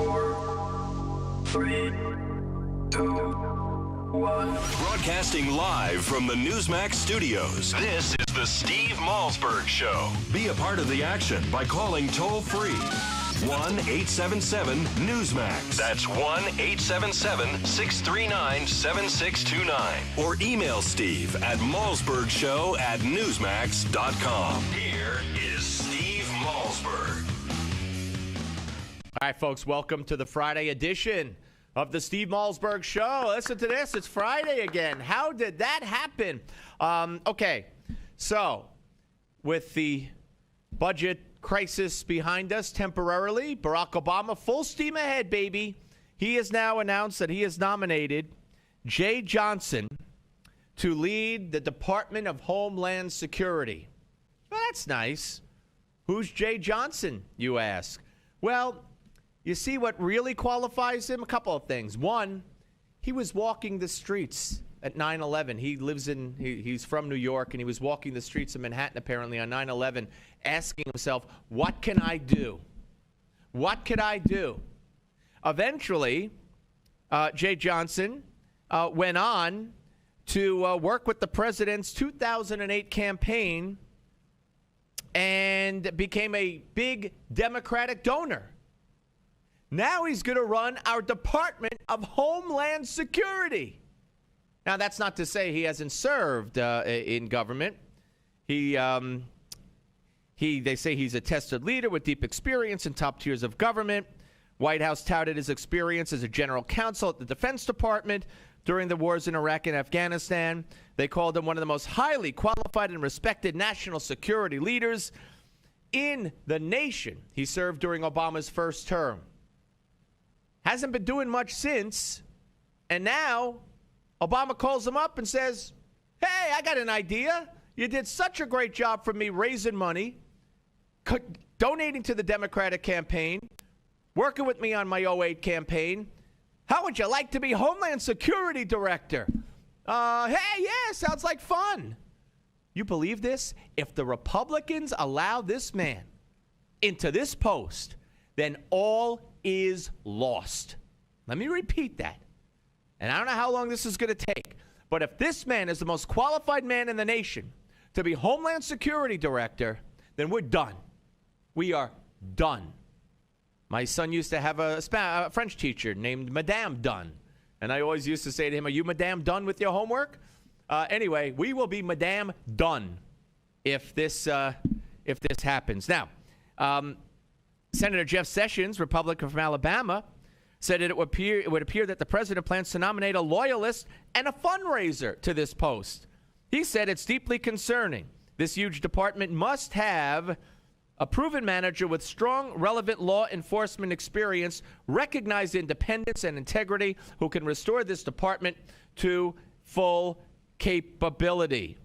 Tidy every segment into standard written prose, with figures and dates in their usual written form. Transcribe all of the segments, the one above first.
4, 3, 2, 1. Broadcasting live from the Newsmax studios, this is the Steve Malzberg Show. Be a part of the action by calling toll-free 1-877-NEWSMAX. That's 1-877-639-7629. Or email Steve at malzbergshow@newsmax.com. Here is Steve Malzberg. All right, folks, welcome to the Friday edition of the Steve Malzberg Show. Listen to this. It's Friday again. How did that happen? Okay, so with the budget crisis behind us temporarily, Barack Obama, full steam ahead, baby. He has now announced that he has nominated Jay Johnson to lead the Department of Homeland Security. Well, that's nice. Who's Jay Johnson, you ask? Well, you see what really qualifies him? A couple of things. One, he was walking the streets at 9/11. He's from New York, and he was walking the streets of Manhattan apparently on 9/11, asking himself, what can I do? What could I do? Eventually, Jay Johnson went on to work with the president's 2008 campaign and became a big Democratic donor. Now he's going to run our Department of Homeland Security. Now, that's not to say he hasn't served in government. They say he's a tested leader with deep experience in top tiers of government. White House touted his experience as a general counsel at the Defense Department during the wars in Iraq and Afghanistan. They called him one of the most highly qualified and respected national security leaders in the nation. He served during Obama's first term. Hasn't been doing much since. And now Obama calls him up and says, hey, I got an idea. You did such a great job for me raising money, donating to the Democratic campaign, working with me on my '08 campaign. How would you like to be Homeland Security Director? Hey, yeah, sounds like fun. You believe this? If the Republicans allow this man into this post, then all is lost. Let me repeat that. And I don't know how long this is going to take, but if this man is the most qualified man in the nation to be Homeland Security Director, then we're done. We are done. My son used to have a French teacher named Madame Dunn, and I always used to say to him, are you Madame Dunn with your homework? Anyway, we will be Madame Dunn if this happens. Now, Senator Jeff Sessions, Republican from Alabama, said it would appear that the president plans to nominate a loyalist and a fundraiser to this post. He said it's deeply concerning. This huge department must have a proven manager with strong, relevant law enforcement experience, recognized independence and integrity, who can restore this department to full capability.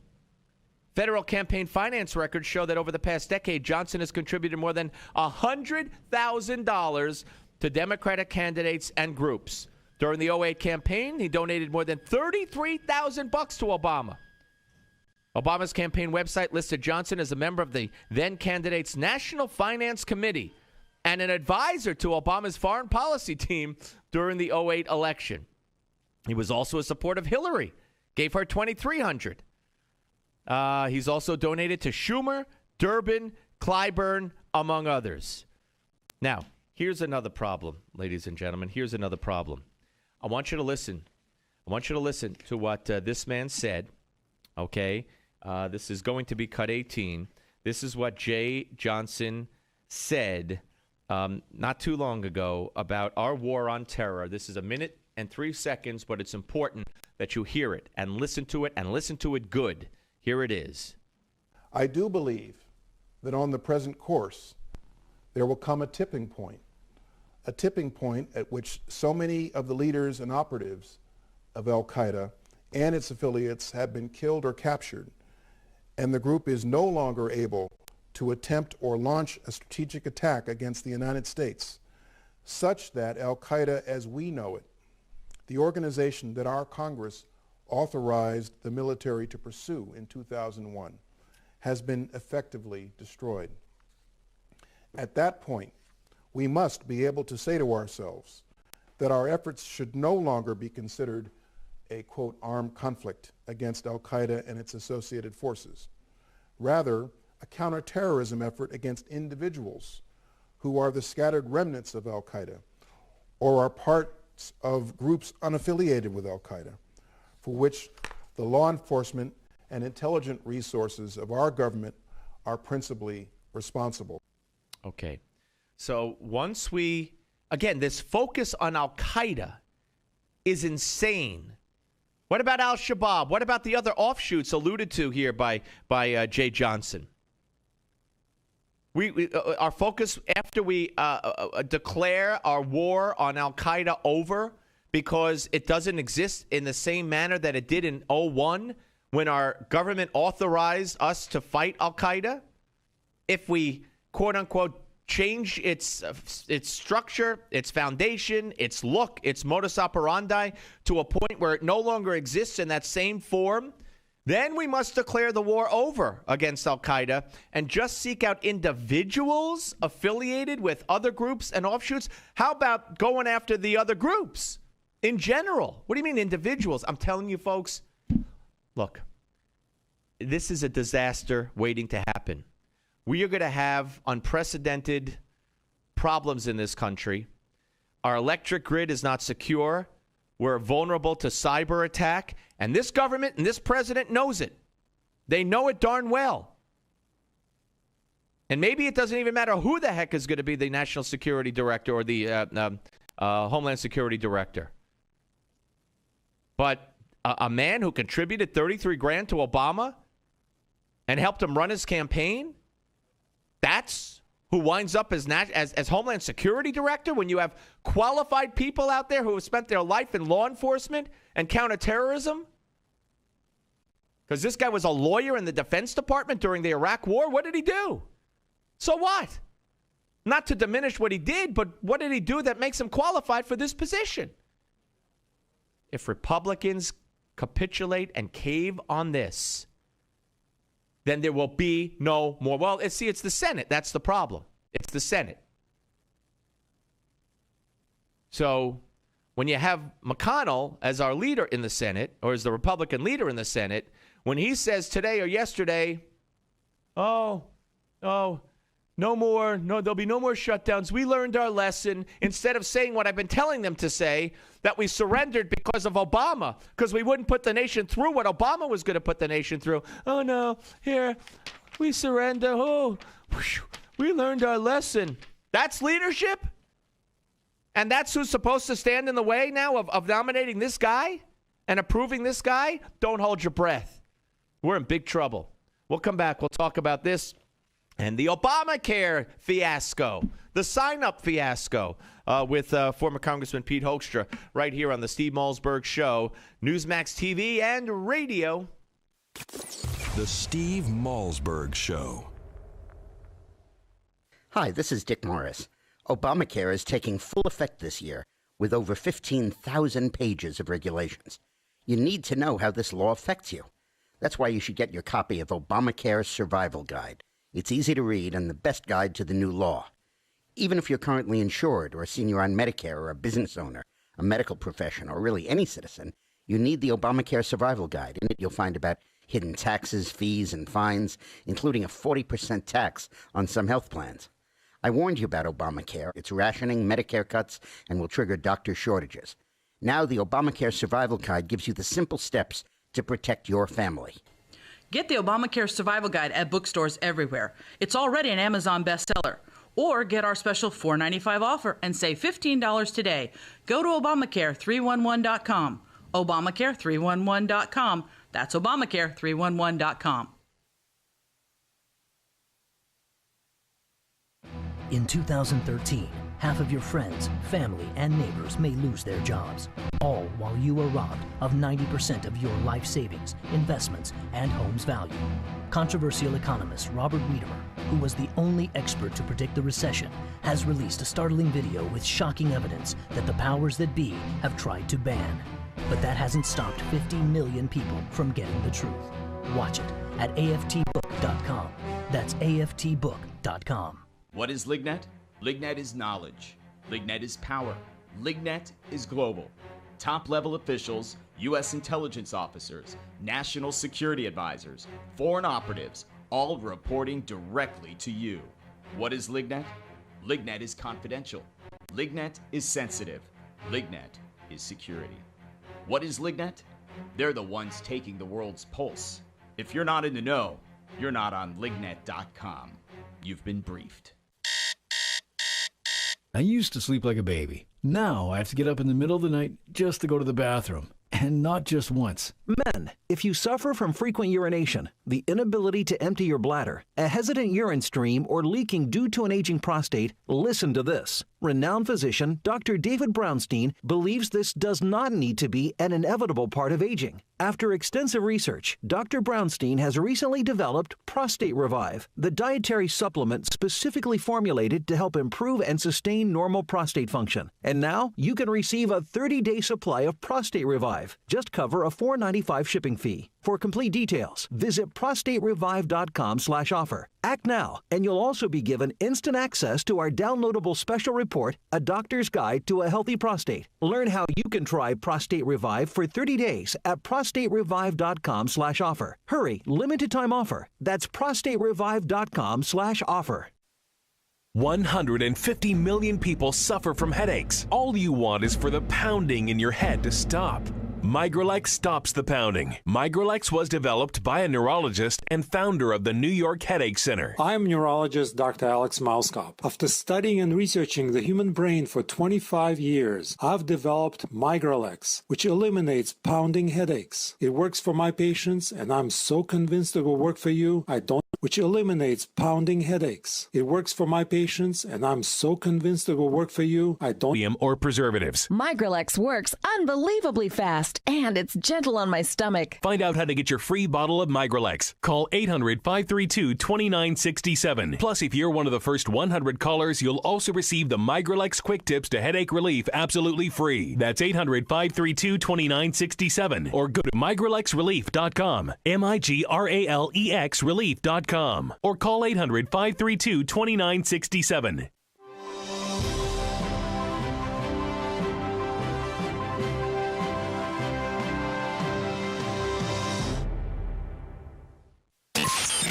Federal campaign finance records show that over the past decade, Johnson has contributed more than $100,000 to Democratic candidates and groups. During the '08 campaign, he donated more than $33,000 to Obama. Obama's campaign website listed Johnson as a member of the then candidate's National Finance Committee and an advisor to Obama's foreign policy team during the '08 election. He was also a supporter of Hillary, gave her $2,300. He's also donated to Schumer, Durbin, Clyburn, among others. Now, here's another problem, ladies and gentlemen. Here's another problem. I want you to listen. I want you to listen to what this man said, okay? This is going to be cut 18. This is what Jay Johnson said not too long ago about our war on terror. This is 1 minute and 3 seconds, but it's important that you hear it and listen to it good. Here it is. I do believe that on the present course, there will come a tipping point at which so many of the leaders and operatives of al-Qaeda and its affiliates have been killed or captured, and the group is no longer able to attempt or launch a strategic attack against the United States, such that al-Qaeda as we know it, the organization that our Congress authorized the military to pursue in 2001, has been effectively destroyed. At that point, we must be able to say to ourselves that our efforts should no longer be considered a, quote, armed conflict against al-Qaeda and its associated forces. Rather, a counterterrorism effort against individuals who are the scattered remnants of al-Qaeda or are parts of groups unaffiliated with al-Qaeda, for which the law enforcement and intelligence resources of our government are principally responsible. Okay. So once we, again, this focus on al-Qaeda is insane. What about al-Shabaab? What about the other offshoots alluded to here by Jay Johnson? Our focus after we declare our war on al-Qaeda over because it doesn't exist in the same manner that it did in 2001 when our government authorized us to fight al-Qaeda. If we, quote unquote, change its structure, its foundation, its look, its modus operandi to a point where it no longer exists in that same form, then we must declare the war over against al-Qaeda and just seek out individuals affiliated with other groups and offshoots. How about going after the other groups in general? What do you mean individuals? I'm telling you, folks, look, this is a disaster waiting to happen. We are going to have unprecedented problems in this country. Our electric grid is not secure. We're vulnerable to cyber attack. And this government and this president knows it. They know it darn well. And maybe it doesn't even matter who the heck is going to be the national security director or the Homeland Security director. But a man who contributed $33,000 to Obama and helped him run his campaign, that's who winds up as Homeland Security Director when you have qualified people out there who have spent their life in law enforcement and counterterrorism? Because this guy was a lawyer in the Defense Department during the Iraq War. What did he do? So what? Not to diminish what he did, but what did he do that makes him qualified for this position? If Republicans capitulate and cave on this, then there will be no more. Well, it's the Senate. That's the problem. It's the Senate. So when you have McConnell as our leader in the Senate, or as the Republican leader in the Senate, when he says today or yesterday, no more, there'll be no more shutdowns. We learned our lesson. Instead of saying what I've been telling them to say, that we surrendered because of Obama, because we wouldn't put the nation through what Obama was going to put the nation through. Oh, no, here, we surrender. Oh, we learned our lesson. That's leadership? And that's who's supposed to stand in the way now of nominating this guy and approving this guy? Don't hold your breath. We're in big trouble. We'll come back. We'll talk about this and the Obamacare fiasco, the sign-up fiasco with former Congressman Pete Hoekstra right here on the Steve Malzberg Show, Newsmax TV and radio. The Steve Malzberg Show. Hi, this is Dick Morris. Obamacare is taking full effect this year with over 15,000 pages of regulations. You need to know how this law affects you. That's why you should get your copy of Obamacare's Survival Guide. It's easy to read and the best guide to the new law. Even if you're currently insured or a senior on Medicare or a business owner, a medical professional, or really any citizen, you need the Obamacare Survival Guide. In it, you'll find about hidden taxes, fees, and fines, including a 40% tax on some health plans. I warned you about Obamacare. It's rationing, Medicare cuts, and will trigger doctor shortages. Now the Obamacare Survival Guide gives you the simple steps to protect your family. Get the Obamacare Survival Guide at bookstores everywhere. It's already an Amazon bestseller. Or get our special $4.95 offer and save $15 today. Go to Obamacare311.com. Obamacare311.com. That's Obamacare311.com. In 2013, half of your friends, family, and neighbors may lose their jobs, all while you are robbed of 90% of your life savings, investments, and home's value. Controversial economist Robert Wiedemer, who was the only expert to predict the recession, has released a startling video with shocking evidence that the powers that be have tried to ban. But that hasn't stopped 50 million people from getting the truth. Watch it at aftbook.com. That's aftbook.com. What is Lignat? Lignet is knowledge. Lignet is power. Lignet is global. Top-level officials, U.S. intelligence officers, national security advisors, foreign operatives, all reporting directly to you. What is Lignet? Lignet is confidential. Lignet is sensitive. Lignet is security. What is Lignet? They're the ones taking the world's pulse. If you're not in the know, you're not on Lignet.com. You've been briefed. I used to sleep like a baby. Now I have to get up in the middle of the night just to go to the bathroom. And not just once. Men, if you suffer from frequent urination, the inability to empty your bladder, a hesitant urine stream, or leaking due to an aging prostate, listen to this. Renowned physician Dr. David Brownstein believes this does not need to be an inevitable part of aging. After extensive research, Dr. Brownstein has recently developed Prostate Revive, the dietary supplement specifically formulated to help improve and sustain normal prostate function. And now you can receive a 30-day supply of Prostate Revive. Just cover a $4.95 shipping fee. For complete details, visit prostaterevive.com/offer. Act now, and you'll also be given instant access to our downloadable special report, A Doctor's Guide to a Healthy Prostate. Learn how you can try Prostate Revive for 30 days at prostaterevive.com/offer. Hurry, limited time offer. That's prostaterevive.com/offer. 150 million people suffer from headaches. All you want is for the pounding in your head to stop. Migralex stops the pounding. Migralex was developed by a neurologist and founder of the New York Headache Center. I'm neurologist Dr. Alex Malzberg. After studying and researching the human brain for 25 years, I've developed Migralex, which eliminates pounding headaches. It works for my patients, and I'm so convinced it will work for you, which eliminates pounding headaches. It works for my patients, and I'm so convinced it will work for you, or preservatives. Migralex works unbelievably fast, and it's gentle on my stomach. Find out how to get your free bottle of Migralex. Call 800-532-2967. Plus, if you're one of the first 100 callers, you'll also receive the Migralex Quick Tips to Headache Relief absolutely free. That's 800-532-2967. Or go to migralexrelief.com. MIGRALEX relief.com. Or call 800-532-2967.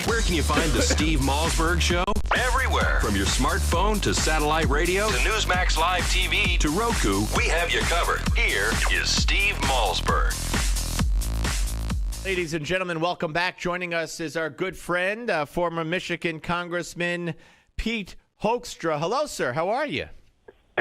Where can you find the Steve Malzberg Show? Everywhere. From your smartphone to satellite radio to Newsmax Live TV to Roku, we have you covered. Here is Steve Malzberg. Ladies and gentlemen, welcome back. Joining us is our good friend, former Michigan Congressman Pete Hoekstra. Hello, sir. How are you?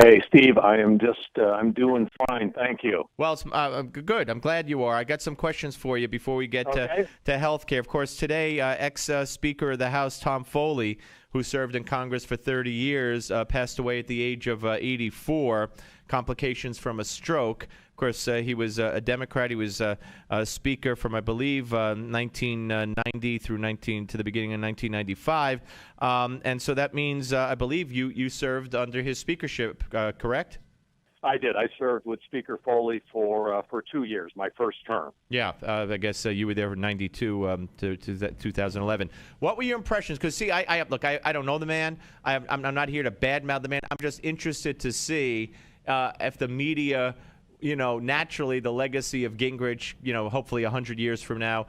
Hey, Steve, I am I'm doing fine. Thank you. Well, it's, good. I'm glad you are. I got some questions for you before we get to health care. Of course, today, ex-Speaker of the House Tom Foley, who served in Congress for 30 years, passed away at the age of 84, complications from a stroke. Of course, he was a Democrat. He was a Speaker from, I believe, 1990 through to the beginning of 1995. And so that means, I believe, you served under his speakership, correct? I did. I served with Speaker Foley for 2 years, my first term. Yeah, I guess you were there from 92 to 2011. What were your impressions? Because, see, I don't know the man. I'm not here to badmouth the man. I'm just interested to see if the media, naturally the legacy of Gingrich, hopefully 100 years from now,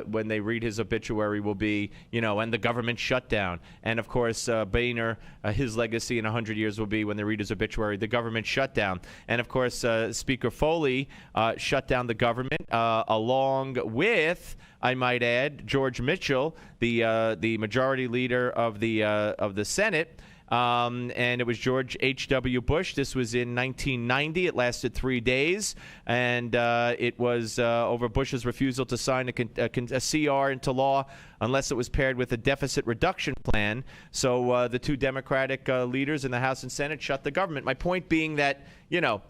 when they read his obituary will be, and the government shutdown. And, of course, Boehner, his legacy in 100 years will be when they read his obituary, the government shutdown. And, of course, Speaker Foley shut down the government along with, I might add, George Mitchell, the majority leader of the Senate. And it was George H.W. Bush. This was in 1990. It lasted 3 days, and it was over Bush's refusal to sign a CR into law unless it was paired with a deficit reduction plan. So the two Democratic leaders in the House and Senate shut the government. My point being that,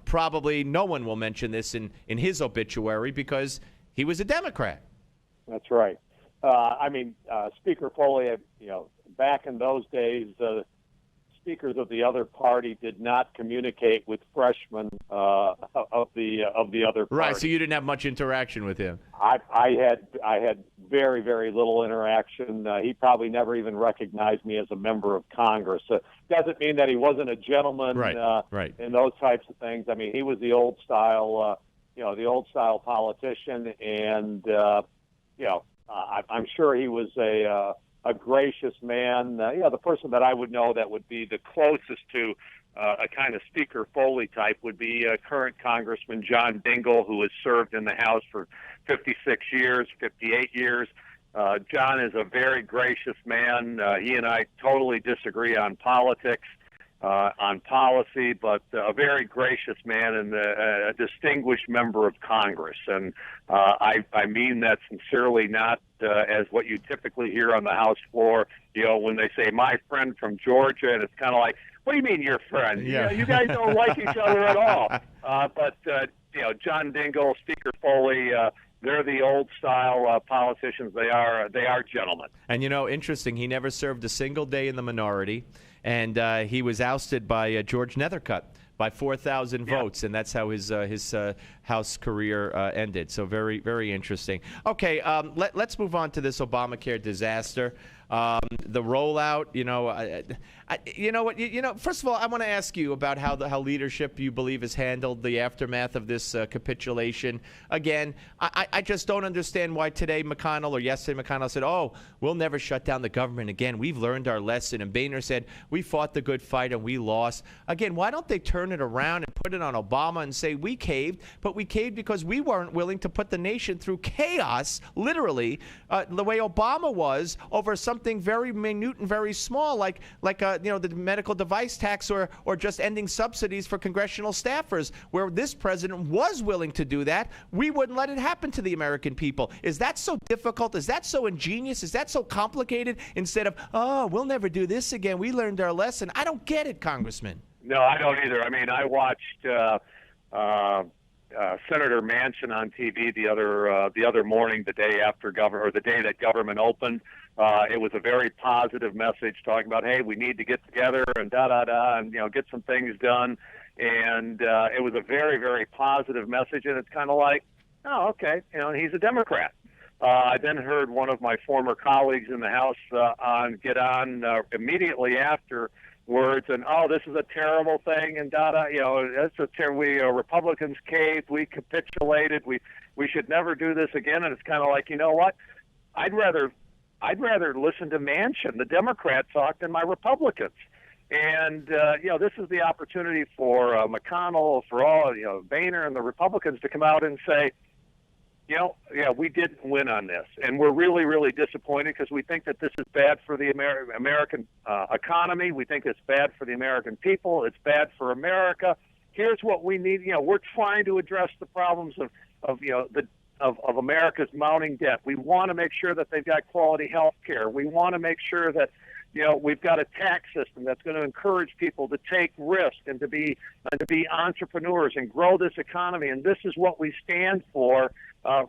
probably no one will mention this in his obituary because he was a Democrat. That's right. Speaker Foley, back in those days, speakers of the other party did not communicate with freshmen of the other party. Right. So you didn't have much interaction with him. I had very, very little interaction. He probably never even recognized me as a member of Congress. Doesn't mean that he wasn't a gentleman, right. and those types of things. I mean, he was the old style, the old style politician, and I'm sure he was a gracious man. The person that I would know that would be the closest to a kind of Speaker Foley type would be current Congressman John Dingell, who has served in the House for 56 years, 58 years. John is a very gracious man. He and I totally disagree on politics, on policy, but a very gracious man and a distinguished member of Congress. And I mean that sincerely, not as what you typically hear on the House floor, when they say, my friend from Georgia, and it's kind of like, what do you mean your friend? Yeah. You guys don't like each other at all. But John Dingell, Speaker Foley, they're the old style politicians. They are gentlemen. And interesting, he never served a single day in the minority, and he was ousted by George Nethercutt by 4,000 votes, and that's how his House career ended. So very, very interesting. Okay, let's move on to this Obamacare disaster. The rollout, first of all, I want to ask you about how leadership you believe has handled the aftermath of this capitulation. Again, I just don't understand why yesterday McConnell said, we'll never shut down the government again. We've learned our lesson. And Boehner said, we fought the good fight and we lost. Again, why don't they turn it around and put it on Obama and say, we caved, but we caved because we weren't willing to put the nation through chaos, literally, the way Obama was over something very minute and very small, like the medical device tax or just ending subsidies for congressional staffers, where this president was willing to do that. We wouldn't let it happen to the American people. Is that so difficult? Is that so ingenious? Is that so complicated? Instead of, we'll never do this again. We learned our lesson. I don't get it, Congressman. No, I don't either. I mean, I watched Senator Manchin on TV the other morning, the day that government opened. It was a very positive message talking about, hey, we need to get together and and get some things done. And it was a very, very positive message. And it's kind of like, oh, okay, he's a Democrat. I then heard one of my former colleagues in the House get on immediately afterwards, and this is a terrible thing, and that's Republicans caved, we capitulated, we should never do this again. And it's kind of like, you know what? I'd rather listen to Manchin, the Democrat, talk than my Republicans. And this is the opportunity for McConnell, for all Boehner and the Republicans to come out and say, we didn't win on this, and we're really, really disappointed because we think that this is bad for the American economy. We think it's bad for the American people. It's bad for America. Here's what we need. We're trying to address the problems of America's mounting debt. We want to make sure that they've got quality health care. We want to make sure that we've got a tax system that's going to encourage people to take risk and to be entrepreneurs and grow this economy. And this is what we stand for,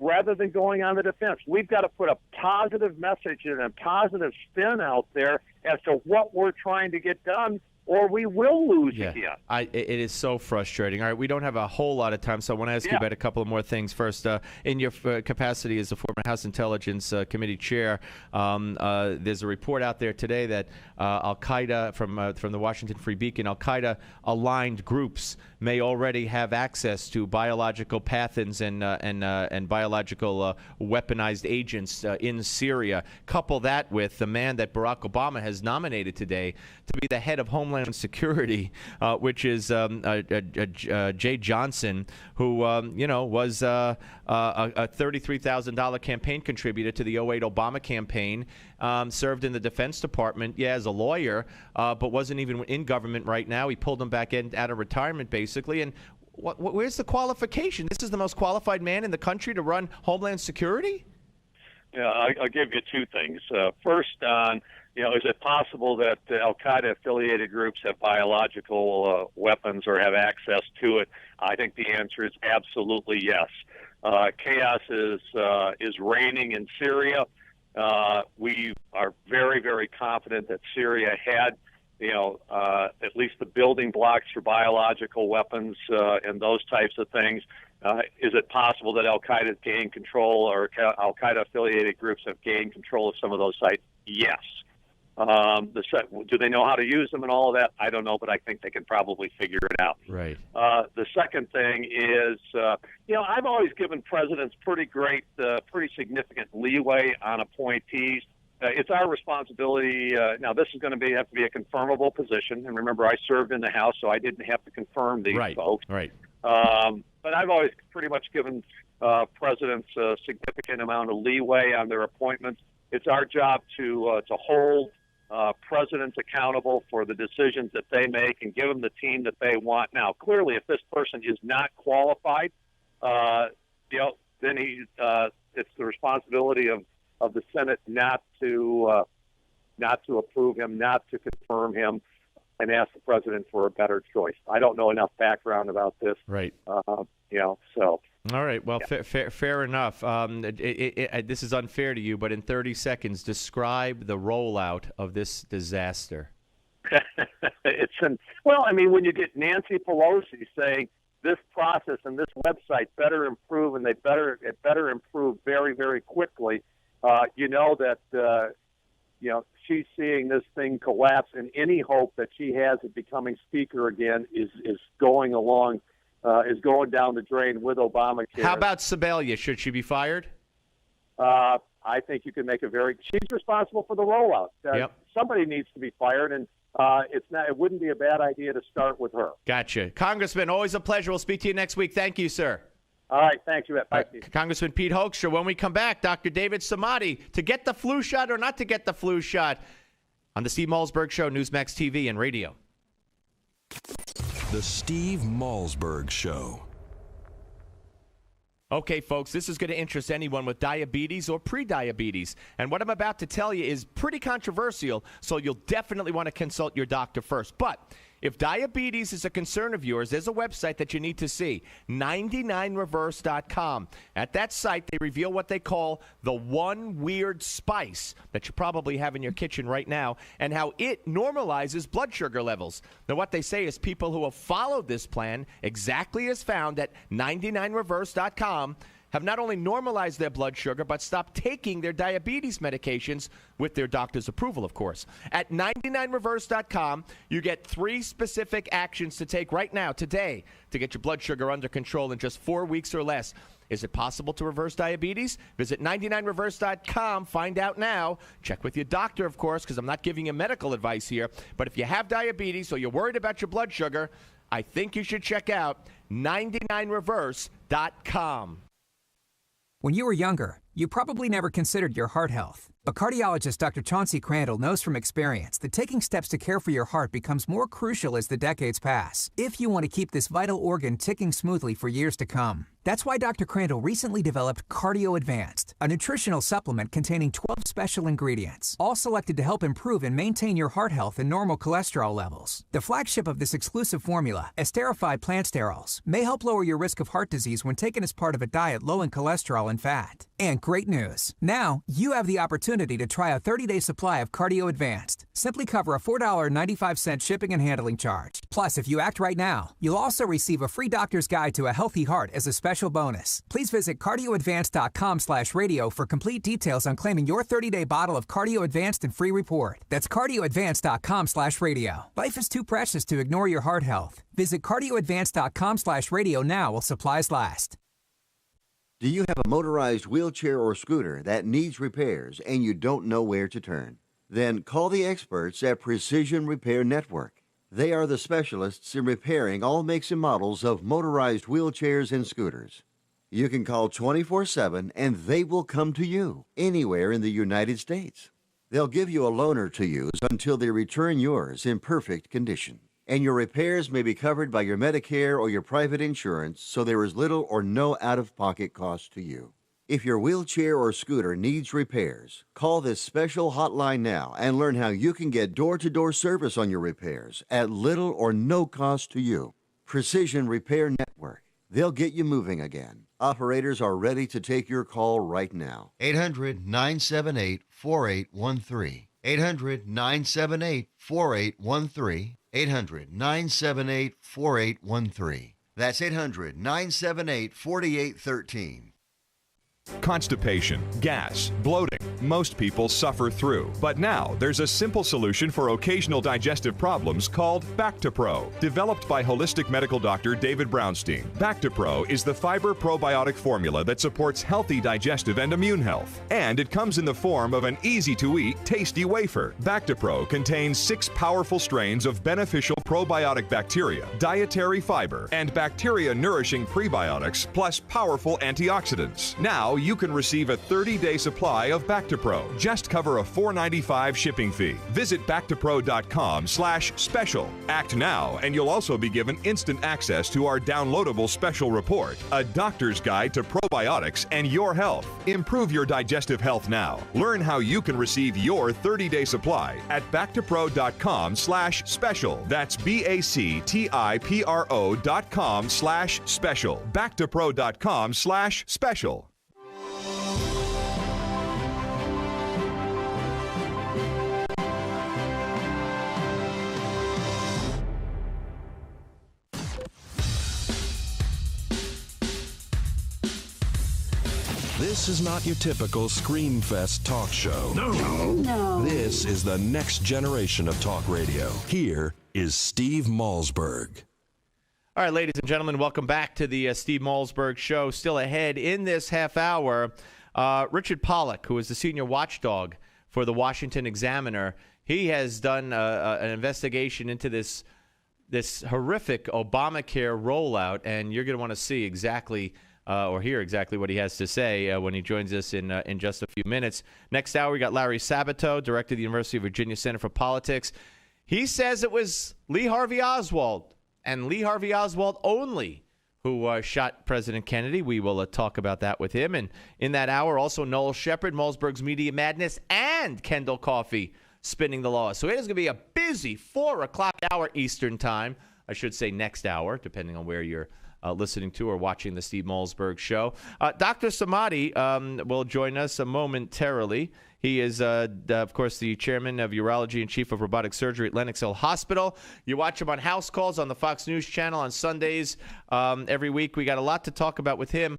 rather than going on the defense. We've got to put a positive message and a positive spin out there as to what we're trying to get done, or we will lose again. It is so frustrating. All right, we don't have a whole lot of time, so I want to ask you about a couple of more things. First, in your capacity as the former House Intelligence Committee chair, there's a report out there today that Al-Qaeda, from the Washington Free Beacon, Al-Qaeda-aligned groups may already have access to biological pathogens and biological weaponized agents in Syria. Couple that with the man that Barack Obama has nominated today to be the head of Homeland Security, which is Jay Johnson, who was a $33,000 campaign contributor to the 2008 Obama campaign, served in the Defense Department, as a lawyer, but wasn't even in government right now. He pulled him back out of retirement, basically. And where's the qualification? This is the most qualified man in the country to run Homeland Security? Yeah, I'll give you two things. First, on is it possible that Al-Qaeda affiliated groups have biological weapons or have access to it? I think the answer is absolutely yes. Chaos is reigning in Syria. We are very, very confident that Syria had at least the building blocks for biological weapons and those types of things. Is it possible that Al-Qaeda has gained control, or Al-Qaeda affiliated groups have gained control of some of those sites? Yes. Do they know how to use them and all of that? I don't know, but I think they can probably figure it out. Right. The second thing is, I've always given presidents pretty significant leeway on appointees. It's our responsibility. Now, this is going to have to be a confirmable position. And remember, I served in the House, so I didn't have to confirm these folks. Right. But I've always pretty much given presidents a significant amount of leeway on their appointments. It's our job to hold presidents accountable for the decisions that they make and give them the team that they want. Now, clearly, if this person is not qualified, then it's the responsibility of the Senate not to approve him, not to confirm him, and ask the president for a better choice. I don't know enough background about this. Right. So. All right. Well, fair enough. This is unfair to you, but in 30 seconds, describe the rollout of this disaster. When you get Nancy Pelosi saying this process and this website better improve, and it better improve very, very quickly, she's seeing this thing collapse, and any hope that she has of becoming speaker again is going down the drain with Obamacare. How about Sebelius? Should she be fired? I think you can make she's responsible for the rollout. Somebody needs to be fired, and it wouldn't be a bad idea to start with her. Gotcha. Congressman, always a pleasure. We'll speak to you next week. Thank you, sir. All right, thank you. Bye, Steve. Congressman Pete Hoekstra. When we come back, Dr. David Samadi, to get the flu shot or not to get the flu shot, on the Steve Malzberg Show, Newsmax TV and radio. The Steve Malzberg Show. Okay, folks, this is going to interest anyone with diabetes or prediabetes. And what I'm about to tell you is pretty controversial, so you'll definitely want to consult your doctor first. But if diabetes is a concern of yours, there's a website that you need to see, 99reverse.com. At that site, they reveal what they call the one weird spice that you probably have in your kitchen right now, and how it normalizes blood sugar levels. Now, what they say is people who have followed this plan exactly as found at 99reverse.com have not only normalized their blood sugar, but stopped taking their diabetes medications with their doctor's approval, of course. At 99reverse.com, you get 3 specific actions to take right now, today, to get your blood sugar under control in just 4 weeks or less. Is it possible to reverse diabetes? Visit 99reverse.com. Find out now. Check with your doctor, of course, because I'm not giving you medical advice here. But if you have diabetes or you're worried about your blood sugar, I think you should check out 99reverse.com. When you were younger, you probably never considered your heart health. But cardiologist Dr. Chauncey Crandall knows from experience that taking steps to care for your heart becomes more crucial as the decades pass, if you want to keep this vital organ ticking smoothly for years to come. That's why Dr. Crandall recently developed Cardio Advanced, a nutritional supplement containing 12 special ingredients, all selected to help improve and maintain your heart health and normal cholesterol levels. The flagship of this exclusive formula, esterified plant sterols, may help lower your risk of heart disease when taken as part of a diet low in cholesterol and fat. And great news, now you have the opportunity to try a 30-day supply of Cardio Advanced. Simply cover a $4.95 shipping and handling charge. Plus, if you act right now, you'll also receive a free doctor's guide to a healthy heart as a special bonus. Please visit cardioadvanced.com/radio for complete details on claiming your 30-day bottle of Cardio Advanced and free report. That's cardioadvanced.com/radio. Life is too precious to ignore your heart health. Visit cardioadvanced.com/radio now while supplies last. Do you have a motorized wheelchair or scooter that needs repairs and you don't know where to turn? Then call the experts at Precision Repair Network. They are the specialists in repairing all makes and models of motorized wheelchairs and scooters. You can call 24/7 and they will come to you anywhere in the United States. They'll give you a loaner to use until they return yours in perfect condition. And your repairs may be covered by your Medicare or your private insurance, so there is little or no out-of-pocket cost to you. If your wheelchair or scooter needs repairs, call this special hotline now and learn how you can get door-to-door service on your repairs at little or no cost to you. Precision Repair Network. They'll get you moving again. Operators are ready to take your call right now. 800-978-4813. 800-978-4813. 800-978-4813. That's 800-978-4813. Constipation, gas, bloating. Most people suffer through. But now there's a simple solution for occasional digestive problems called Bactipro. Developed by holistic medical doctor David Brownstein, Bactipro is the fiber probiotic formula that supports healthy digestive and immune health. And it comes in the form of an easy-to-eat, tasty wafer. Bactipro contains 6 powerful strains of beneficial probiotic bacteria, dietary fiber, and bacteria-nourishing prebiotics, plus powerful antioxidants. Now you can receive a 30-day supply of Bactipro. Just cover a $4.95 shipping fee. Visit Bactipro.com/special. Act now, and you'll also be given instant access to our downloadable special report, A Doctor's Guide to Probiotics and Your Health. Improve your digestive health now. Learn how you can receive your 30-day supply at Bactipro.com/special. That's BACTIPRO.com/special. Bactipro.com/special. This is not your typical Screamfest talk show. No. This is the next generation of talk radio. Here is Steve Malzberg. All right, ladies and gentlemen, welcome back to the Steve Malzberg Show. Still ahead in this half hour, Richard Pollack, who is the senior watchdog for the Washington Examiner, he has done an investigation into this horrific Obamacare rollout, and you're going to want to see exactly or hear exactly what he has to say when he joins us in just a few minutes. Next hour, we got Larry Sabato, director of the University of Virginia Center for Politics. He says it was Lee Harvey Oswald, and Lee Harvey Oswald only, who shot President Kennedy. We will talk about that with him. And in that hour, also Noel Shepard, Malzberg's Media Madness, and Kendall Coffey spinning the law. So it is going to be a busy 4 o'clock hour Eastern time. I should say next hour, depending on where you're listening to or watching the Steve Malzberg Show. Dr. Samadi will join us momentarily. He is, of course, the chairman of urology and chief of robotic surgery at Lenox Hill Hospital. You watch him on House Calls on the Fox News channel on Sundays every week. We got a lot to talk about with him,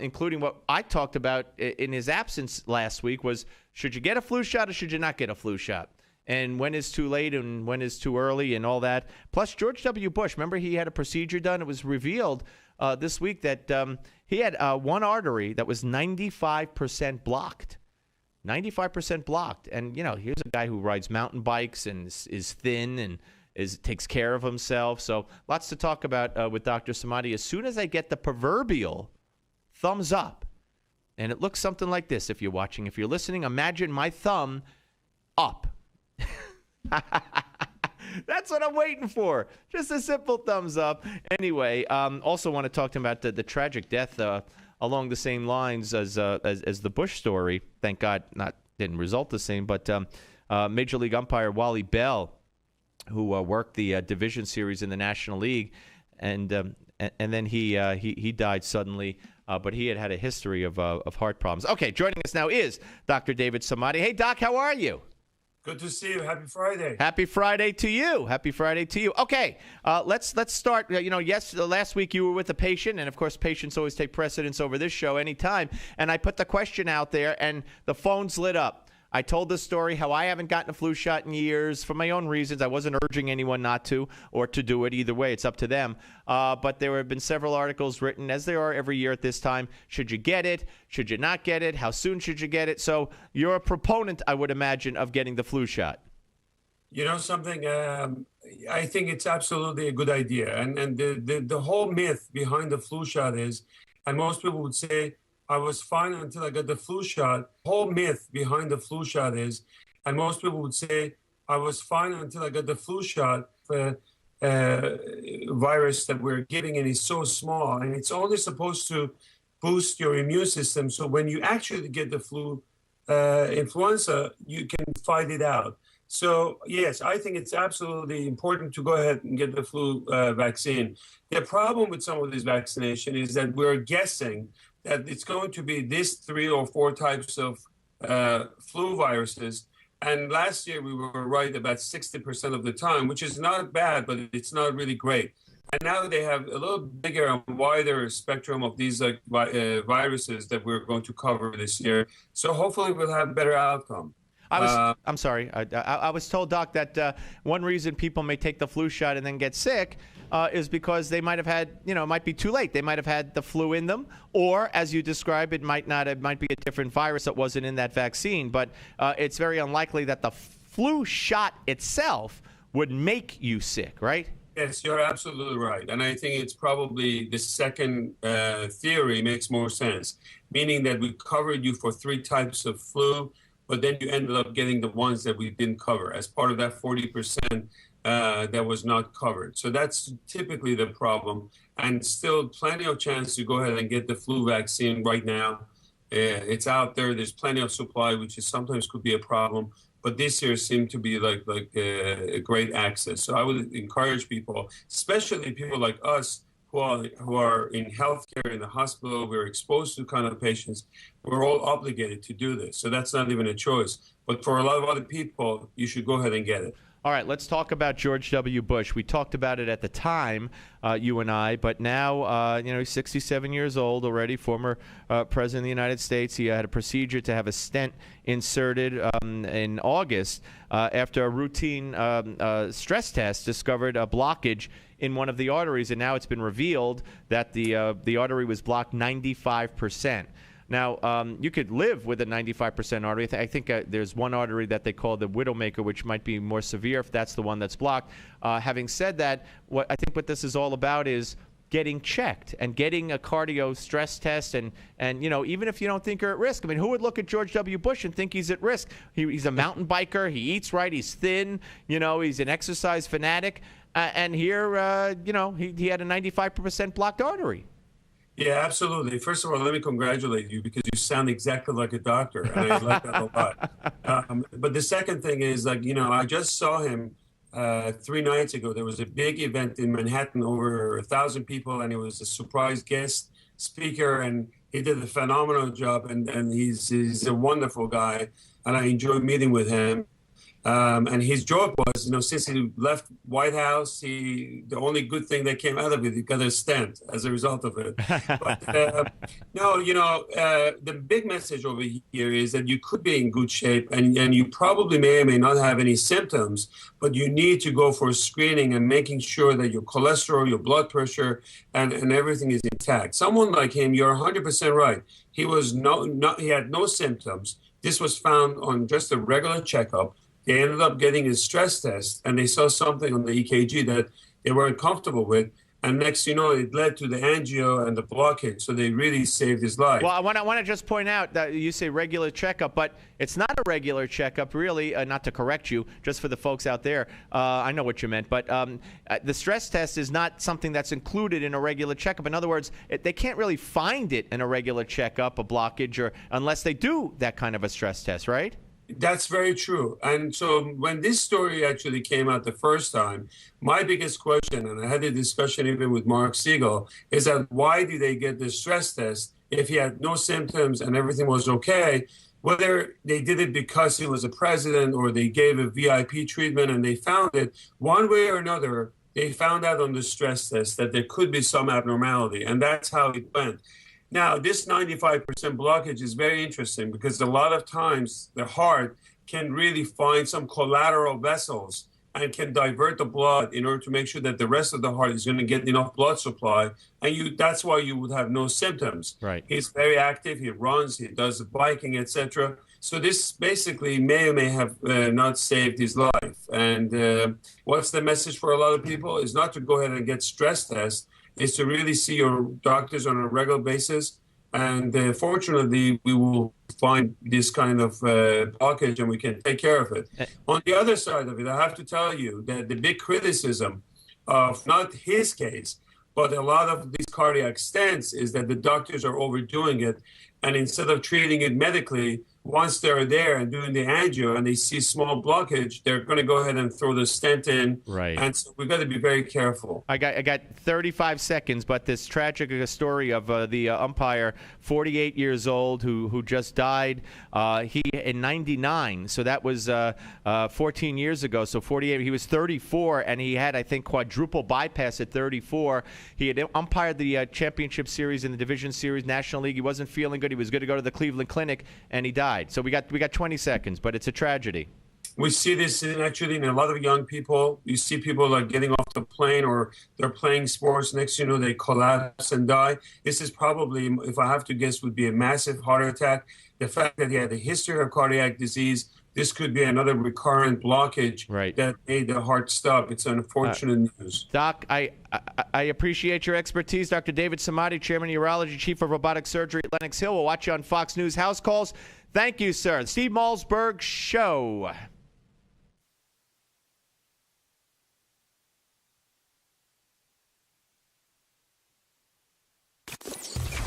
including what I talked about in his absence last week was, should you get a flu shot or should you not get a flu shot? And when is too late and when is too early and all that. Plus, George W. Bush, remember he had a procedure done? It was revealed this week that he had one artery that was 95% blocked. 95% blocked. And, you know, here's a guy who rides mountain bikes and is thin and takes care of himself. So lots to talk about with Dr. Samadi. As soon as I get the proverbial thumbs up, and it looks something like this if you're watching. If you're listening, imagine my thumb up. That's what I'm waiting for. Just a simple thumbs up. Anyway, also want to talk to him about the tragic death along the same lines as the Bush story. Thank God, didn't result the same. But Major League umpire Wally Bell, who worked the division series in the National League, and then he died suddenly. But he had a history of heart problems. Okay, joining us now is Dr. David Samadi. Hey, Doc, how are you? Good to see you. Happy Friday. Happy Friday to you. Happy Friday to you. Okay, let's start. Last week you were with a patient, and of course, patients always take precedence over this show anytime. And I put the question out there, and the phones lit up. I told the story how I haven't gotten a flu shot in years for my own reasons. I wasn't urging anyone not to or to do it. Either way, it's up to them. But there have been several articles written, as there are every year at this time. Should you get it? Should you not get it? How soon should you get it? So you're a proponent, I would imagine, of getting the flu shot. You know something? I think it's absolutely a good idea. And the whole myth behind the flu shot is, and most people would say, I was fine until I got the flu shot. The whole myth behind the flu shot is, and most people would say, I was fine until I got the flu shot. The virus that we're getting in is so small, and it's only supposed to boost your immune system. So when you actually get the flu, influenza, you can fight it out. So, yes, I think it's absolutely important to go ahead and get the flu vaccine. The problem with some of this vaccination is that we're guessing that it's going to be these 3 or 4 types of flu viruses And last year we were right about 60% of the time, which is not bad, but it's not really great. And now they have a little bigger and wider spectrum of these viruses that we're going to cover this year. So hopefully we'll have a better outcome. I'm sorry. I was told, Doc, that one reason people may take the flu shot and then get sick is because they might have had, it might be too late. They might have had the flu in them, or as you describe, it might not. It might be a different virus that wasn't in that vaccine. But it's very unlikely that the flu shot itself would make you sick, right? Yes, you're absolutely right. And I think it's probably the second theory makes more sense, meaning that we covered you for 3 types of flu, but then you ended up getting the ones that we didn't cover as part of that 40% that was not covered. So that's typically the problem. And still plenty of chance to go ahead and get the flu vaccine right now. It's out there. There's plenty of supply, which is sometimes could be a problem. But this year seemed to be like a great access. So I would encourage people, especially people like us who are in healthcare, in the hospital, we're exposed to kind of patients, we're all obligated to do this. So that's not even a choice. But for a lot of other people, you should go ahead and get it. All right, let's talk about George W. Bush. We talked about it at the time, you and I, but now, he's 67 years old already, former president of the United States. He had a procedure to have a stent inserted in August after a routine stress test discovered a blockage in one of the arteries, and now it's been revealed that the artery was blocked 95%. Now, you could live with a 95% artery. I think there's one artery that they call the Widowmaker, which might be more severe if that's the one that's blocked. Having said that, I think what this is all about is getting checked and getting a cardio stress test. And even if you don't think you're at risk, I mean, who would look at George W. Bush and think he's at risk? He's a mountain biker. He eats right. He's thin. He's an exercise fanatic. And here, he had a 95% blocked artery. Yeah, absolutely. First of all, let me congratulate you because you sound exactly like a doctor, and I like that a lot. But the second thing is, I just saw him 3 nights ago. There was a big event in Manhattan, over 1,000 people, and he was a surprise guest speaker, and he did a phenomenal job, and he's a wonderful guy, and I enjoyed meeting with him. And his joke was, since he left White House, the only good thing that came out of it, he got a stent as a result of it. But the big message over here is that you could be in good shape and you probably may or may not have any symptoms, but you need to go for screening and making sure that your cholesterol, your blood pressure, and everything is intact. Someone like him, you're 100% right. He had no symptoms. This was found on just a regular checkup. They ended up getting his stress test, and they saw something on the EKG that they weren't comfortable with. And next, it led to the angio and the blockage. So they really saved his life. Well, I want to just point out that you say regular checkup, but it's not a regular checkup, really. Not to correct you, just for the folks out there. I know what you meant, but the stress test is not something that's included in a regular checkup. In other words, they can't really find it in a regular checkup, a blockage, unless they do that kind of a stress test, right? That's very true. And so when this story actually came out the first time, my biggest question, and I had a discussion even with Mark Siegel, is that why did they get the stress test if he had no symptoms and everything was okay? Whether they did it because he was a president or they gave a VIP treatment and they found it, one way or another, they found out on the stress test that there could be some abnormality, and that's how it went. Now, this 95% blockage is very interesting because a lot of times the heart can really find some collateral vessels and can divert the blood in order to make sure that the rest of the heart is going to get enough blood supply. And that's why you would have no symptoms. Right. He's very active. He runs. He does biking, etc. So this basically may or may have not saved his life. And what's the message for a lot of people is not to go ahead and get stress tests, is to really see your doctors on a regular basis. And fortunately, we will find this kind of blockage and we can take care of it. On the other side of it, I have to tell you that the big criticism of not his case, but a lot of these cardiac stents is that the doctors are overdoing it. And instead of treating it medically, once they're there and doing the angio and they see small blockage, they're going to go ahead and throw the stent in. Right. And so we've got to be very careful. I got 35 seconds, but this tragic story of the umpire, 48 years old, who just died. He in '99, so that was 14 years ago. So 48, he was 34, and he had, I think, quadruple bypass at 34. He had umpired the championship series and the division series, National League. He wasn't feeling good. He was going to go to the Cleveland Clinic, and he died. So we got 20 seconds, but it's a tragedy. We see this actually in a lot of young people. You see people like getting off the plane or they're playing sports. Next, they collapse and die. This is probably, if I have to guess, would be a massive heart attack. The fact that he had a history of cardiac disease, this could be another recurrent blockage that made the heart stop. It's unfortunate news. Doc, I appreciate your expertise. Dr. David Samadi, Chairman of Urology, Chief of Robotic Surgery at Lenox Hill. We'll watch you on Fox News House Calls. Thank you, sir. The Steve Malzberg Show.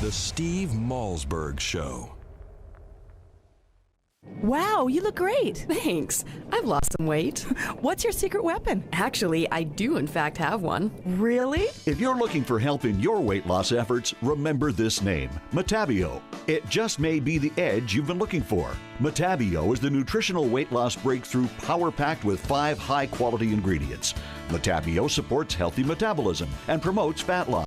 The Steve Malzberg Show. Wow, you look great. Thanks. I've lost some weight. What's your secret weapon? Actually, I do in fact have one. Really? If you're looking for help in your weight loss efforts, remember this name, Metabio. It just may be the edge you've been looking for. Metabio is the nutritional weight loss breakthrough power-packed with 5 high-quality ingredients. Metabio supports healthy metabolism and promotes fat loss.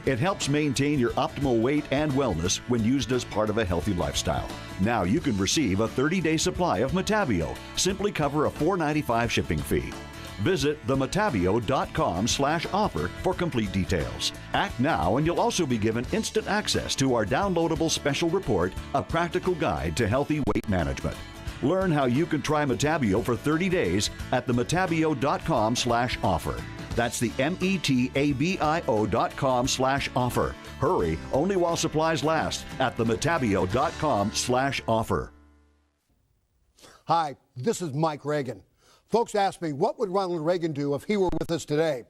It helps maintain your optimal weight and wellness when used as part of a healthy lifestyle. Now you can receive a 30-day supply of Metabio. Simply cover a $4.95 shipping fee. Visit themetabio.com/offer for complete details. Act now and you'll also be given instant access to our downloadable special report, A Practical Guide to Healthy Weight Management. Learn how you can try Metabio for 30 days at themetabio.com/offer. That's the metabio.com/offer. Hurry, only while supplies last at themetabio.com/offer. Hi, this is Mike Reagan. Folks ask me, what would Ronald Reagan do if he were with us today?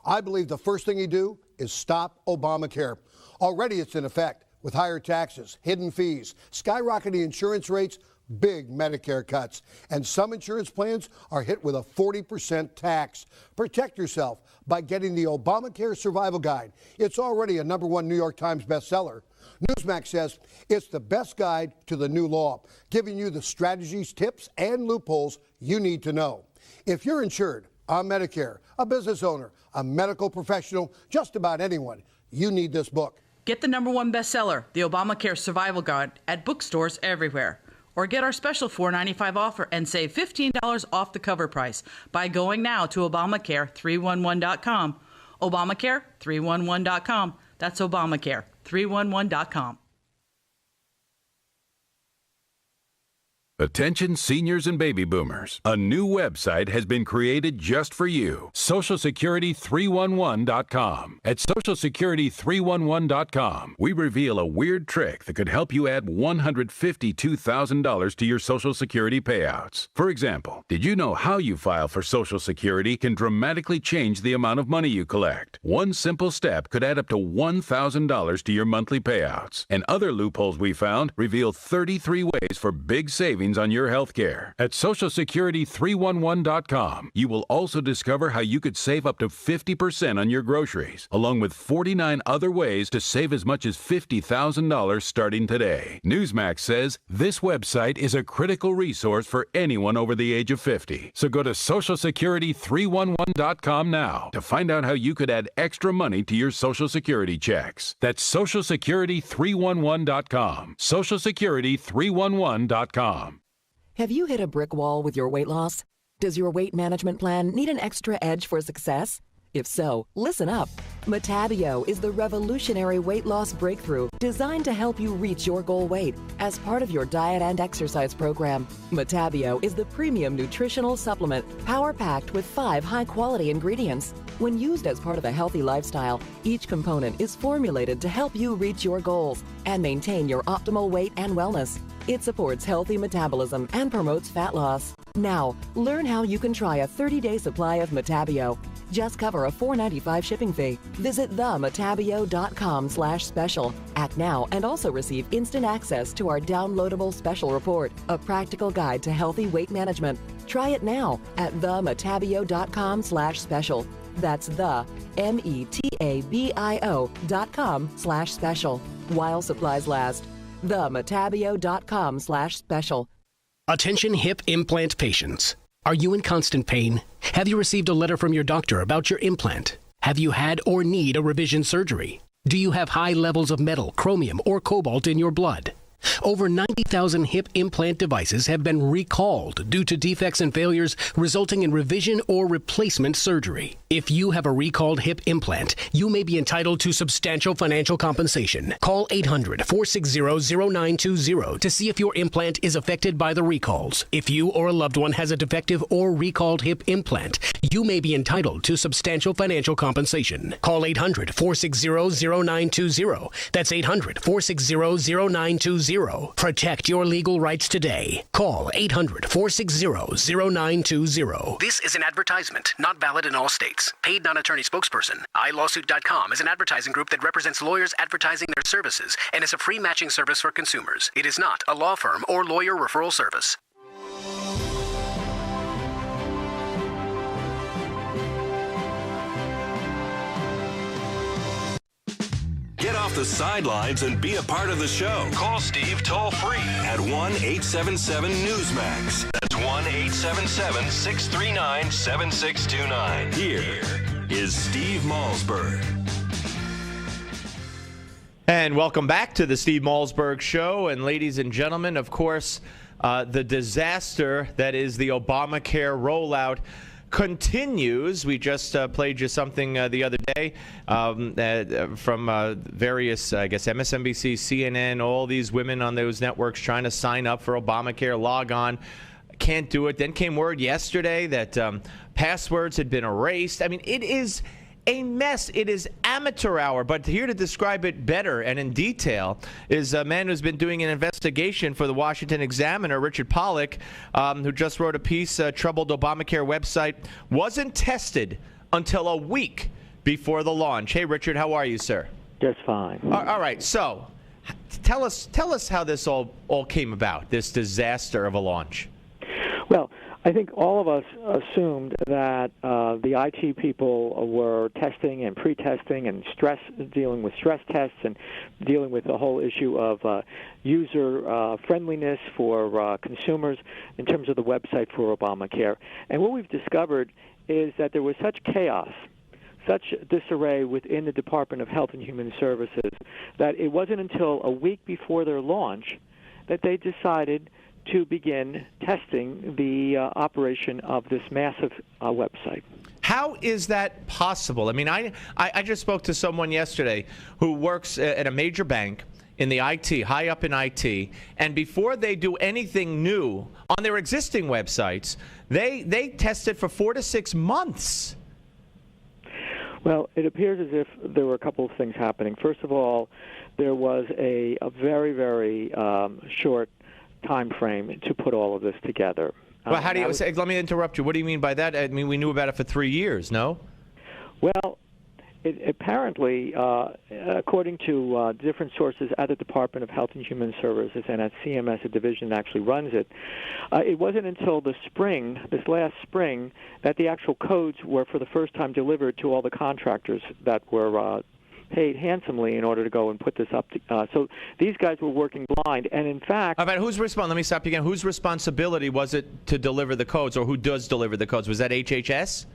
I believe the first thing he'd do is stop Obamacare. Already it's in effect with higher taxes, hidden fees, skyrocketing insurance rates, big Medicare cuts, and some insurance plans are hit with a 40% tax. Protect yourself by getting the Obamacare Survival Guide. It's already a #1 New York Times bestseller. Newsmax says it's the best guide to the new law, giving you the strategies, tips, and loopholes you need to know. If you're insured on Medicare, a business owner, a medical professional, just about anyone, you need this book. Get the #1 bestseller, The Obamacare Survival Guide, at bookstores everywhere. Or get our special $4.95 offer and save $15 off the cover price by going now to Obamacare311.com. Obamacare311.com. That's Obamacare311.com. Attention seniors and baby boomers. A new website has been created just for you. SocialSecurity311.com. At SocialSecurity311.com, we reveal a weird trick that could help you add $152,000 to your Social Security payouts. For example, did you know how you file for Social Security can dramatically change the amount of money you collect? One simple step could add up to $1,000 to your monthly payouts. And other loopholes we found reveal 33 ways for big savings on your health care. At SocialSecurity311.com, you will also discover how you could save up to 50% on your groceries, along with 49 other ways to save as much as $50,000 starting today. Newsmax says this website is a critical resource for anyone over the age of 50. So go to SocialSecurity311.com now to find out how you could add extra money to your Social Security checks. That's SocialSecurity311.com. SocialSecurity311.com. Have you hit a brick wall with your weight loss? Does your weight management plan need an extra edge for success? If so, listen up. Metabio is the revolutionary weight loss breakthrough designed to help you reach your goal weight as part of your diet and exercise program. Metabio is the premium nutritional supplement power-packed with 5 high-quality ingredients. When used as part of a healthy lifestyle, each component is formulated to help you reach your goals and maintain your optimal weight and wellness. It supports healthy metabolism and promotes fat loss. Now, learn how you can try a 30-day supply of Metabio. Just cover a $4.95 shipping fee. Visit themetabio.com/special. Act now and also receive instant access to our downloadable special report, a practical guide to healthy weight management. Try it now at themetabio.com/special. That's the metabio.com/special. While supplies last. themetabio.com/special. Attention hip implant patients. Are you in constant pain? Have you received a letter from your doctor about your implant? Have you had or need a revision surgery? Do you have high levels of metal, chromium, or cobalt in your blood? Over 90,000 hip implant devices have been recalled due to defects and failures resulting in revision or replacement surgery. If you have a recalled hip implant, you may be entitled to substantial financial compensation. Call 800-460-0920 to see if your implant is affected by the recalls. If you or a loved one has a defective or recalled hip implant, you may be entitled to substantial financial compensation. Call 800-460-0920. That's 800-460-0920. Protect your legal rights today. Call 800-460-0920. This is an advertisement, not valid in all states. Paid non-attorney spokesperson. iLawsuit.com is an advertising group that represents lawyers advertising their services and is a free matching service for consumers. It is not a law firm or lawyer referral service. Get off the sidelines and be a part of the show. Call Steve toll-free at 1-877-NEWSMAX. That's 1-877-639-7629. Here is Steve Malzberg. And welcome back to the Steve Malzberg Show. And ladies and gentlemen, of course, the disaster that is the Obamacare rollout continues. We just played you something the other day from various, I guess, MSNBC, CNN, all these women on those networks trying to sign up for Obamacare, log on, can't do it. Then came word yesterday that passwords had been erased. I mean, it is a mess. It is amateur hour. But here to describe it better and in detail is a man who's been doing an investigation for the Washington Examiner, Richard Pollack, who just wrote a piece, Troubled Obamacare website wasn't tested until a week before the launch. Hey, Richard, how are you, sir? Just fine. All right. So tell us how this all came about, this disaster of a launch. Well, I think all of us assumed that the IT people were testing and pre-testing and dealing with stress tests and dealing with the whole issue of user friendliness for consumers in terms of the website for Obamacare. And what we've discovered is that there was such chaos, such disarray within the Department of Health and Human Services that it wasn't until a week before their launch that they decided to begin testing the operation of this massive website. How is that possible? I mean, I just spoke to someone yesterday who works at a major bank in the IT, high up in IT, and before they do anything new on their existing websites, they test it for 4 to 6 months. Well, it appears as if there were a couple of things happening. First of all, there was a very, very short time frame to put all of this together. Well, how do you say? Let me interrupt you. What do you mean by that? I mean, we knew about it for 3 years, no? Well, apparently, according to different sources at the Department of Health and Human Services and at CMS, a division that actually runs it, it wasn't until this last spring, that the actual codes were for the first time delivered to all the contractors that were paid handsomely in order to go and put this up. So these guys were working blind, and in fact... Let me stop you again. Whose responsibility was it to deliver the codes, or who does deliver the codes? Was that HHS?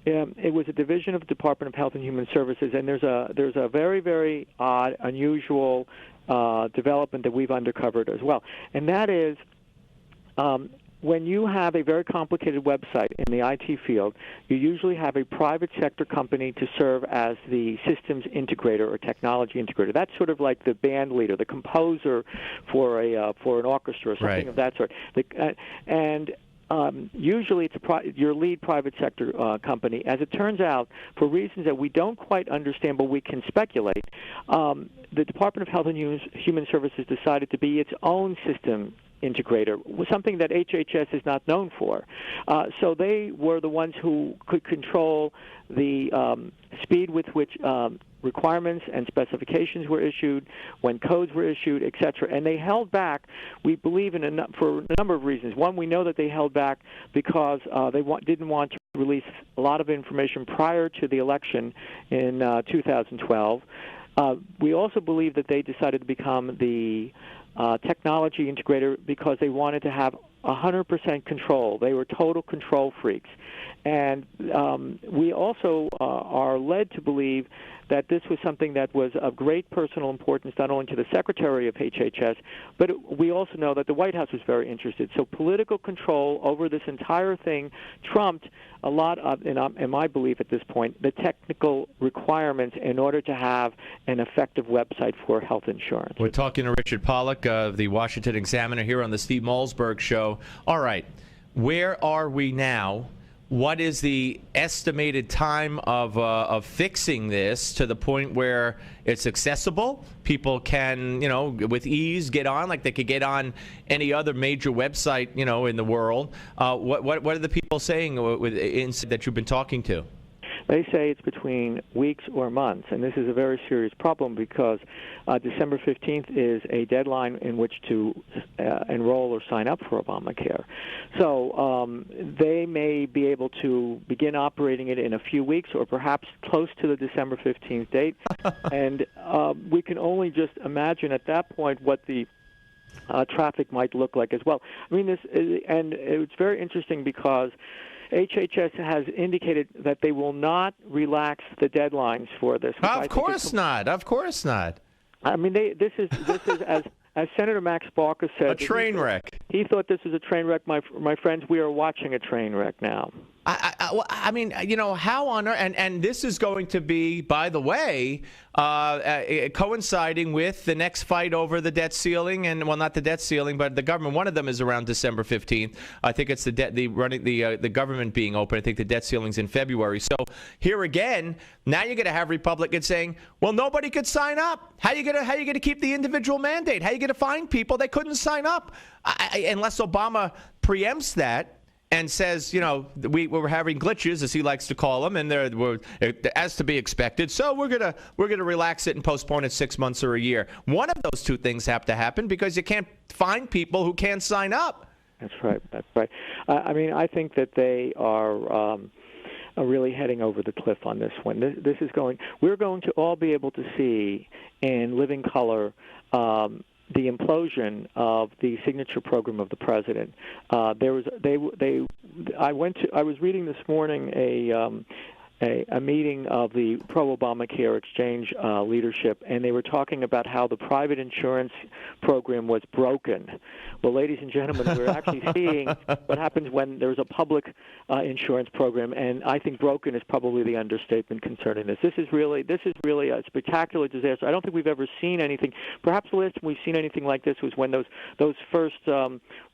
It was a division of the Department of Health and Human Services, and there's a very, very odd, unusual development that we've uncovered as well, and that is when you have a very complicated website in the IT field, you usually have a private sector company to serve as the systems integrator or technology integrator. That's sort of like the band leader, the composer for an orchestra or something of that sort. Usually it's your lead private sector company. As it turns out, for reasons that we don't quite understand but we can speculate, the Department of Health and Human Services decided to be its own system integrator, something that HHS is not known for. So they were the ones who could control the speed with which requirements and specifications were issued, when codes were issued, etc. And they held back, we believe, for a number of reasons. One, we know that they held back because they didn't want to release a lot of information prior to the election in 2012. We also believe that they decided to become the technology integrator because they wanted to have 100% control. They were total control freaks. And we also are led to believe that this was something that was of great personal importance not only to the Secretary of HHS, but we also know that the White House was very interested. So political control over this entire thing trumped a lot of, in my belief at this point, the technical requirements in order to have an effective website for health insurance. We're talking to Richard Pollack of the Washington Examiner here on the Steve Malzberg Show. All right, where are we now? What is the estimated time of fixing this to the point where it's accessible? People can, with ease get on, like they could get on any other major website, in the world. What are the people saying that you've been talking to? They say it's between weeks or months, and this is a very serious problem because December 15th is a deadline in which to enroll or sign up for Obamacare. So they may be able to begin operating it in a few weeks or perhaps close to the December 15th date, and we can only just imagine at that point what the traffic might look like as well. I mean, and it's very interesting because HHS has indicated that they will not relax the deadlines for this. Of course not. Of course not. I mean, this is as Senator Max Barker said, a train wreck. He thought this was a train wreck. My friends, we are watching a train wreck now. I mean, how on earth? And this is going to be, by the way, coinciding with the next fight over the debt ceiling, and well, not the debt ceiling, but the government. One of them is around December 15th. I think it's the government being open. I think the debt ceiling's in February. So here again, now you're going to have Republicans saying, "Well, nobody could sign up. How you going to keep the individual mandate? How you going to find people that couldn't sign up?" Unless Obama preempts that and says, we're having glitches, as he likes to call them, and they're as to be expected. So we're gonna relax it and postpone it 6 months or a year. One of those two things have to happen because you can't find people who can't sign up. That's right. I mean, I think that they are really heading over the cliff on this one. This is going. We're going to all be able to see in living color the implosion of the signature program of the president. I was reading this morning a meeting of the pro-Obamacare exchange leadership, and they were talking about how the private insurance program was broken. Well, ladies and gentlemen, we're actually seeing what happens when there's a public insurance program, and I think broken is probably the understatement concerning this. This is really a spectacular disaster. I don't think we've ever seen anything. Perhaps the last time we've seen anything like this was when those first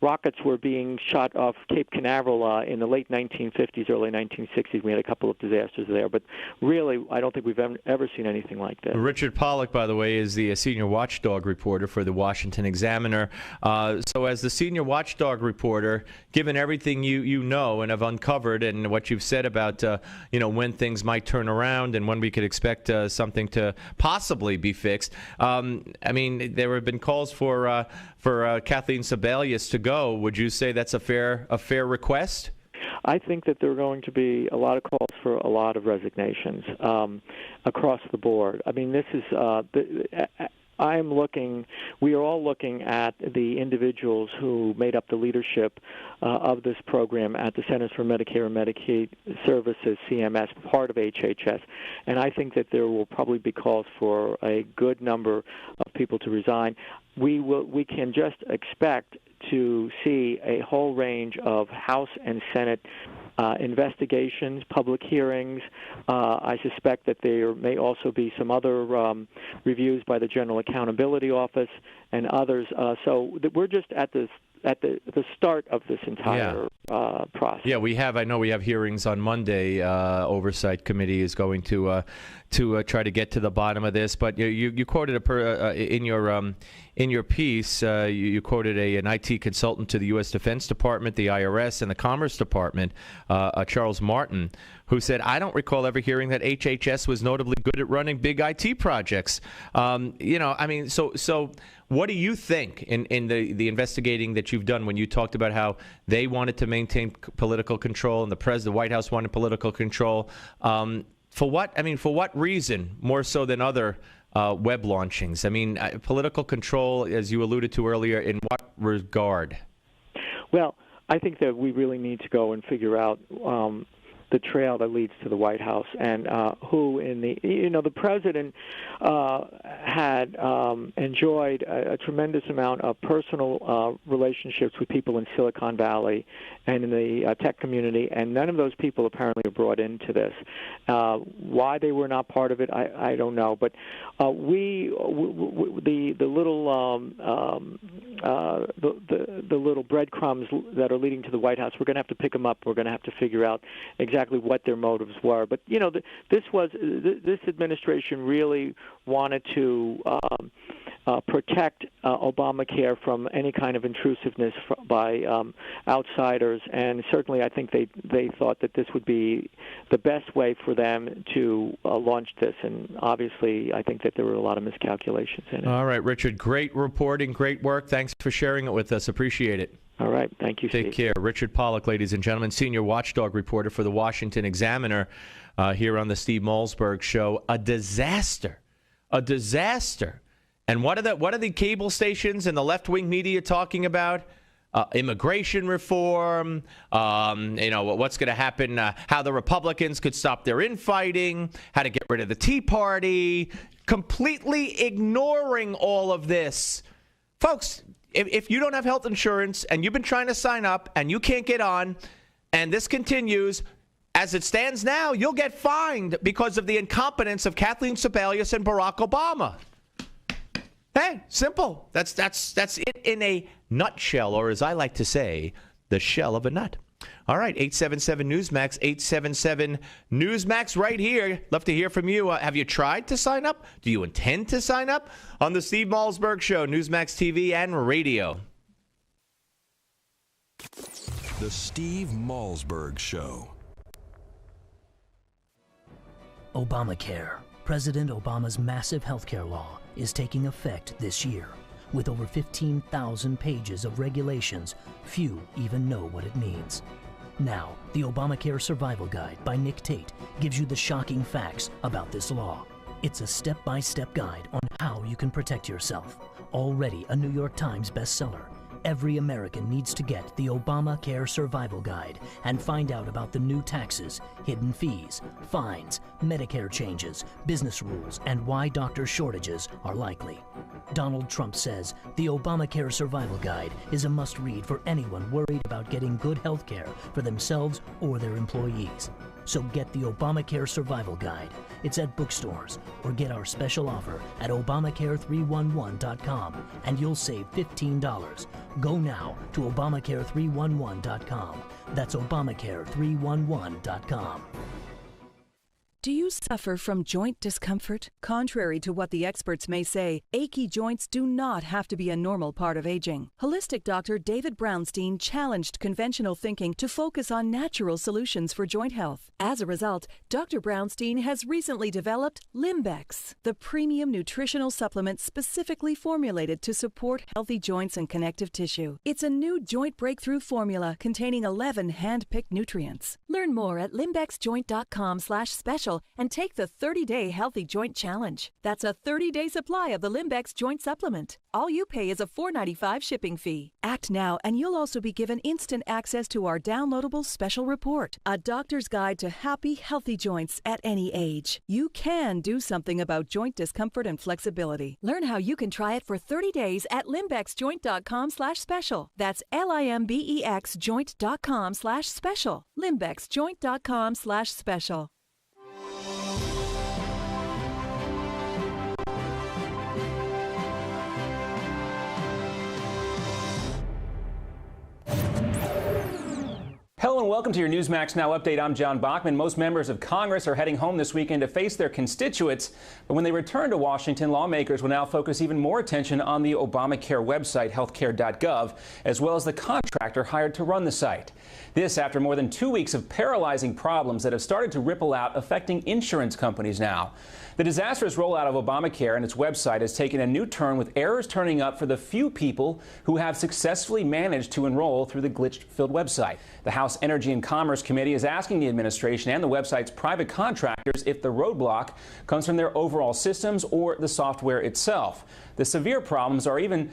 rockets were being shot off Cape Canaveral in the late 1950s, early 1960s. We had a couple of disasters there, but really, I don't think we've ever seen anything like this. Richard Pollack, by the way, is the senior watchdog reporter for the Washington Examiner. So as the senior watchdog reporter, given everything you know and have uncovered and what you've said about when things might turn around and when we could expect something to possibly be fixed, I mean, there have been calls for Kathleen Sebelius to go. Would you say that's a fair request? I think that there are going to be a lot of calls for a lot of resignations across the board. I mean, this is we are all looking at the individuals who made up the leadership of this program at the Centers for Medicare and Medicaid Services, CMS, part of HHS. And I think that there will probably be calls for a good number of people to resign. We can just expect to see a whole range of House and Senate investigations, public hearings. I suspect that there may also be some other reviews by the General Accountability Office and others. So we're just at the start of this entire process. Yeah, we have. I know we have hearings on Monday. Oversight Committee is going to try to get to the bottom of this. But you quoted in your piece. You quoted an IT consultant to the U.S. Defense Department, the IRS, and the Commerce Department, Charles Martin, who said, "I don't recall ever hearing that HHS was notably good at running big IT projects." So what do you think in the investigating that you've done when you talked about how they wanted to maintain political control and the White House wanted political control? For what reason, more so than other web launchings? I mean, political control, as you alluded to earlier, in what regard? Well, I think that we really need to go and figure out the trail that leads to the White House, and who the president had enjoyed a tremendous amount of personal relationships with people in Silicon Valley and in the tech community, and none of those people apparently are brought into this. Why they were not part of it, I don't know. But the little breadcrumbs that are leading to the White House, we're going to have to pick them up. We're going to have to figure out exactly what their motives were. But this administration really wanted to protect Obamacare from any kind of intrusiveness by outsiders, and certainly I think they thought that this would be the best way for them to launch this, and obviously I think that there were a lot of miscalculations in it. All right, Richard, great reporting, great work. Thanks for sharing it with us. Appreciate it. All right, thank you, Steve. Take care. Richard Pollack, ladies and gentlemen, senior watchdog reporter for the Washington Examiner, here on the Steve Malzberg Show. A disaster. And what are the cable stations and the left-wing media talking about? Immigration reform, what's going to happen, how the Republicans could stop their infighting, how to get rid of the Tea Party, completely ignoring all of this. Folks, if you don't have health insurance and you've been trying to sign up and you can't get on, and this continues, as it stands now, you'll get fined because of the incompetence of Kathleen Sebelius and Barack Obama. Hey, simple. That's it in a nutshell, or as I like to say, the shell of a nut. All right, 877-NEWSMAX, 877-NEWSMAX right here. Love to hear from you. Have you tried to sign up? Do you intend to sign up? On the Steve Malzberg Show, Newsmax TV and radio. The Steve Malzberg Show. Obamacare, President Obama's massive healthcare law, is taking effect this year. With over 15,000 pages of regulations, few even know what it means. Now, the Obamacare Survival Guide by Nick Tate gives you the shocking facts about this law. It's a step-by-step guide on how you can protect yourself. Already a New York Times bestseller, every American needs to get the Obamacare Survival Guide and find out about the new taxes, hidden fees, fines, Medicare changes, business rules, and why doctor shortages are likely. Donald Trump says the Obamacare Survival Guide is a must-read for anyone worried about getting good health care for themselves or their employees. So get the Obamacare Survival Guide. It's at bookstores, or get our special offer at Obamacare311.com and you'll save $15. Go now to Obamacare311.com. That's Obamacare311.com. Do you suffer from joint discomfort? Contrary to what the experts may say, achy joints do not have to be a normal part of aging. Holistic doctor David Brownstein challenged conventional thinking to focus on natural solutions for joint health. As a result, Dr. Brownstein has recently developed Limbex, the premium nutritional supplement specifically formulated to support healthy joints and connective tissue. It's a new joint breakthrough formula containing 11 hand-picked nutrients. Learn more at limbexjoint.com/special and take the 30-day Healthy Joint Challenge. That's a 30-day supply of the Limbex Joint Supplement. All you pay is a $4.95 shipping fee. Act now, and you'll also be given instant access to our downloadable special report, A Doctor's Guide to Happy, Healthy Joints at Any Age. You can do something about joint discomfort and flexibility. Learn how you can try it for 30 days at limbexjoint.com/special. That's LIMBEX joint.com/special. limbexjoint.com/special. and welcome to your Newsmax Now update. I'm John Bachman. Most members of Congress are heading home this weekend to face their constituents. But when they return to Washington, lawmakers will now focus even more attention on the Obamacare website, healthcare.gov, as well as the contractor hired to run the site. This after more than 2 weeks of paralyzing problems that have started to ripple out, affecting insurance companies now. The disastrous rollout of Obamacare and its website has taken a new turn, with errors turning up for the few people who have successfully managed to enroll through the glitch-filled website. The House Energy and Commerce Committee is asking the administration and the website's private contractors if the roadblock comes from their overall systems or the software itself. The severe problems are even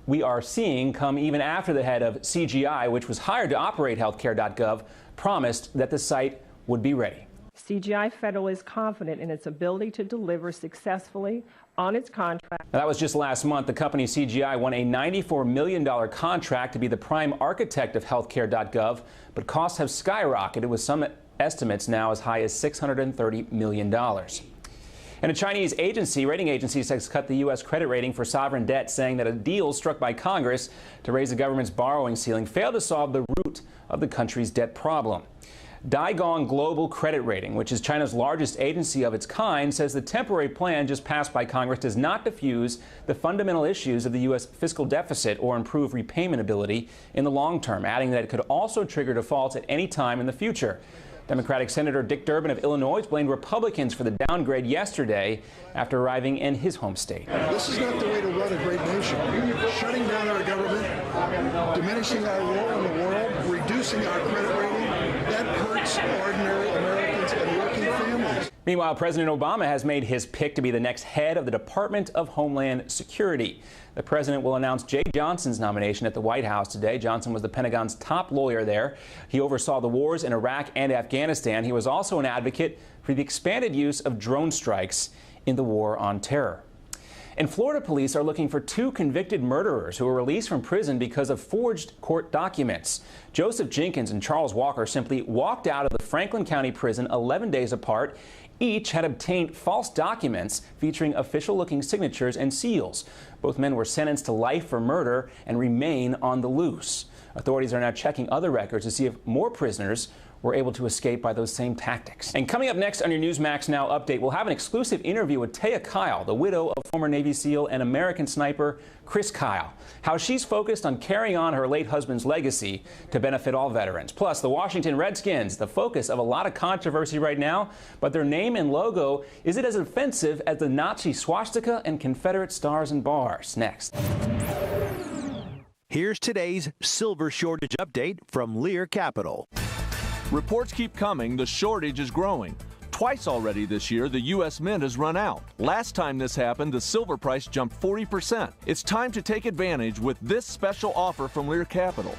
we are seeing come even after the head of CGI, which was hired to operate healthcare.gov, promised that the site would be ready. CGI Federal is confident in its ability to deliver successfully on its contract. Now, that was just last month. The company CGI won a $94 million contract to be the prime architect of healthcare.gov, but costs have skyrocketed, with some estimates now as high as $630 million. And a Chinese rating agency has cut the U.S. credit rating for sovereign debt, saying that a deal struck by Congress to raise the government's borrowing ceiling failed to solve the root of the country's debt problem. Daigong Global Credit Rating, which is China's largest agency of its kind, says the temporary plan just passed by Congress does not diffuse the fundamental issues of the U.S. fiscal deficit or improve repayment ability in the long term, adding that it could also trigger defaults at any time in the future. Democratic Senator Dick Durbin of Illinois blamed Republicans for the downgrade yesterday after arriving in his home state. This is not the way to run a great nation. Shutting down our government, diminishing our role in the world, reducing our credit rating, that hurts ordinary Americans and working families. Meanwhile, President Obama has made his pick to be the next head of the Department of Homeland Security. The president will announce Jay Johnson's nomination at the White House today. Johnson was the Pentagon's top lawyer there. He oversaw the wars in Iraq and Afghanistan. He was also an advocate for the expanded use of drone strikes in the war on terror. And Florida police are looking for 2 convicted murderers who were released from prison because of forged court documents. Joseph Jenkins and Charles Walker simply walked out of the Franklin County prison 11 days apart. Each had obtained false documents featuring official-looking signatures and seals. Both men were sentenced to life for murder and remain on the loose. Authorities are now checking other records to see if more prisoners were able to escape by those same tactics. And coming up next on your Newsmax Now update, we'll have an exclusive interview with Taya Kyle, the widow of former Navy SEAL and American sniper Chris Kyle. How she's focused on carrying on her late husband's legacy to benefit all veterans. Plus, the Washington Redskins, the focus of a lot of controversy right now, but their name and logo, is it as offensive as the Nazi swastika and Confederate stars and bars? Next. Here's today's silver shortage update from Lear Capital. Reports keep coming, the shortage is growing. Twice already this year, the U.S. Mint has run out. Last time this happened, the silver price jumped 40%. It's time to take advantage with this special offer from Lear Capital.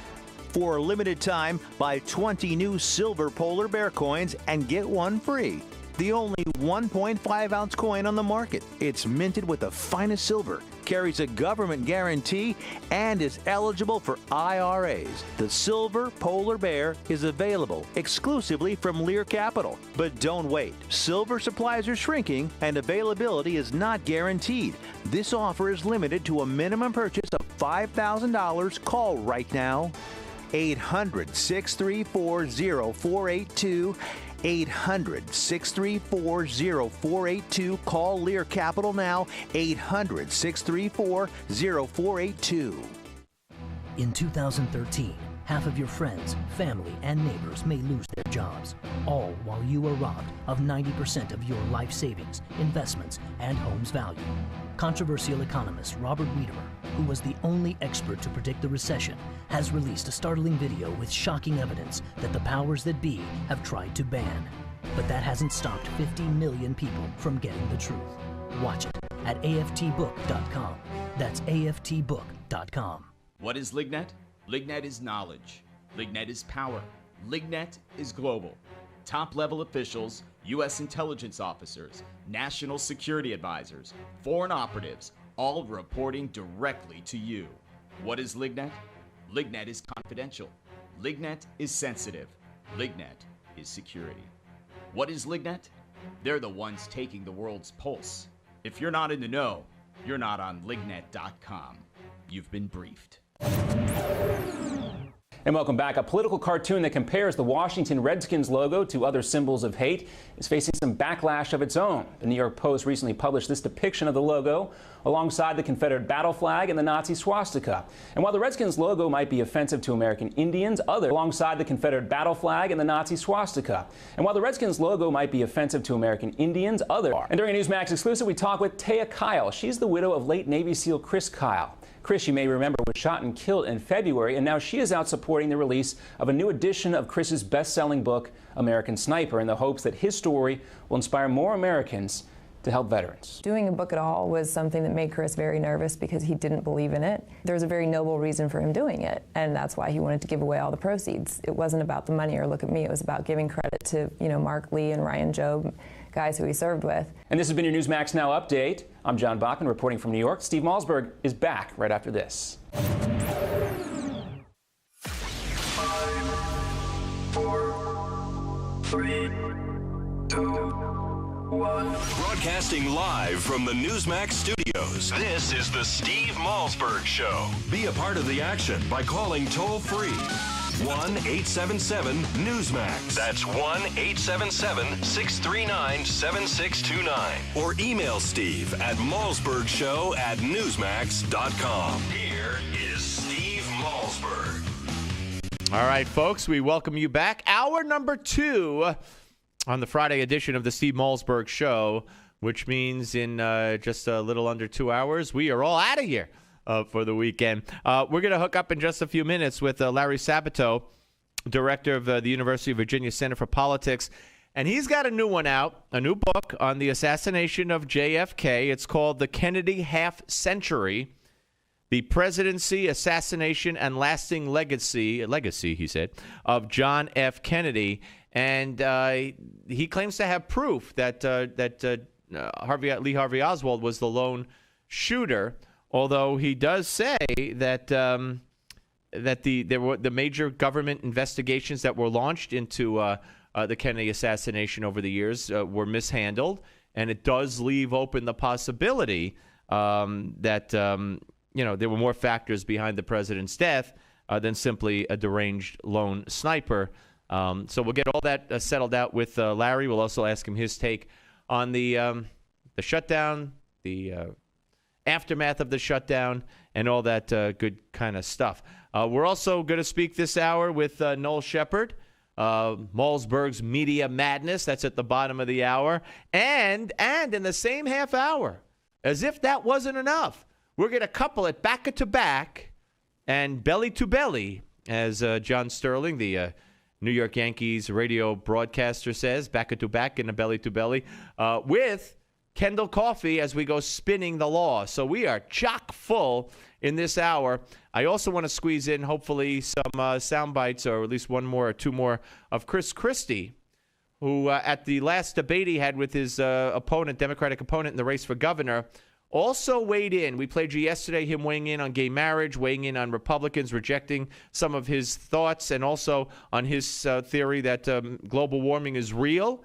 For a limited time, buy 20 new silver polar bear coins and get one free. The only 1.5 ounce coin on the market. It's minted with the finest silver, carries a government guarantee, and is eligible for IRAs. The silver polar bear is available exclusively from Lear Capital. But don't wait. Silver supplies are shrinking and availability is not guaranteed. This offer is limited to a minimum purchase of $5,000. Call right now. 800-634-0482. 800-634-0482. Call Lear Capital now. 800-634-0482. In 2013, half of your friends, family, and neighbors may lose their jobs, all while you are robbed of 90% of your life savings, investments, and home's value. Controversial economist Robert Wiedemer, who was the only expert to predict the recession, has released a startling video with shocking evidence that the powers that be have tried to ban. But that hasn't stopped 50 million people from getting the truth. Watch it at aftbook.com. That's aftbook.com. What is Lignet? Lignet is knowledge. Lignet is power. Lignet is global. Top-level officials, U.S. intelligence officers, national security advisors, foreign operatives, all reporting directly to you. What is Lignet? Lignet is confidential. Lignet is sensitive. Lignet is security. What is Lignet? They're the ones taking the world's pulse. If you're not in the know, you're not on Lignet.com. You've been briefed. And welcome back. A political cartoon that compares the Washington Redskins logo to other symbols of hate is facing some backlash of its own. The New York Post recently published this depiction of the logo alongside the Confederate battle flag and the Nazi swastika. And while the Redskins logo might be offensive to American Indians, alongside the Confederate battle flag and the Nazi swastika. And while the Redskins logo might be offensive to American Indians, And during a Newsmax exclusive, we talk with Taya Kyle. She's the widow of late Navy SEAL Chris Kyle. Chris, you may remember, was shot and killed in February, and now she is out supporting the release of a new edition of Chris's best-selling book, American Sniper, in the hopes that his story will inspire more Americans to help veterans. Doing a book at all was something that made Chris very nervous because he didn't believe in it. There was a very noble reason for him doing it, and that's why he wanted to give away all the proceeds. It wasn't about the money or look at me. It was about giving credit to, Mark Lee and Ryan Jobe, guys who he served with. And this has been your Newsmax Now update. I'm John Bachman reporting from New York. Steve Malzberg is back right after this. 5, 4, 3, 2, 1. Broadcasting live from the Newsmax studios. This is the Steve Malzberg Show. Be a part of the action by calling toll-free 1-877-Newsmax. That's 1-877-639-7629. Or email Steve at malzbergshow@newsmax.com. Here is Steve Malzberg. All right, folks, we welcome you back. Hour number 2 on the Friday edition of the Steve Malzberg Show, which means in just a little under 2 hours, we are all out of here for the weekend. We're going to hook up in just a few minutes with Larry Sabato, director of the University of Virginia Center for Politics. And he's got a new one out, a new book on the assassination of JFK. It's called The Kennedy Half Century, The Presidency, Assassination, and Lasting Legacy, he said, of John F. Kennedy. And he claims to have proof that Lee Harvey Oswald was the lone shooter, although he does say that there were the major government investigations that were launched into the Kennedy assassination over the years were mishandled, and it does leave open the possibility that there were more factors behind the president's death than simply a deranged lone sniper. So we'll get all that settled out with Larry. We'll also ask him his take on the shutdown, the aftermath of the shutdown, and all that good kind of stuff. We're also going to speak this hour with Noel Shepard, Malzberg's Media Madness. That's at the bottom of the hour. And in the same half hour, as if that wasn't enough, we're going to couple it back to back and belly to belly, as John Sterling, the New York Yankees radio broadcaster, says, back to back and a belly to belly, with Kendall Coffey as we go spinning the law. So we are chock full in this hour. I also want to squeeze in, hopefully, some sound bites, or at least one more or two more, of Chris Christie, who at the last debate he had with his Democratic opponent in the race for governor, also weighed in. We played you yesterday, him weighing in on gay marriage, weighing in on Republicans rejecting some of his thoughts, and also on his theory that global warming is real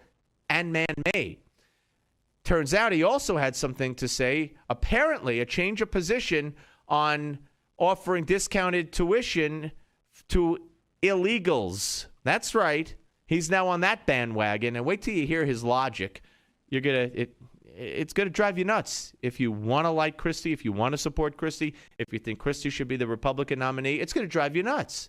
and man-made. Turns out he also had something to say, apparently a change of position on offering discounted tuition to illegals. That's right. He's now on that bandwagon. And wait till you hear his logic. It's going to drive you nuts. If you want to like Christie, if you want to support Christie, if you think Christie should be the Republican nominee, it's going to drive you nuts.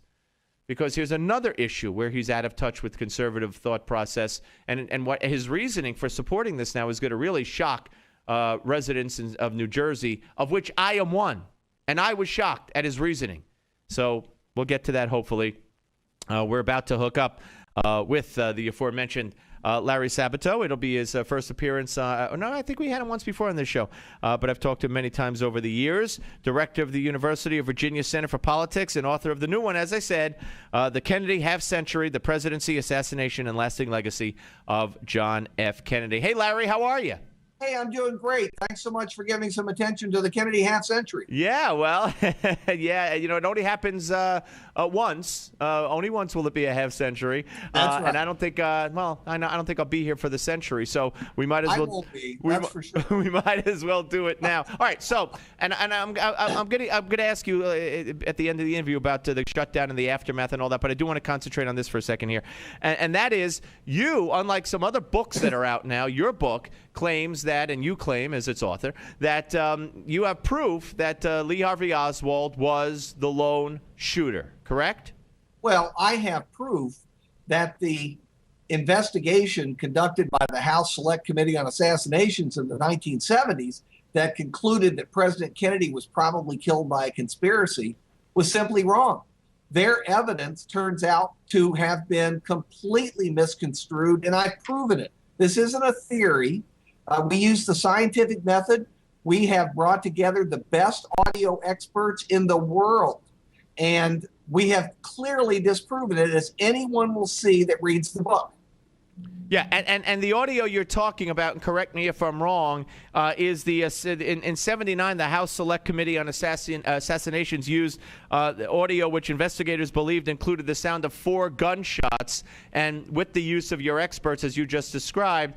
Because here's another issue where he's out of touch with conservative thought process. And what his reasoning for supporting this now is going to really shock residents of New Jersey, of which I am one. And I was shocked at his reasoning. So we'll get to that, hopefully. We're about to hook up with the aforementioned Larry Sabato. It'll be his first appearance. No, I think we had him once before on this show, but I've talked to him many times over the years. Director of the University of Virginia Center for Politics and author of the new one, as I said, The Kennedy Half Century, The Presidency, Assassination, and Lasting Legacy of John F. Kennedy. Hey, Larry, how are you? Hey, I'm doing great. Thanks so much for giving some attention to the Kennedy half century. Yeah, well, yeah, it only happens once. Only once will it be a half century. That's right. And I don't think, I don't think I'll be here for the century. So we might as well. I won't be. That's for sure. We might as well do it now. All right. So, and I'm gonna ask you at the end of the interview about the shutdown and the aftermath and all that. But I do want to concentrate on this for a second here, and that is you, unlike some other books that are out now, your book claims that, and you claim as its author, that you have proof that Lee Harvey Oswald was the lone shooter, correct? Well, I have proof that the investigation conducted by the House Select Committee on Assassinations in the 1970s that concluded that President Kennedy was probably killed by a conspiracy was simply wrong. Their evidence turns out to have been completely misconstrued, and I've proven it. This isn't a theory. We use the scientific method. We have brought together the best audio experts in the world, and we have clearly disproven it, as anyone will see that reads the book. Yeah, and the audio you're talking about, and correct me if I'm wrong, is the in '79 the House Select Committee on Assassinations used the audio which investigators believed included the sound of 4 gunshots, and with the use of your experts, as you just described,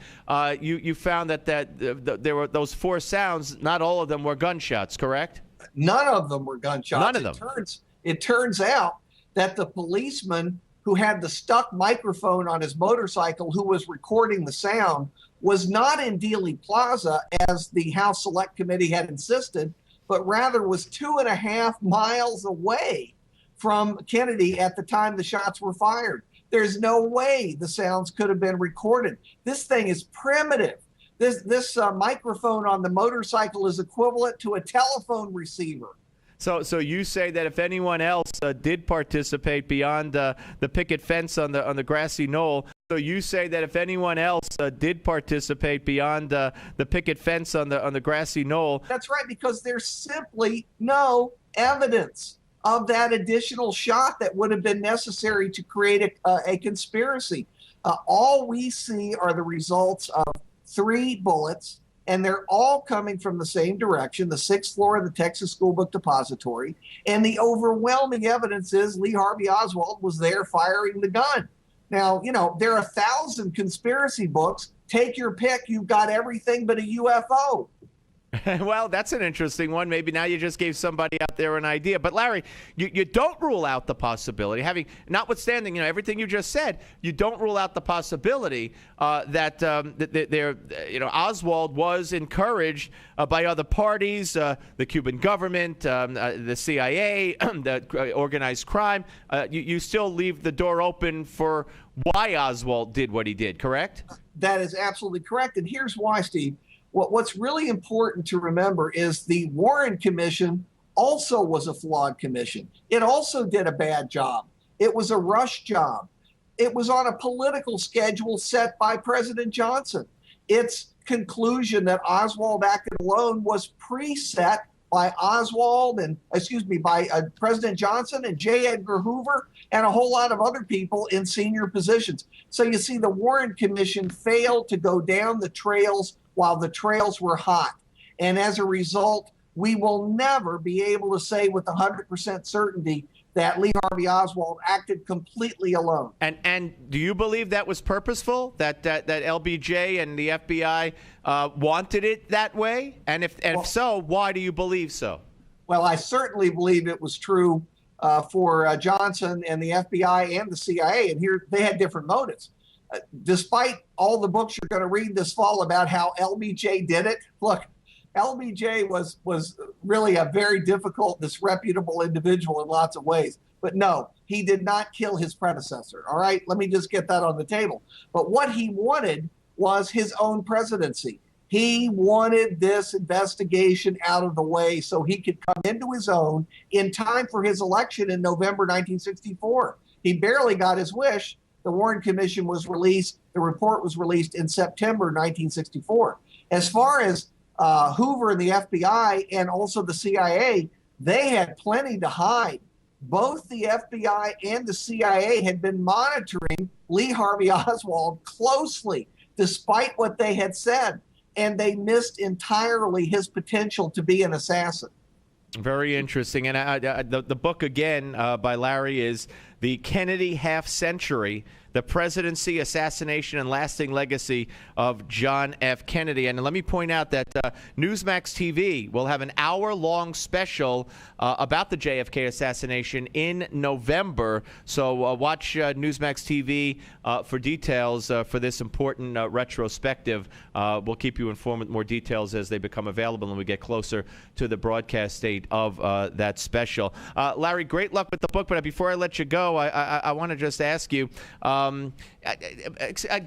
you found that there were those 4 sounds. Not all of them were gunshots, correct? None of them were gunshots. None of them. It turns out that the policeman who had the stuck microphone on his motorcycle, who was recording the sound, was not in Dealey Plaza, as the House Select Committee had insisted, but rather was 2.5 miles away from Kennedy at the time the shots were fired. There's no way the sounds could have been recorded. This thing is primitive. This microphone on the motorcycle is equivalent to a telephone receiver. So you say that if anyone else did participate beyond the picket fence on the grassy knoll, so you say that if anyone else did participate beyond the picket fence on the grassy knoll. That's right, because there's simply no evidence of that additional shot that would have been necessary to create a conspiracy. All we see are the results of 3 bullets, and they're all coming from the same direction, the 6th floor of the Texas School Book Depository. And the overwhelming evidence is Lee Harvey Oswald was there firing the gun. Now, there are 1,000 conspiracy books. Take your pick. You've got everything but a UFO. Well, that's an interesting one. Maybe now you just gave somebody out there an idea. But Larry, you don't rule out the possibility, notwithstanding everything you just said, you don't rule out the possibility that Oswald was encouraged by other parties, the Cuban government, the CIA, the organized crime. You still leave the door open for why Oswald did what he did, correct? That is absolutely correct. And here's why, Steve. What's really important to remember is the Warren Commission also was a flawed commission. It also did a bad job. It was a rush job. It was on a political schedule set by President Johnson. Its conclusion that Oswald acted alone was preset by President Johnson and J. Edgar Hoover and a whole lot of other people in senior positions. So you see, the Warren Commission failed to go down the trails while the trails were hot. And as a result, we will never be able to say with 100% certainty that Lee Harvey Oswald acted completely alone. And do you believe that was purposeful, that LBJ and the FBI wanted it that way? And if so, why do you believe so? Well, I certainly believe it was true for Johnson and the FBI and the CIA, and here they had different motives. Despite all the books you're going to read this fall about how LBJ did it, look, LBJ was really a very difficult, disreputable individual in lots of ways. But no, he did not kill his predecessor. All right, let me just get that on the table. But what he wanted was his own presidency. He wanted this investigation out of the way so he could come into his own in time for his election in November 1964. He barely got his wish. The Warren Commission was released. The report was released in September 1964. As far as Hoover and the FBI and also the CIA, they had plenty to hide. Both the FBI and the CIA had been monitoring Lee Harvey Oswald closely, despite what they had said. and they missed entirely his potential to be an assassin. Very interesting. And the book, again, by Larry, is The Kennedy Half Century, The Presidency, Assassination, and Lasting Legacy of John F. Kennedy. And let me point out that Newsmax TV will have an hour-long special about the JFK assassination in November. So watch Newsmax TV for details for this important retrospective. We'll keep you informed with more details as they become available and we get closer to the broadcast date of that special. Larry, great luck with the book, but before I let you go, I want to just ask you,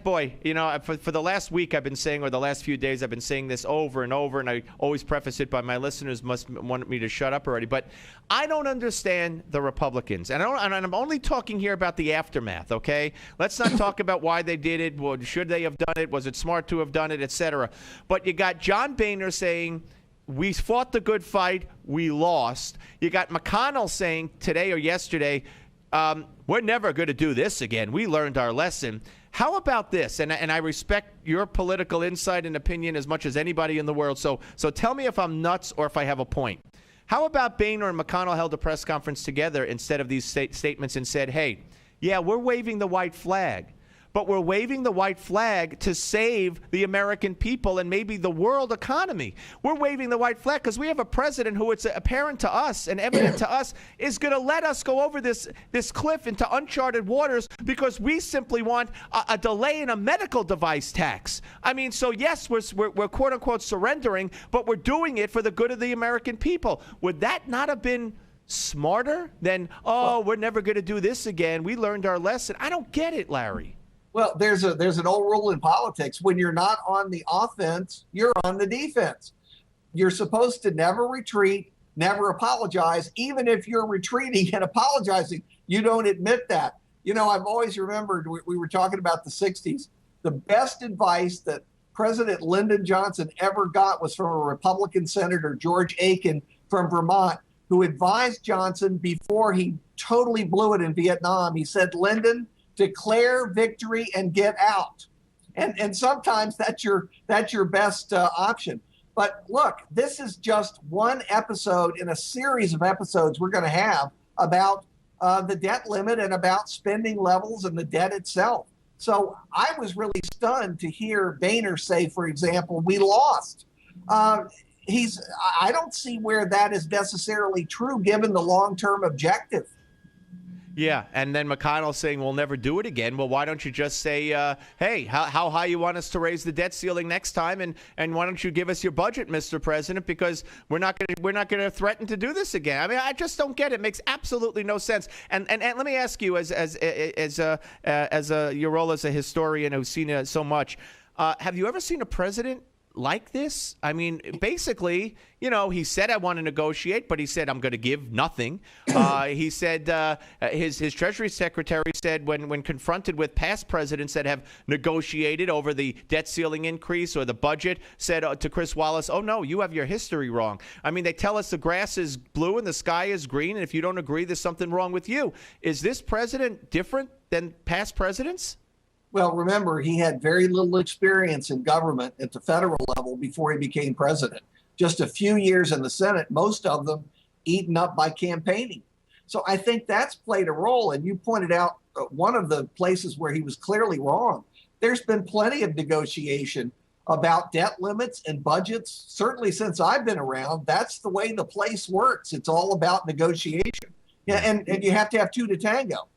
boy, you know, for the last week I've been saying, or the last few days I've been saying this over and over, and I always preface it by my listeners must want me to shut up already, but I don't understand the Republicans, and I'm only talking here about the aftermath, okay? Let's not talk about why they did it, well, should they have done it, was it smart to have done it, etc. But you got John Boehner saying, we fought the good fight, we lost. You got McConnell saying today or yesterday, we're never going to do this again. We learned our lesson. How about this? And I respect your political insight and opinion as much as anybody in the world. So tell me if I'm nuts or if I have a point. How about Boehner and McConnell held a press conference together instead of these statements and said, hey, yeah, we're waving the white flag, but we're waving the white flag to save the American people and maybe the world economy. We're waving the white flag because we have a president who, it's apparent to us and evident to us, is going to let us go over this cliff into uncharted waters because we simply want a delay in a medical device tax. I mean, so yes, we're quote unquote surrendering, but we're doing it for the good of the American people. Would that not have been smarter than, we're never going to do this again? We learned our lesson. I don't get it, Larry. Well, there's an old rule in politics. When you're not on the offense, you're on the defense. You're supposed to never retreat, never apologize. Even if you're retreating and apologizing, you don't admit that. You know, I've always remembered, we were talking about the 60s. The best advice that President Lyndon Johnson ever got was from a Republican Senator, George Aiken from Vermont, who advised Johnson before he totally blew it in Vietnam. He said, Lyndon, declare victory and get out. And sometimes that's your best option. But look, this is just one episode in a series of episodes we're going to have about the debt limit and about spending levels and the debt itself. So I was really stunned to hear Boehner say, for example, we lost. I don't see where that is necessarily true given the long-term objective. Yeah, and then McConnell saying we'll never do it again. Well, why don't you just say, hey, how high you want us to raise the debt ceiling next time, and why don't you give us your budget, Mr. President, because we're not going to threaten to do this again. I mean, I just don't get it. It makes absolutely no sense. And let me ask you, as your role as a historian who's seen so much, have you ever seen a president like this? I mean, basically, you know, he said I want to negotiate, but he said I'm going to give nothing. He said his Treasury Secretary said when confronted with past presidents that have negotiated over the debt ceiling increase or the budget, said to Chris Wallace, oh, no, you have your history wrong. I mean, they tell us the grass is blue and the sky is green, and if you don't agree, there's something wrong with you. Is this president different than past presidents? Well, remember, he had very little experience in government at the federal level before he became president. Just a few years in the Senate, most of them eaten up by campaigning. So I think that's played a role. And you pointed out one of the places where he was clearly wrong. There's been plenty of negotiation about debt limits and budgets. Certainly since I've been around, that's the way the place works. It's all about negotiation. Yeah, and you have to have two to tango.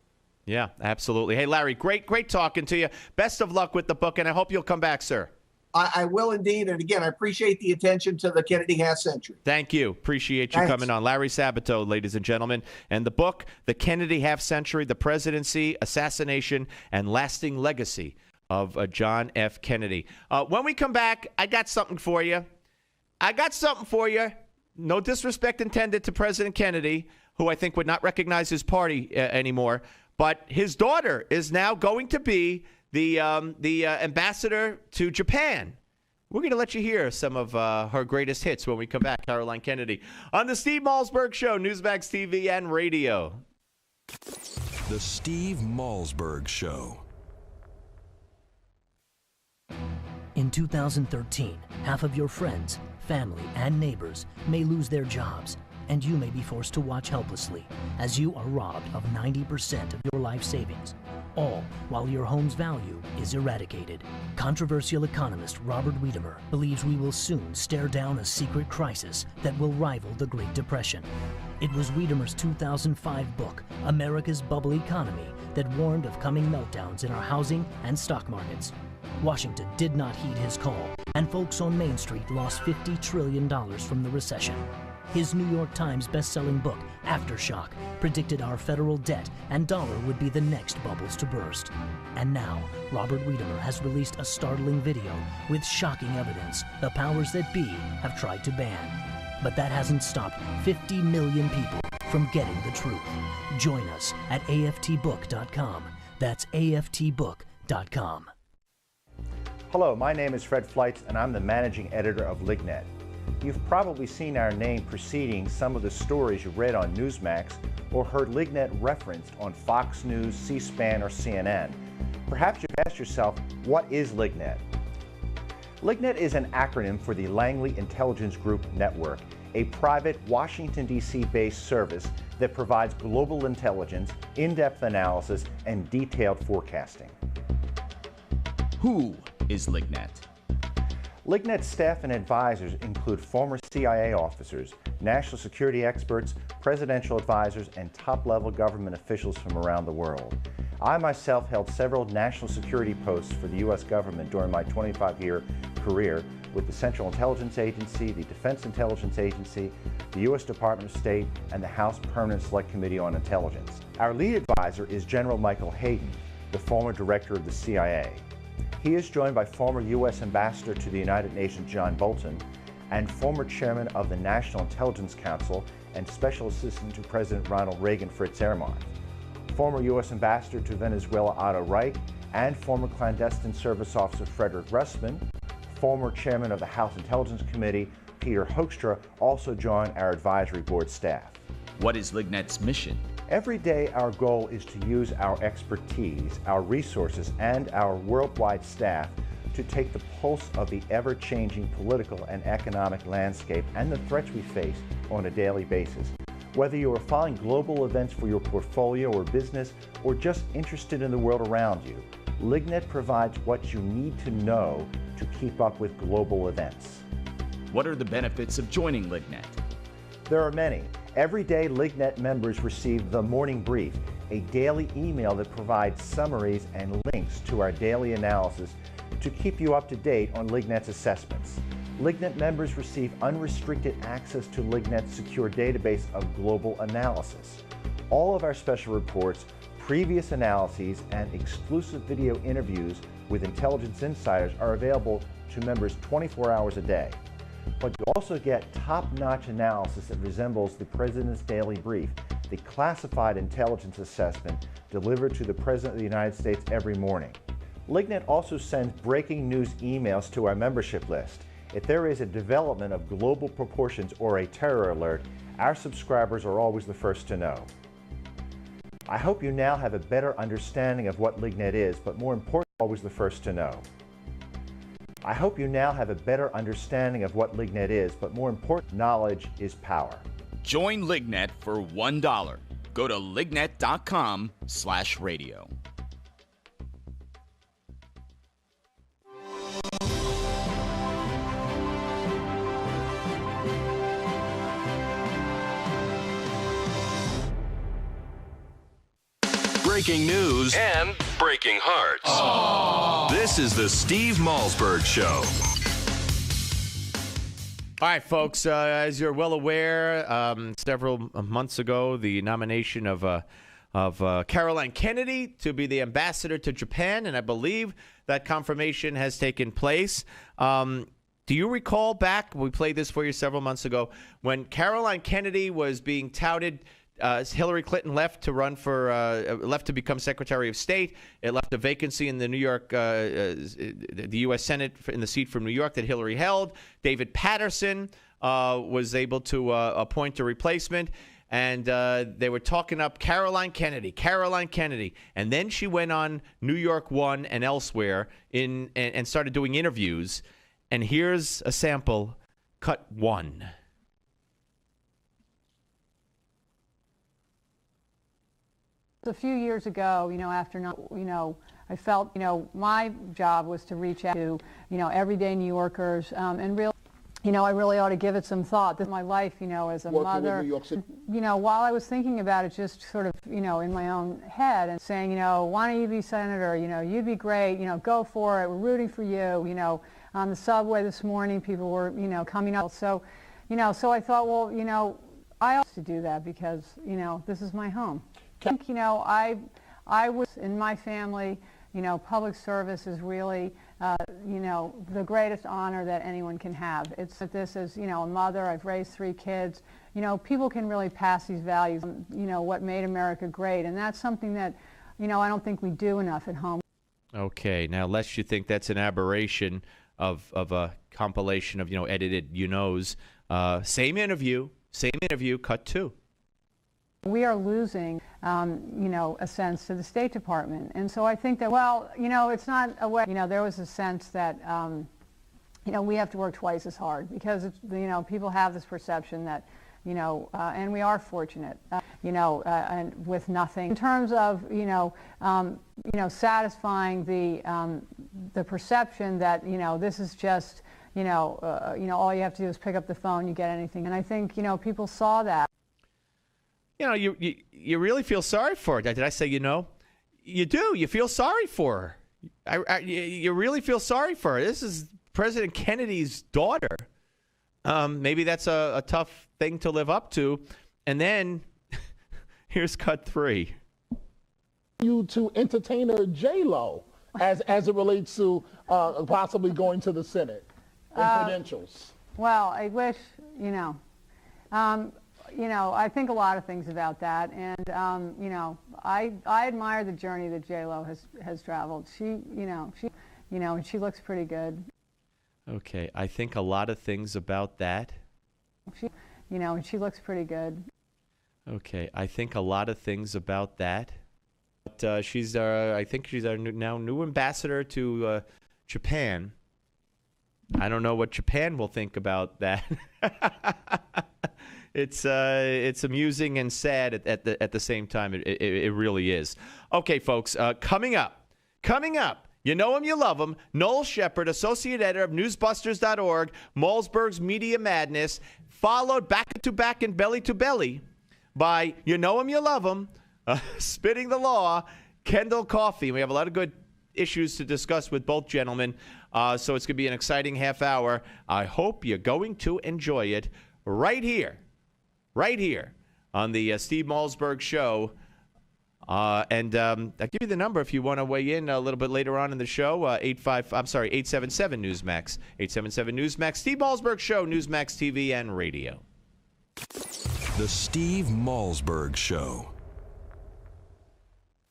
Yeah, absolutely. Hey, Larry, great talking to you. Best of luck with the book, and I hope you'll come back, sir. I will indeed. And again, I appreciate the attention to the Kennedy half century. Thank you. Appreciate you coming on. Larry Sabato, ladies and gentlemen. And the book, The Kennedy Half Century, The Presidency, Assassination, and Lasting Legacy of John F. Kennedy. When we come back, I got something for you. No disrespect intended to President Kennedy, who I think would not recognize his party anymore. But his daughter is now going to be the ambassador to Japan. We're going to let you hear some of her greatest hits when we come back. Caroline Kennedy on the Steve Malzberg Show, Newsmax TV and radio. The Steve Malzberg Show. In 2013, half of your friends, family, and neighbors may lose their jobs, and you may be forced to watch helplessly as you are robbed of 90% of your life savings, all while your home's value is eradicated. Controversial economist Robert Wiedemer believes we will soon stare down a secret crisis that will rival the Great Depression. It was Wiedemer's 2005 book, America's Bubble Economy, that warned of coming meltdowns in our housing and stock markets. Washington did not heed his call, and folks on Main Street lost $50 trillion from the recession. His New York Times best-selling book, Aftershock, predicted our federal debt and dollar would be the next bubbles to burst. And now, Robert Wiedemer has released a startling video with shocking evidence the powers that be have tried to ban. But that hasn't stopped 50 million people from getting the truth. Join us at aftbook.com. That's aftbook.com. Hello, my name is Fred Fleitz, and I'm the managing editor of LigNet. You've probably seen our name preceding some of the stories you read on Newsmax or heard LigNet referenced on Fox News, C-SPAN, or CNN. Perhaps you've asked yourself, what is LigNet? LigNet is an acronym for the Langley Intelligence Group Network, a private Washington, D.C. based service that provides global intelligence, in-depth analysis, and detailed forecasting. Who is LigNet? LigNet staff and advisors include former CIA officers, national security experts, presidential advisors, and top-level government officials from around the world. I myself held several national security posts for the U.S. government during my 25-year career with the Central Intelligence Agency, the Defense Intelligence Agency, the U.S. Department of State, and the House Permanent Select Committee on Intelligence. Our lead advisor is General Michael Hayden, the former director of the CIA. He is joined by former U.S. Ambassador to the United Nations John Bolton and former chairman of the National Intelligence Council and Special Assistant to President Ronald Reagan Fritz Ehrmann, former U.S. Ambassador to Venezuela Otto Reich, and former clandestine service officer Frederick Russman. Former chairman of the House Intelligence Committee Peter Hoekstra also joined our advisory board staff. What is LigNet's mission? Every day, our goal is to use our expertise, our resources, and our worldwide staff to take the pulse of the ever-changing political and economic landscape and the threats we face on a daily basis. Whether you are following global events for your portfolio or business, or just interested in the world around you, LigNet provides what you need to know to keep up with global events. What are the benefits of joining LigNet? There are many. Every day, LigNet members receive the Morning Brief, a daily email that provides summaries and links to our daily analysis to keep you up to date on LigNet's assessments. LigNet members receive unrestricted access to LigNet's secure database of global analysis. All of our special reports, previous analyses, and exclusive video interviews with intelligence insiders are available to members 24 hours a day. But you also get top-notch analysis that resembles the President's Daily Brief, the classified intelligence assessment delivered to the President of the United States every morning. LigNet also sends breaking news emails to our membership list. If there is a development of global proportions or a terror alert, our subscribers are always the first to know. I hope you now have a better understanding of what LigNet is, but more importantly, always the first to know. I hope you now have a better understanding of what LigNet is, but more important, knowledge is power. Join LigNet for $1. Go to lignet.com/radio. Breaking news and breaking hearts. Aww. This is the Steve Malzberg Show. All right, folks, as you're well aware, several months ago, the nomination of Caroline Kennedy to be the ambassador to Japan, and I believe that confirmation has taken place. Do you recall back, we played this for you several months ago, when Caroline Kennedy was being touted, Hillary Clinton left to run for, left to become Secretary of State. It left a vacancy in the New York, the U.S. Senate in the seat from New York that Hillary held. David Patterson was able to appoint a replacement. and they were talking up Caroline Kennedy, and then she went on New York One and elsewhere and started doing interviews. And here's a sample, cut 1. A few years ago, after, I felt, my job was to reach out to, everyday New Yorkers and really, I really ought to give it some thought. This is my life, as a mother. New York City. While I was thinking about it, just sort of, in my own head and saying, why don't you be senator? You'd be great. Go for it. We're rooting for you. On the subway this morning, people were, coming up. So, so I thought, well, I ought to do that because, this is my home. I think, I was in my family, public service is really, the greatest honor that anyone can have. It's that this is, a mother, I've raised 3 kids, people can really pass these values, what made America great. And that's something that, I don't think we do enough at home. Okay, now lest you think that's an aberration of a compilation of, edited same interview, cut 2. We are losing, a sense to the State Department. And so I think that, it's not a way, there was a sense that, we have to work twice as hard because, people have this perception that, and we are fortunate, and with nothing. In terms of, satisfying the perception that, this is just, all you have to do is pick up the phone, you get anything. And I think, people saw that. You really feel sorry for her. Did I say, You do. You feel sorry for her. You really feel sorry for her. This is President Kennedy's daughter. Maybe that's a tough thing to live up to. And then here's cut 3. You to entertainer J-Lo as it relates to possibly going to the Senate and credentials. Well, I wish, I think a lot of things about that, and I admire the journey that J-Lo has traveled. She she looks pretty good. Okay, I think a lot of things about that. She looks pretty good. Okay, I think a lot of things about that. But I think she's our new ambassador to Japan. I don't know what Japan will think about that. It's amusing and sad at the same time. It really is. Okay, folks. Coming up. You know him, you love him. Noel Shepard, associate editor of newsbusters.org, Malzberg's Media Madness, followed back to back and belly to belly by you know him, you love him, spitting the law, Kendall Coffey. We have a lot of good issues to discuss with both gentlemen, so it's going to be an exciting half hour. I hope you're going to enjoy it right here on the Steve Malzberg Show. And I'll give you the number if you want to weigh in a little bit later on in the show. 877 Newsmax. 877 Newsmax. Steve Malzberg Show, Newsmax TV and radio. The Steve Malzberg Show.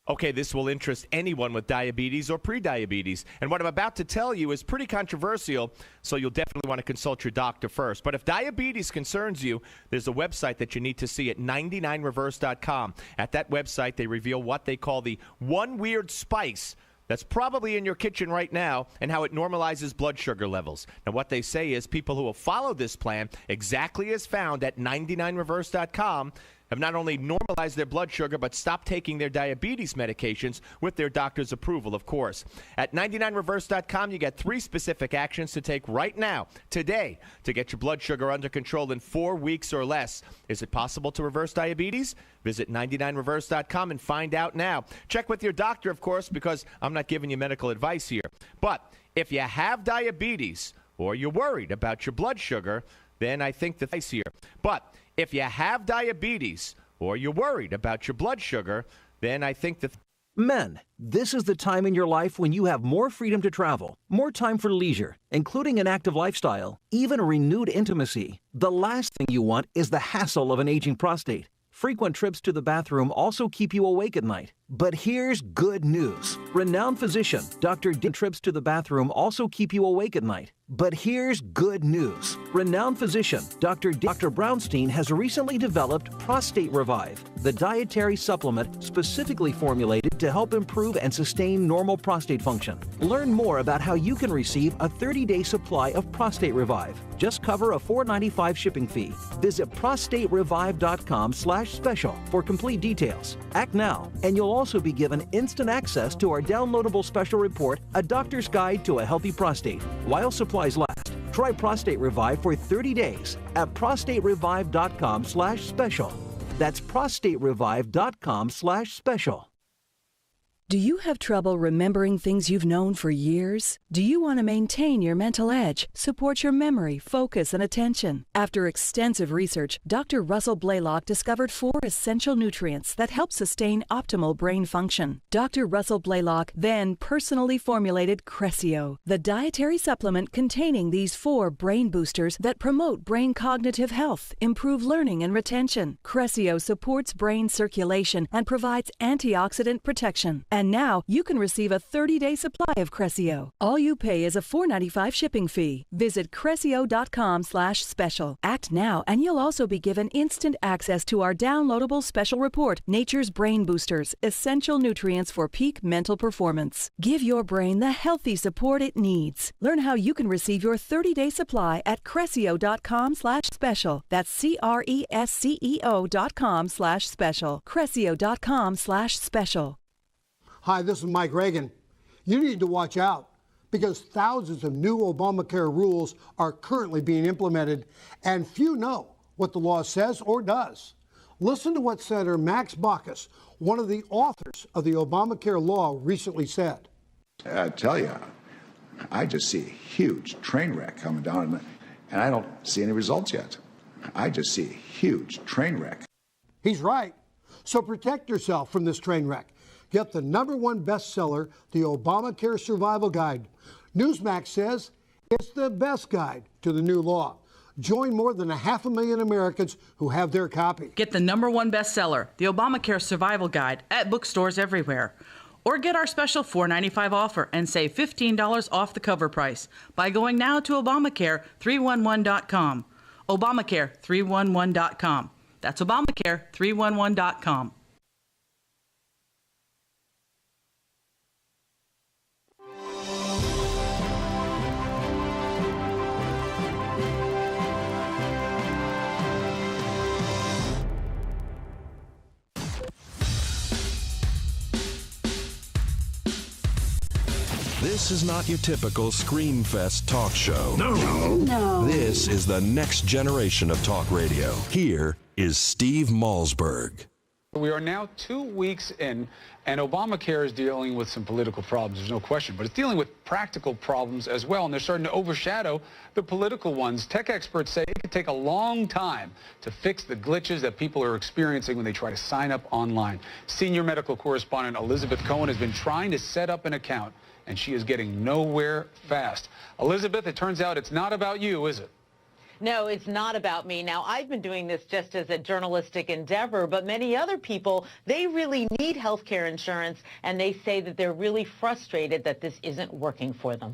Okay, this will interest anyone with diabetes or prediabetes. And what I'm about to tell you is pretty controversial, so you'll definitely want to consult your doctor first. But if diabetes concerns you, there's a website that you need to see at 99reverse.com. At that website, they reveal what they call the one weird spice that's probably in your kitchen right now and how it normalizes blood sugar levels. Now, what they say is people who will follow this plan exactly as found at 99reverse.com have not only normalized their blood sugar, but stopped taking their diabetes medications with their doctor's approval, of course. At 99reverse.com, you get 3 specific actions to take right now, today, to get your blood sugar under control in 4 weeks or less. Is it possible to reverse diabetes? Visit 99reverse.com and find out now. Check with your doctor, of course, because I'm not giving you medical advice here. But if you have diabetes or you're worried about your blood sugar, then I think the advice here. But if you have diabetes or you're worried about your blood sugar, then I think that... Men, this is the time in your life when you have more freedom to travel, more time for leisure, including an active lifestyle, even a renewed intimacy. The last thing you want is the hassle of an aging prostate. Frequent trips to the bathroom also keep you awake at night. But here's good news. Renowned physician Dr. D trips to the bathroom also keep you awake at night. But here's good news. Renowned physician Dr. Brownstein has recently developed Prostate Revive, the dietary supplement specifically formulated to help improve and sustain normal prostate function. Learn more about how you can receive a 30-day supply of Prostate Revive. Just cover a $4.95 shipping fee. Visit prostaterevive.com/special for complete details. Act now, and you'll also be given instant access to our downloadable special report, A Doctor's Guide to a Healthy Prostate, while supplies last. Try Prostate Revive for 30 days at prostaterevive.com/special. That's prostaterevive.com/special. Do you have trouble remembering things you've known for years? Do you want to maintain your mental edge, support your memory, focus, and attention? After extensive research, Dr. Russell Blaylock discovered 4 essential nutrients that help sustain optimal brain function. Dr. Russell Blaylock then personally formulated Crescio, the dietary supplement containing these 4 brain boosters that promote brain cognitive health, improve learning and retention. Crescio supports brain circulation and provides antioxidant protection. And now you can receive a 30-day supply of Crescio. All you pay is a $4.95 shipping fee. Visit Crescio.com/special. Act now, and you'll also be given instant access to our downloadable special report, Nature's Brain Boosters, Essential Nutrients for Peak Mental Performance. Give your brain the healthy support it needs. Learn how you can receive your 30-day supply at Crescio.com/special. That's CRESCEO.com/special. Crescio.com/special. Hi, this is Mike Reagan. You need to watch out because thousands of new Obamacare rules are currently being implemented, and few know what the law says or does. Listen to what Senator Max Baucus, one of the authors of the Obamacare law, recently said. I tell you, I just see a huge train wreck coming down, and I don't see any results yet. I just see a huge train wreck. He's right. So protect yourself from this train wreck. Get the #1 bestseller, The Obamacare Survival Guide. Newsmax says it's the best guide to the new law. Join more than 500,000 Americans who have their copy. Get the #1 bestseller, The Obamacare Survival Guide, at bookstores everywhere. Or get our special $4.95 offer and save $15 off the cover price by going now to Obamacare311.com. Obamacare311.com. That's Obamacare311.com. This is not your typical Screamfest talk show. No. This is the next generation of talk radio. Here is Steve Malzberg. We are now 2 weeks in, and Obamacare is dealing with some political problems, there's no question, but it's dealing with practical problems as well, and they're starting to overshadow the political ones. Tech experts say it could take a long time to fix the glitches that people are experiencing when they try to sign up online. Senior medical correspondent Elizabeth Cohen has been trying to set up an account, and she is getting nowhere fast. Elizabeth, it turns out it's not about you, is it? No, it's not about me. Now, I've been doing this just as a journalistic endeavor, but many other people, they really need health care insurance, and they say that they're really frustrated that this isn't working for them.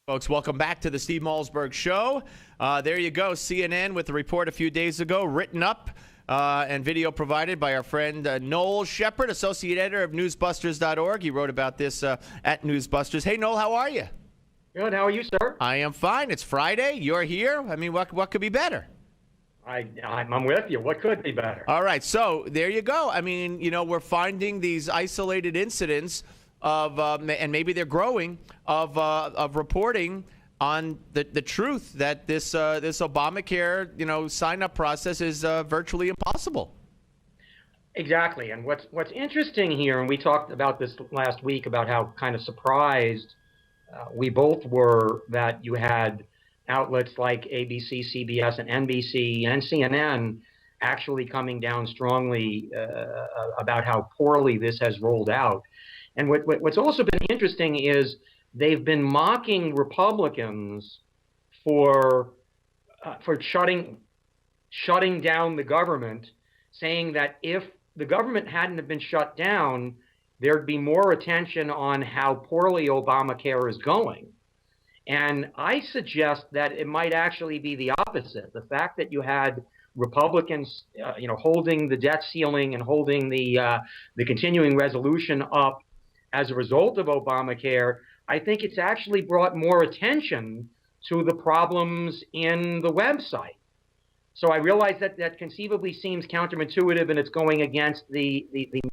Folks, welcome back to the Steve Malzberg Show. There you go, CNN with the report a few days ago, written up and video provided by our friend Noel Shepard, associate editor of newsbusters.org. He wrote about this at Newsbusters. Hey, Noel, how are you? Good. How are you, sir? I am fine. It's Friday. You're here. I mean, what could be better? I'm with you. What could be better? All right. So there you go. I mean, you know, we're finding these isolated incidents of, and maybe they're growing, of reporting on the truth that this Obamacare, sign-up process is virtually impossible. Exactly. And what's interesting here, and we talked about this last week about how kind of surprised we both were that you had outlets like ABC, CBS, and NBC and CNN actually coming down strongly about how poorly this has rolled out. And what's also been interesting is they've been mocking Republicans for shutting down the government, saying that if the government hadn't have been shut down, there'd be more attention on how poorly Obamacare is going. And I suggest that it might actually be the opposite. The fact that you had Republicans, holding the debt ceiling and holding the continuing resolution up as a result of Obamacare, I think it's actually brought more attention to the problems in the website. So I realize that conceivably seems counterintuitive and it's going against the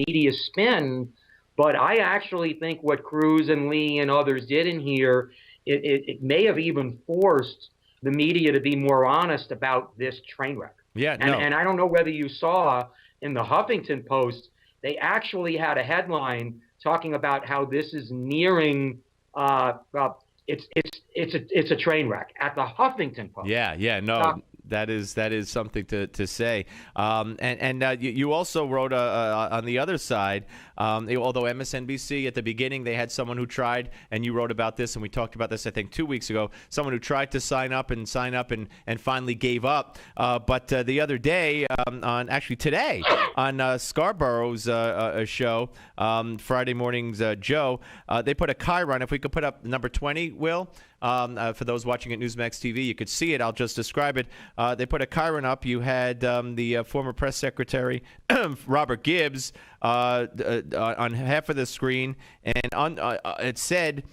media spin, but I actually think what Cruz and Lee and others did in here, it may have even forced the media to be more honest about this train wreck. Yeah, and I don't know whether you saw in the Huffington Post, they actually had a headline talking about how this is nearing it's a train wreck at the Huffington Post. That is something to say. You also wrote on the other side, although MSNBC at the beginning, they had someone who tried, and you wrote about this, and we talked about this, I think, 2 weeks ago, someone who tried to sign up and finally gave up. But the other day, today, on Scarborough's show, Friday morning's Joe, they put a chyron. If we could put up number 20, Will, for those watching at Newsmax TV, you could see it. I'll just describe it. They put a chyron up. You had the former press secretary, Robert Gibbs, on half of the screen, and it said,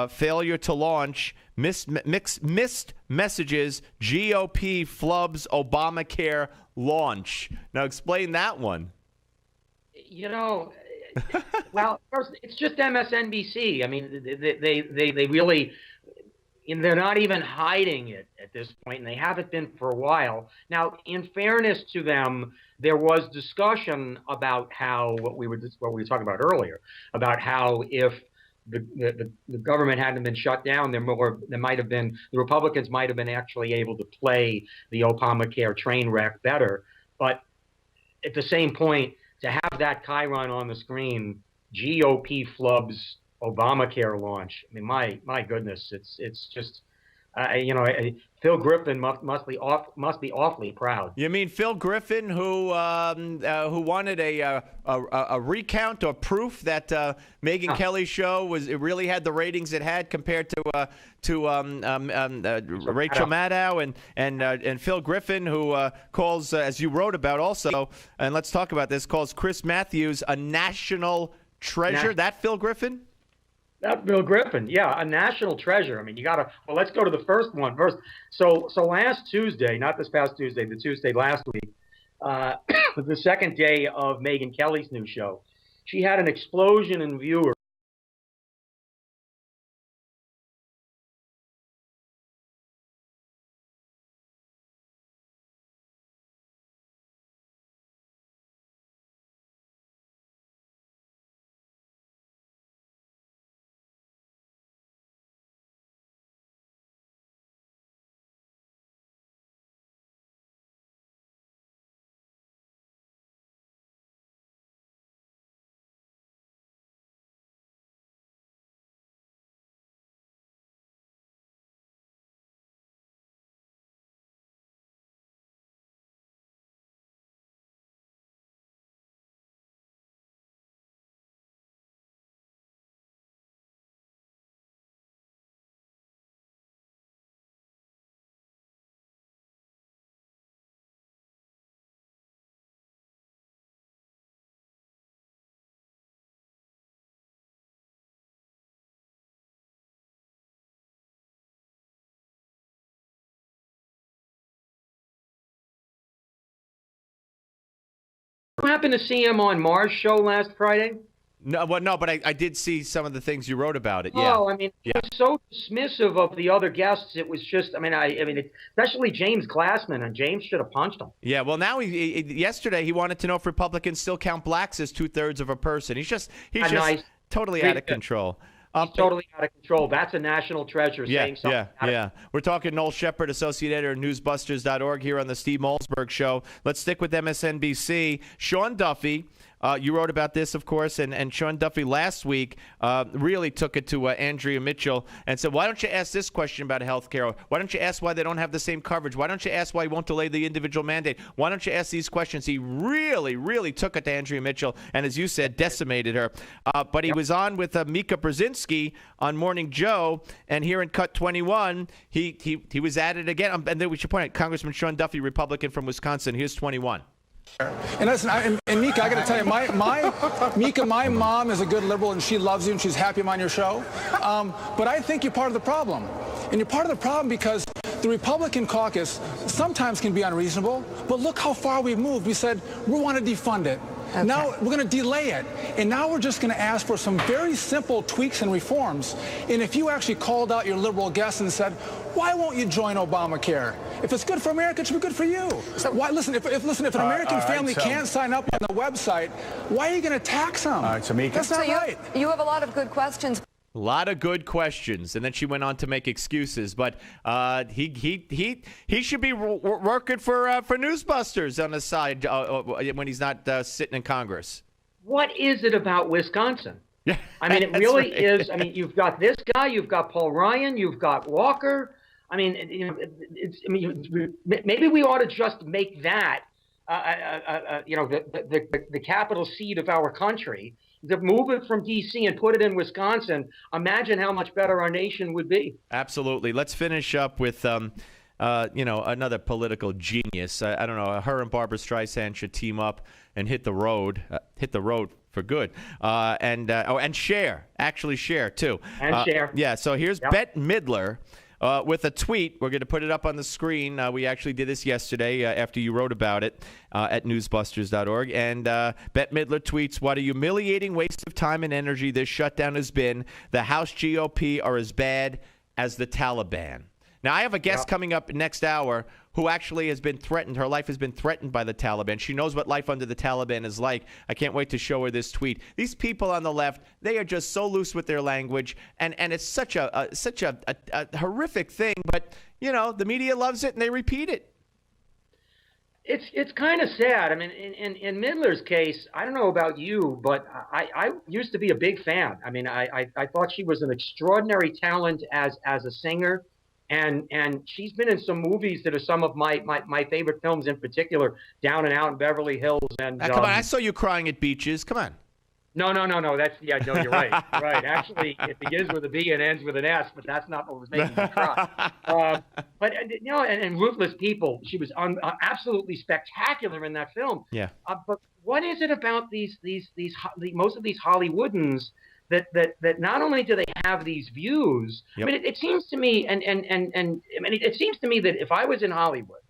failure to launch, missed messages, GOP flubs Obamacare launch. Now explain that one. Well, first, it's just MSNBC. I mean, they really... And they're not even hiding it at this point, and they haven't been for a while. Now, in fairness to them, there was discussion about how what we were talking about earlier, about how if the government hadn't been shut down, the Republicans might have been actually able to play the Obamacare train wreck better. But at the same point, to have that chyron on the screen, GOP flubs Obamacare launch. I mean, my goodness, it's just, Phil Griffin must be awfully proud. You mean Phil Griffin, who wanted a recount or proof that Megyn Kelly's show it really had the ratings it had compared to Rachel Maddow and Phil Griffin, who calls, as you wrote about also, and let's talk about this, calls Chris Matthews a national treasure. That Phil Griffin? That Bill Griffin, yeah, a national treasure. I mean, let's go to the first one first. So last Tuesday, not this past Tuesday, the Tuesday last week, the second day of Megyn Kelly's new show, she had an explosion in viewers. You happen to see him on Mars' show last Friday? No, but I did see some of the things you wrote about it. Yeah. Oh, I mean, he was so dismissive of the other guests. It was just, I mean, especially James Glassman, and James should have punched him. Yeah. Well, now yesterday he wanted to know if Republicans still count blacks as 2/3 of a person. He's just totally out of control. He's totally out of control. That's a national treasure. Saying something. Yeah. We're talking Noel Shepard, associate editor at newsbusters.org here on the Steve Malzberg Show. Let's stick with MSNBC. Sean Duffy You wrote about this, of course, and Sean Duffy last week really took it to Andrea Mitchell and said, why don't you ask this question about health care? Why don't you ask why they don't have the same coverage? Why don't you ask why he won't delay the individual mandate? Why don't you ask these questions? He really, really took it to Andrea Mitchell and, as you said, decimated her. But he was on with Mika Brzezinski on Morning Joe, and here in Cut 21, he was at it again. And then we should point out, Congressman Sean Duffy, Republican from Wisconsin. Here's 21. And listen, and Mika, I got to tell you, Mika, my mom is a good liberal, and she loves you, and she's happy I'm on your show. But I think you're part of the problem. And you're part of the problem because the Republican caucus sometimes can be unreasonable, but look how far we've moved. We said we want to defund it. Okay. Now we're going to delay it. And now we're just going to ask for some very simple tweaks and reforms. And if you actually called out your liberal guests and said, why won't you join Obamacare? If it's good for America, it should be good for you. So why, listen, if an American family can't sign up on the website, why are you going to tax them? All right, so Mika. That's not right. You have a lot of good questions. A lot of good questions, and then she went on to make excuses. But he should be working for Newsbusters on the side when he's not sitting in Congress. What is it about Wisconsin? I mean, it really is. I mean, you've got this guy, you've got Paul Ryan, you've got Walker. I mean, maybe we ought to just make that, the capital seat of our country. To move it from D.C. and put it in Wisconsin, imagine how much better our nation would be. Absolutely. Let's finish up with, another political genius. I don't know. Her and Barbara Streisand should team up and hit the road for good. And Cher. Actually, Cher, too. And Cher. Yeah, so here's Bette Midler. With a tweet. We're going to put it up on the screen. We actually did this yesterday after you wrote about it at newsbusters.org. And Bette Midler tweets, what a humiliating waste of time and energy this shutdown has been. The House GOP are as bad as the Taliban. Now, I have a guest coming up next hour who actually has been threatened. Her life has been threatened by the Taliban. She knows what life under the Taliban is like. I can't wait to show her this tweet. These people on the left, they are just so loose with their language, and it's such a horrific thing. But, the media loves it, and they repeat it. It's kind of sad. I mean, in Midler's case, I don't know about you, but I used to be a big fan. I mean, I thought she was an extraordinary talent as a singer. And she's been in some movies that are some of my favorite films, in particular, Down and Out in Beverly Hills. And come on, I saw you crying at beaches. Come on. No. That's you're right. Right. Actually, it begins with a B and ends with an S, but that's not what was making me cry. And Ruthless People, she was absolutely spectacular in that film. Yeah. But what is it about most of these Hollywoodans that not only do they have these views, I mean, it seems to me, it seems to me that if I was in Hollywood,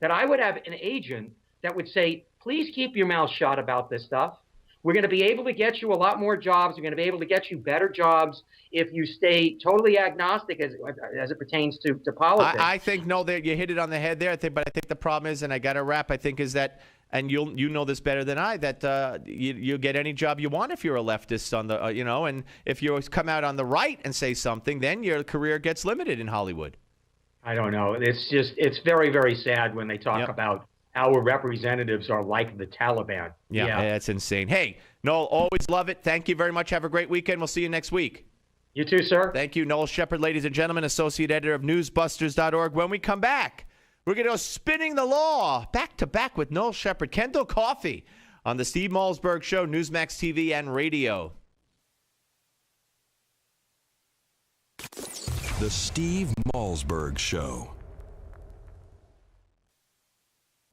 that I would have an agent that would say, please keep your mouth shut about this stuff. We're going to be able to get you a lot more jobs. We're going to be able to get you better jobs if you stay totally agnostic as it pertains to politics. I think, that you hit it on the head there. But I think the problem is, and I got to wrap, I think is that, and you know this better than I, that you get any job you want if you're a leftist on the, and if you come out on the right and say something, then your career gets limited in Hollywood. I don't know. It's very, very sad when they talk about our representatives are like the Taliban. Yeah, that's insane. Hey, Noel, always love it. Thank you very much. Have a great weekend. We'll see you next week. You too, sir. Thank you, Noel Shepard, ladies and gentlemen, associate editor of newsbusters.org. When we come back, we're going to go spinning the law back to back with Noel Shepard, Kendall Coffey on the Steve Malzberg Show, Newsmax TV and radio. The Steve Malzberg Show.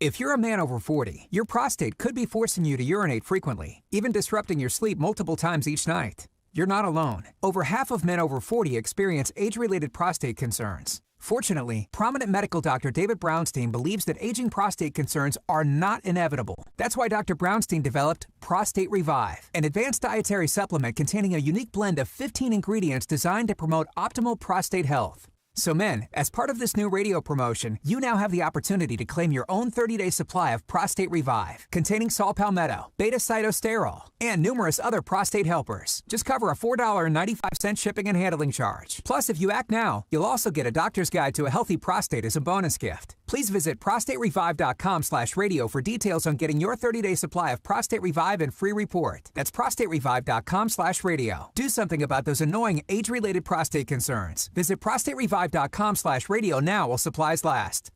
If you're a man over 40, your prostate could be forcing you to urinate frequently, even disrupting your sleep multiple times each night. You're not alone. Over half of men over 40 experience age-related prostate concerns. Fortunately, prominent medical doctor David Brownstein believes that aging prostate concerns are not inevitable. That's why Dr. Brownstein developed Prostate Revive, an advanced dietary supplement containing a unique blend of 15 ingredients designed to promote optimal prostate health. So men, as part of this new radio promotion, you now have the opportunity to claim your own 30-day supply of Prostate Revive, containing saw palmetto, beta-cytosterol, and numerous other prostate helpers. Just cover a $4.95 shipping and handling charge. Plus, if you act now, you'll also get a doctor's guide to a healthy prostate as a bonus gift. Please visit prostaterevive.com/radio for details on getting your 30-day supply of Prostate Revive and free report. That's prostaterevive.com/radio. Do something about those annoying age-related prostate concerns. Visit prostaterevive.com/radio now while supplies last.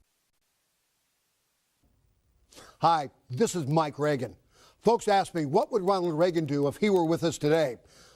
Hi, this is Mike Reagan. Folks ask me, what would Ronald Reagan do if he were with us today?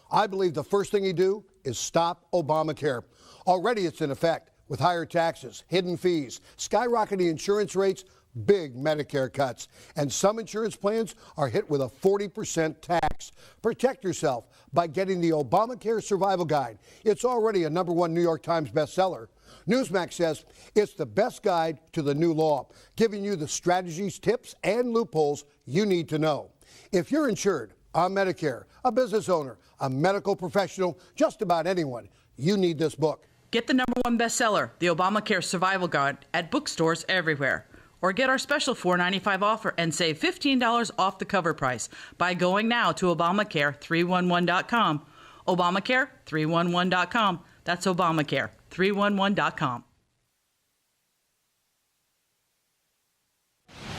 I believe the first thing he'd do is stop Obamacare. Already it's in effect, with higher taxes, hidden fees, skyrocketing insurance rates, big Medicare cuts, and some insurance plans are hit with a 40% tax. Protect yourself by getting the Obamacare Survival Guide. It's already a #1 New York Times bestseller. Newsmax says it's the best guide to the new law, giving you the strategies, tips, and loopholes you need to know. If you're insured on Medicare, a business owner, a medical professional, just about anyone, you need this book. Get the #1 bestseller, The Obamacare Survival Guide, at bookstores everywhere. Or get our special $4.95 offer and save $15 off the cover price by going now to Obamacare311.com. Obamacare311.com. That's Obamacare311.com.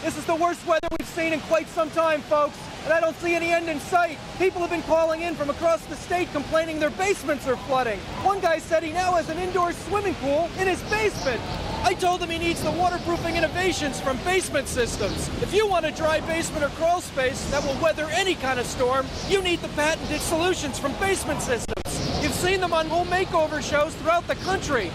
This is the worst weather we've seen in quite some time, folks, and I don't see any end in sight. People have been calling in from across the state complaining their basements are flooding. One guy said he now has an indoor swimming pool in his basement. I told him he needs the waterproofing innovations from Basement Systems. If you want a dry basement or crawl space that will weather any kind of storm, you need the patented solutions from Basement Systems. You've seen them on home makeover shows throughout the country.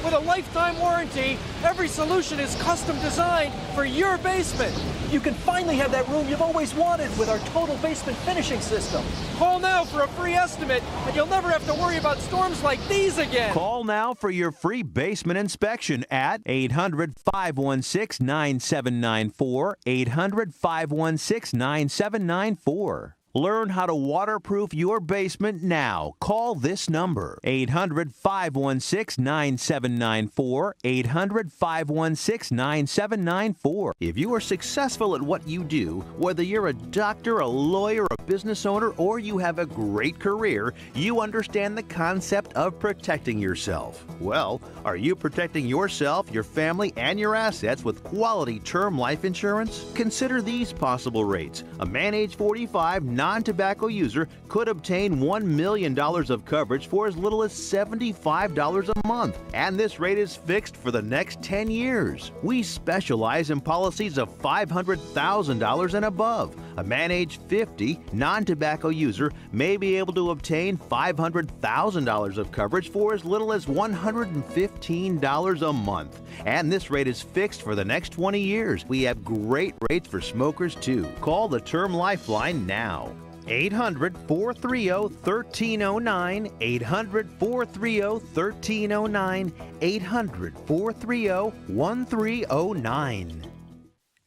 With a lifetime warranty, every solution is custom designed for your basement. You can finally have that room you've always wanted with our total basement finishing system. Call now for a free estimate, and you'll never have to worry about storms like these again. Call now for your free basement inspection at 800-516-9794, 800-516-9794. Learn how to waterproof your basement now. Call this number, 800-516-9794, 800-516-9794. If you are successful at what you do, whether you're a doctor, a lawyer, a business owner, or you have a great career, you understand the concept of protecting yourself. Well, are you protecting yourself, your family, and your assets with quality term life insurance? Consider these possible rates. A man age 45, non-tobacco user could obtain $1 million of coverage for as little as $75 a month. And this rate is fixed for the next 10 years. We specialize in policies of $500,000 and above. A man age 50, non-tobacco user may be able to obtain $500,000 of coverage for as little as $115 a month. And this rate is fixed for the next 20 years. We have great rates for smokers too. Call the Term Lifeline now. 800-430-1309, 800-430-1309, 800-430-1309.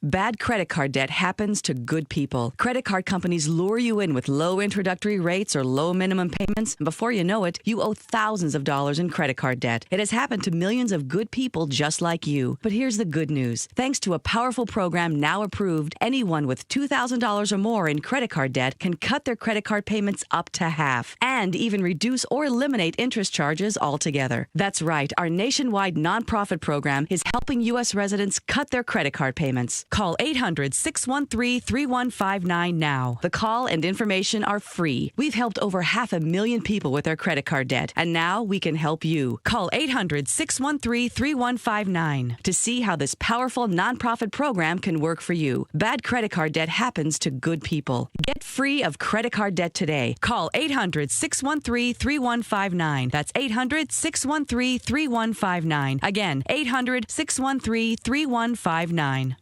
Bad credit card debt happens to good people. Credit card companies lure you in with low introductory rates or low minimum payments, and before you know it, you owe thousands of dollars in credit card debt. It has happened to millions of good people just like you. But here's the good news. Thanks to a powerful program now approved, anyone with $2,000 or more in credit card debt can cut their credit card payments up to half and even reduce or eliminate interest charges altogether. That's right. Our nationwide nonprofit program is helping U.S. residents cut their credit card payments. Call 800-613-3159 now. The call and information are free. We've helped over 500,000 people with their credit card debt, and now we can help you. Call 800-613-3159 to see how this powerful nonprofit program can work for you. Bad credit card debt happens to good people. Get free of credit card debt today. Call 800-613-3159. That's 800-613-3159. Again, 800-613-3159.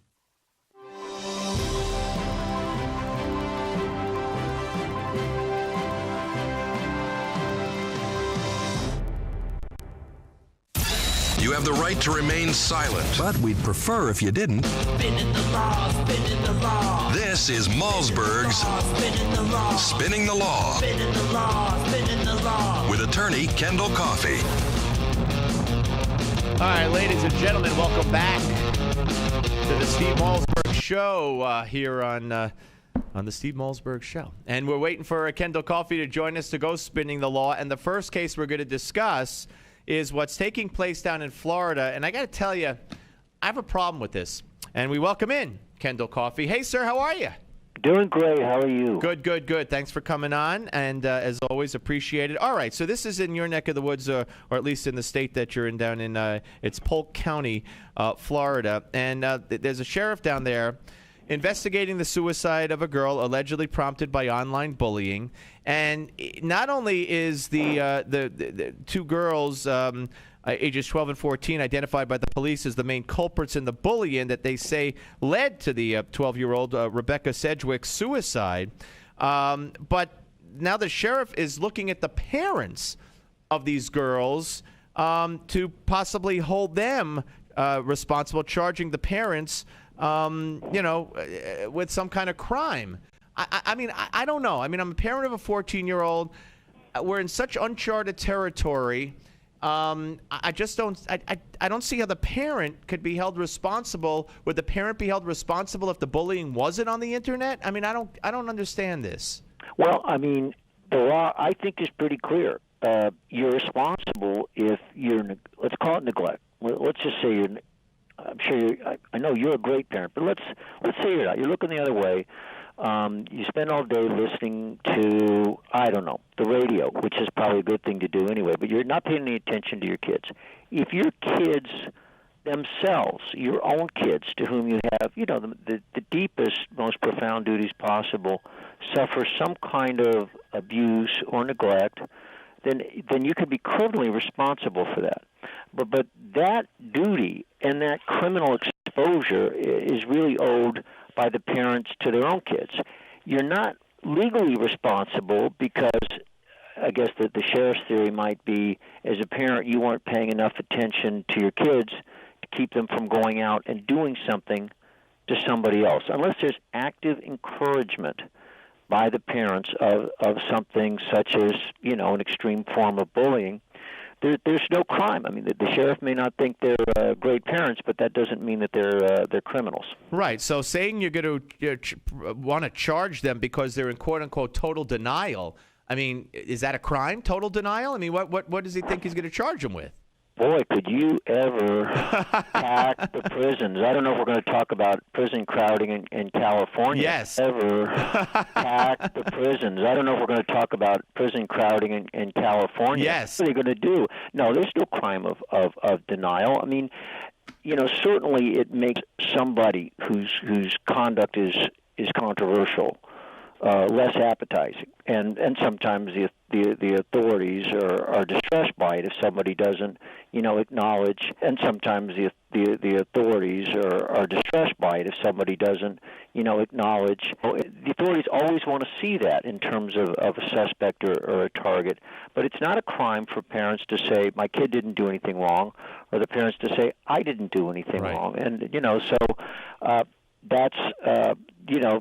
You have the right to remain silent. But we'd prefer if you didn't. Spinning the law, spinning the law. This is Malzberg's Spinning the Law. Spinning the Law. Spinning the law, spinning the law. With attorney Kendall Coffey. All right, ladies and gentlemen, welcome back to the Steve Malzberg Show here on the Steve Malzberg Show. And we're waiting for Kendall Coffey to join us to go spinning the law. And the first case we're going to discuss is what's taking place down in Florida. And I got to tell you, I have a problem with this. And we welcome in Kendall Coffey. Hey, sir, how are you? Doing great. How are you? Good, good, good. Thanks for coming on, and as always, appreciate it. All right, so this is in your neck of the woods, or at least in the state that you're in, down in it's Polk County, Florida, and there's a sheriff down there investigating the suicide of a girl allegedly prompted by online bullying. And not only is the two girls, ages 12 and 14, identified by the police as the main culprits in the bullying that they say led to the 12-year-old Rebecca Sedgwick's suicide, but now the sheriff is looking at the parents of these girls to possibly hold them responsible, charging the parents with some kind of crime. I mean, I don't know. I mean, I'm a parent of a 14-year-old. We're in such uncharted territory. I just don't. I don't see how the parent could be held responsible. Would the parent be held responsible if the bullying wasn't on the internet? I mean, I don't understand this. Well, I mean, the law I think is pretty clear. You're responsible if you're. Let's call it neglect. Let's just say you're. I'm sure I know you're a great parent, but let's say you're not. You're looking the other way. You spend all day listening to, I don't know, the radio, which is probably a good thing to do anyway, but you're not paying any attention to your kids. If your kids themselves, your own kids, to whom you have, the deepest, most profound duties possible, suffer some kind of abuse or neglect, then you could be criminally responsible for that. But that duty and that criminal exposure is really owed by the parents to their own kids. You're not legally responsible because I guess that the sheriff's theory might be, as a parent, you weren't paying enough attention to your kids to keep them from going out and doing something to somebody else. Unless there's active encouragement by the parents of something such as, an extreme form of bullying, there's no crime. I mean, the sheriff may not think they're great parents, but that doesn't mean that they're criminals. Right. So saying you're going to want to charge them because they're in quote unquote total denial. I mean, is that a crime? Total denial? I mean, what does he think he's going to charge them with? Boy, could you ever pack the prisons. I don't know if we're going to talk about prison crowding in California. Yes. Ever pack the prisons. I don't know if we're going to talk about prison crowding in California. Yes. What are they going to do? No, there's no crime of denial. I mean, certainly it makes somebody whose conduct is controversial less appetizing, and sometimes the authorities are distressed by it if somebody doesn't acknowledge, and sometimes the authorities are distressed by it if somebody doesn't acknowledge. The authorities always want to see that in terms of a suspect or a target, but it's not a crime for parents to say my kid didn't do anything wrong, or the parents to say I didn't do anything wrong, and that's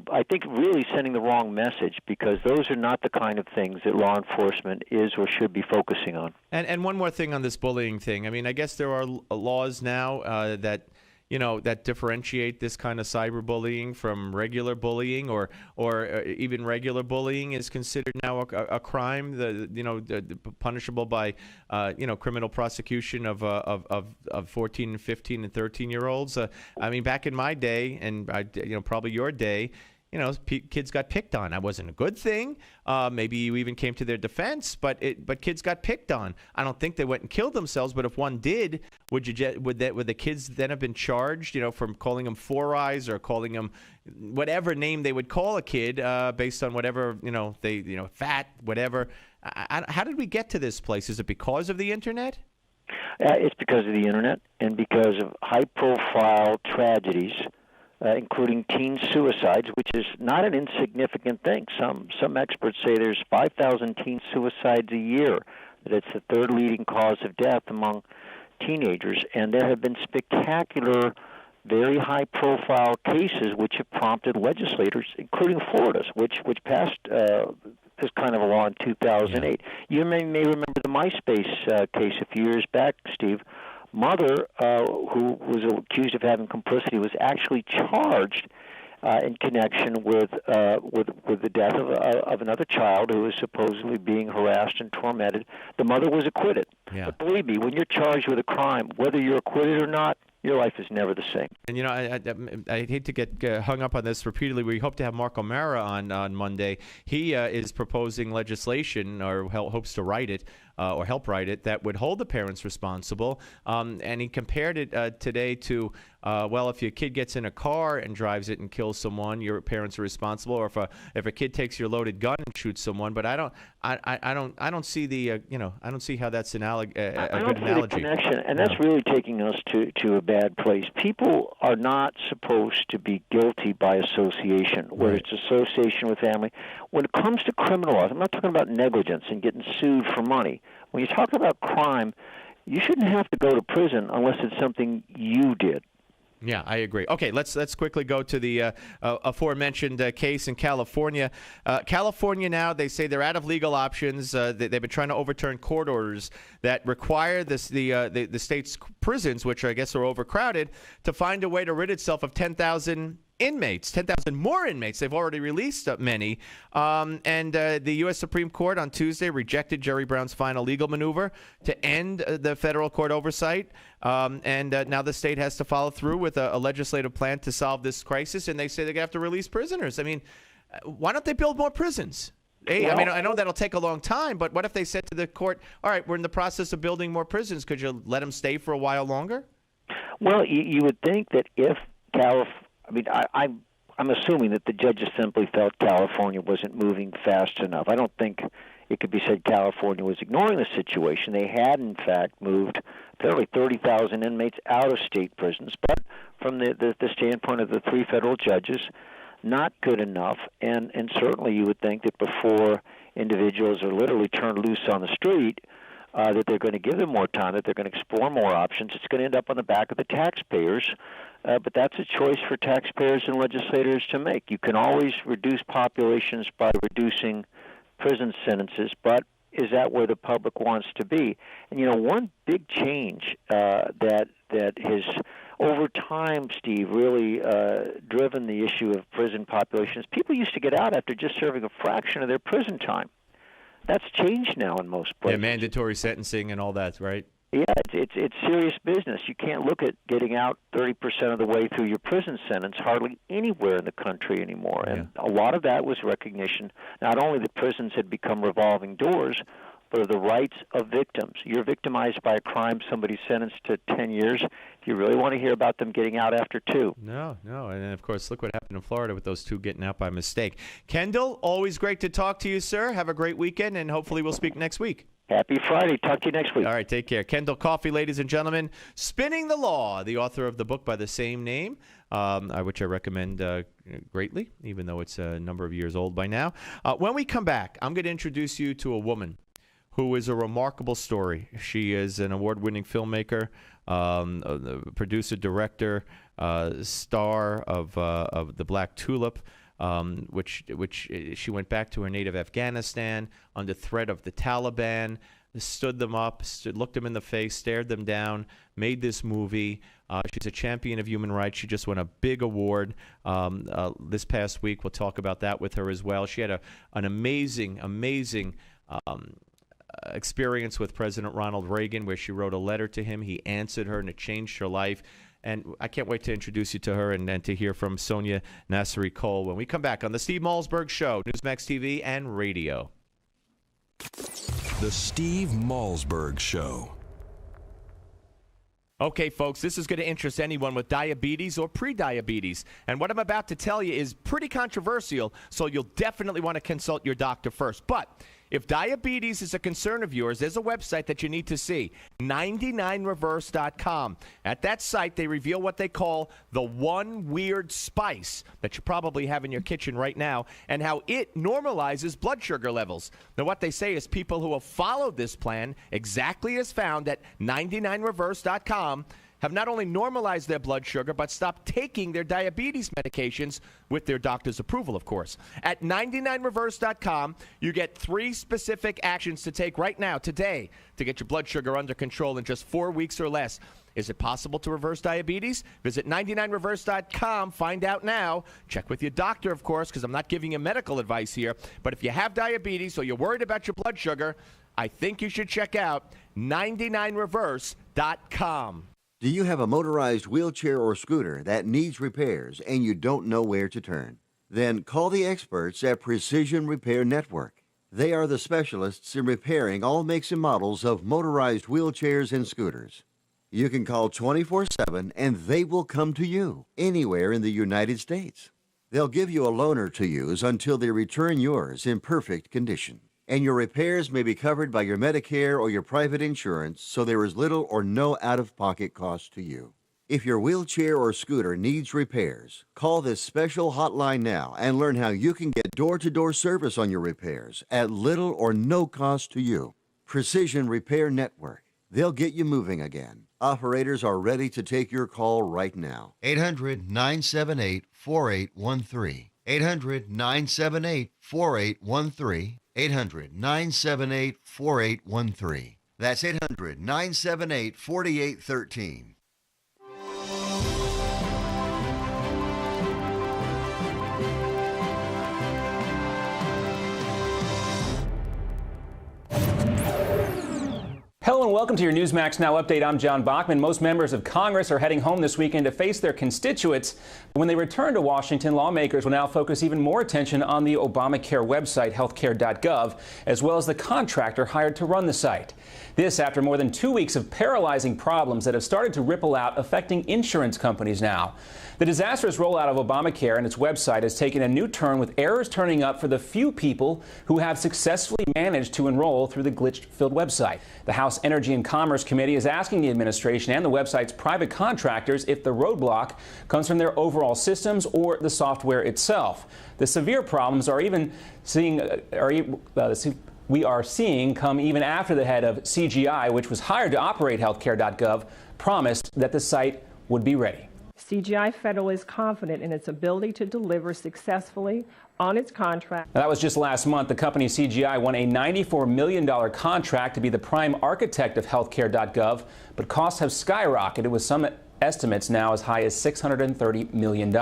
I think really sending the wrong message, because those are not the kind of things that law enforcement is or should be focusing on. And one more thing on this bullying thing. I mean, I guess there are laws now that that differentiate this kind of cyberbullying from regular bullying, or even regular bullying is considered now a crime, punishable by criminal prosecution of 14 and 15 and 13-year-olds. I mean, back in my day, and probably your day, kids got picked on. That wasn't a good thing. Maybe you even came to their defense, but kids got picked on. I don't think they went and killed themselves, but if one did, would the kids then have been charged, from calling them Four Eyes or calling them whatever name they would call a kid based on whatever fat, whatever? How did we get to this place? Is it because of the internet? It's because of the internet and because of high-profile tragedies. Including teen suicides, which is not an insignificant thing. Some experts say there's 5,000 teen suicides a year, that it's the third leading cause of death among teenagers. And there have been spectacular, very high-profile cases which have prompted legislators, including Florida's, which passed this kind of a law in 2008. You may remember the MySpace case a few years back, Steve. Mother, who was accused of having complicity, was actually charged in connection with the death of another child who was supposedly being harassed and tormented. The mother was acquitted. Yeah. But believe me, when you're charged with a crime, whether you're acquitted or not, your life is never the same. And, I hate to get hung up on this repeatedly. We hope to have Mark O'Mara on Monday. He is proposing legislation, or hopes to write it, or help write it, that would hold the parents responsible. And he compared it today to, if your kid gets in a car and drives it and kills someone, your parents are responsible. Or if a kid takes your loaded gun and shoots someone. But I don't see the I don't see how that's a good analogy. The connection, and that's really taking us to a bad place. People are not supposed to be guilty by association, whether it's association with family. When it comes to criminal laws, I'm not talking about negligence and getting sued for money. When you talk about crime, you shouldn't have to go to prison unless it's something you did. Yeah, I agree. Okay, let's quickly go to the aforementioned case in California. California now, they say they're out of legal options. They've been trying to overturn court orders that require the state's prisons, which I guess are overcrowded, to find a way to rid itself of 10,000 inmates, 10,000 more inmates. They've already released many. And the U.S. Supreme Court on Tuesday rejected Jerry Brown's final legal maneuver to end the federal court oversight. And now the state has to follow through with a legislative plan to solve this crisis. And they say they're going to have to release prisoners. I mean, why don't they build more prisons? Hey, I mean, I know that'll take a long time, but what if they said to the court, all right, we're in the process of building more prisons. Could you let them stay for a while longer? Well, you would think that if I'm assuming that the judges simply felt California wasn't moving fast enough. I don't think it could be said California was ignoring the situation. They had, in fact, moved apparently 30,000 inmates out of state prisons, but from the standpoint of the three federal judges, not good enough. And certainly you would think that before individuals are literally turned loose on the street, that they're going to give them more time, that they're going to explore more options. It's going to end up on the back of the taxpayers, but that's a choice for taxpayers and legislators to make. You can always reduce populations by reducing prison sentences, but is that where the public wants to be? And, one big change that has, over time, Steve, really driven the issue of prison populations. People used to get out after just serving a fraction of their prison time. That's changed now in most places. Yeah, mandatory sentencing and all that, right? Yeah, it's serious business. You can't look at getting out 30% of the way through your prison sentence hardly anywhere in the country anymore. And a lot of that was recognition, not only that prisons had become revolving doors, but of the rights of victims. You're victimized by a crime, somebody's sentenced to 10 years. Do you really want to hear about them getting out after 2? No. And, of course, look what happened in Florida with those 2 getting out by mistake. Kendall, always great to talk to you, sir. Have a great weekend, and hopefully we'll speak next week. Happy Friday. Talk to you next week. All right, take care. Kendall Coffey, ladies and gentlemen, Spinning the Law, the author of the book by the same name, which I recommend greatly, even though it's a number of years old by now. When we come back, I'm going to introduce you to a woman who is a remarkable story. She is an award-winning filmmaker, producer, director, star of The Black Tulip, which she went back to her native Afghanistan under threat of the Taliban, stood them up, looked them in the face, stared them down, made this movie. She's a champion of human rights. She just won a big award this past week. We'll talk about that with her as well. She had an amazing experience with President Ronald Reagan, where she wrote a letter to him. He answered her, and it changed her life. And I can't wait to introduce you to her and to hear from Sonia Nasseri-Cole when we come back on the Steve Malzberg Show, Newsmax TV and radio. The Steve Malzberg Show. Okay, folks, this is going to interest anyone with diabetes or prediabetes. And what I'm about to tell you is pretty controversial, so you'll definitely want to consult your doctor first. But if diabetes is a concern of yours, there's a website that you need to see, 99reverse.com. At that site, they reveal what they call the one weird spice that you probably have in your kitchen right now, and how it normalizes blood sugar levels. Now, what they say is people who have followed this plan exactly as found at 99reverse.com have not only normalized their blood sugar, but stopped taking their diabetes medications with their doctor's approval, of course. At 99reverse.com, you get 3 specific actions to take right now, today, to get your blood sugar under control in just 4 weeks or less. Is it possible to reverse diabetes? Visit 99reverse.com. Find out now. Check with your doctor, of course, because I'm not giving you medical advice here. But if you have diabetes or you're worried about your blood sugar, I think you should check out 99reverse.com. Do you have a motorized wheelchair or scooter that needs repairs and you don't know where to turn? Then call the experts at Precision Repair Network. They are the specialists in repairing all makes and models of motorized wheelchairs and scooters. You can call 24/7 and they will come to you anywhere in the United States. They'll give you a loaner to use until they return yours in perfect condition. And your repairs may be covered by your Medicare or your private insurance, so there is little or no out-of-pocket cost to you. If your wheelchair or scooter needs repairs, call this special hotline now and learn how you can get door-to-door service on your repairs at little or no cost to you. Precision Repair Network. They'll get you moving again. Operators are ready to take your call right now. 800-978-4813. 800-978-4813. 800-978-4813. That's 800-978-4813. Hello and welcome to your Newsmax Now update. I'm John Bachman. Most members of Congress are heading home this weekend to face their constituents. When they return to Washington, lawmakers will now focus even more attention on the Obamacare website, healthcare.gov, as well as the contractor hired to run the site. This after more than 2 weeks of paralyzing problems that have started to ripple out, affecting insurance companies now. The disastrous rollout of Obamacare and its website has taken a new turn, with errors turning up for the few people who have successfully managed to enroll through the glitch-filled website. The House Energy and Commerce Committee is asking the administration and the website's private contractors if the roadblock comes from their overall systems or the software itself. The severe problems are even we are seeing come even after the head of CGI, which was hired to operate healthcare.gov, promised that the site would be ready. CGI Federal is confident in its ability to deliver successfully on its contract. Now, that was just last month. The company CGI won a $94 million contract to be the prime architect of healthcare.gov, but costs have skyrocketed, with some estimates now as high as $630 million.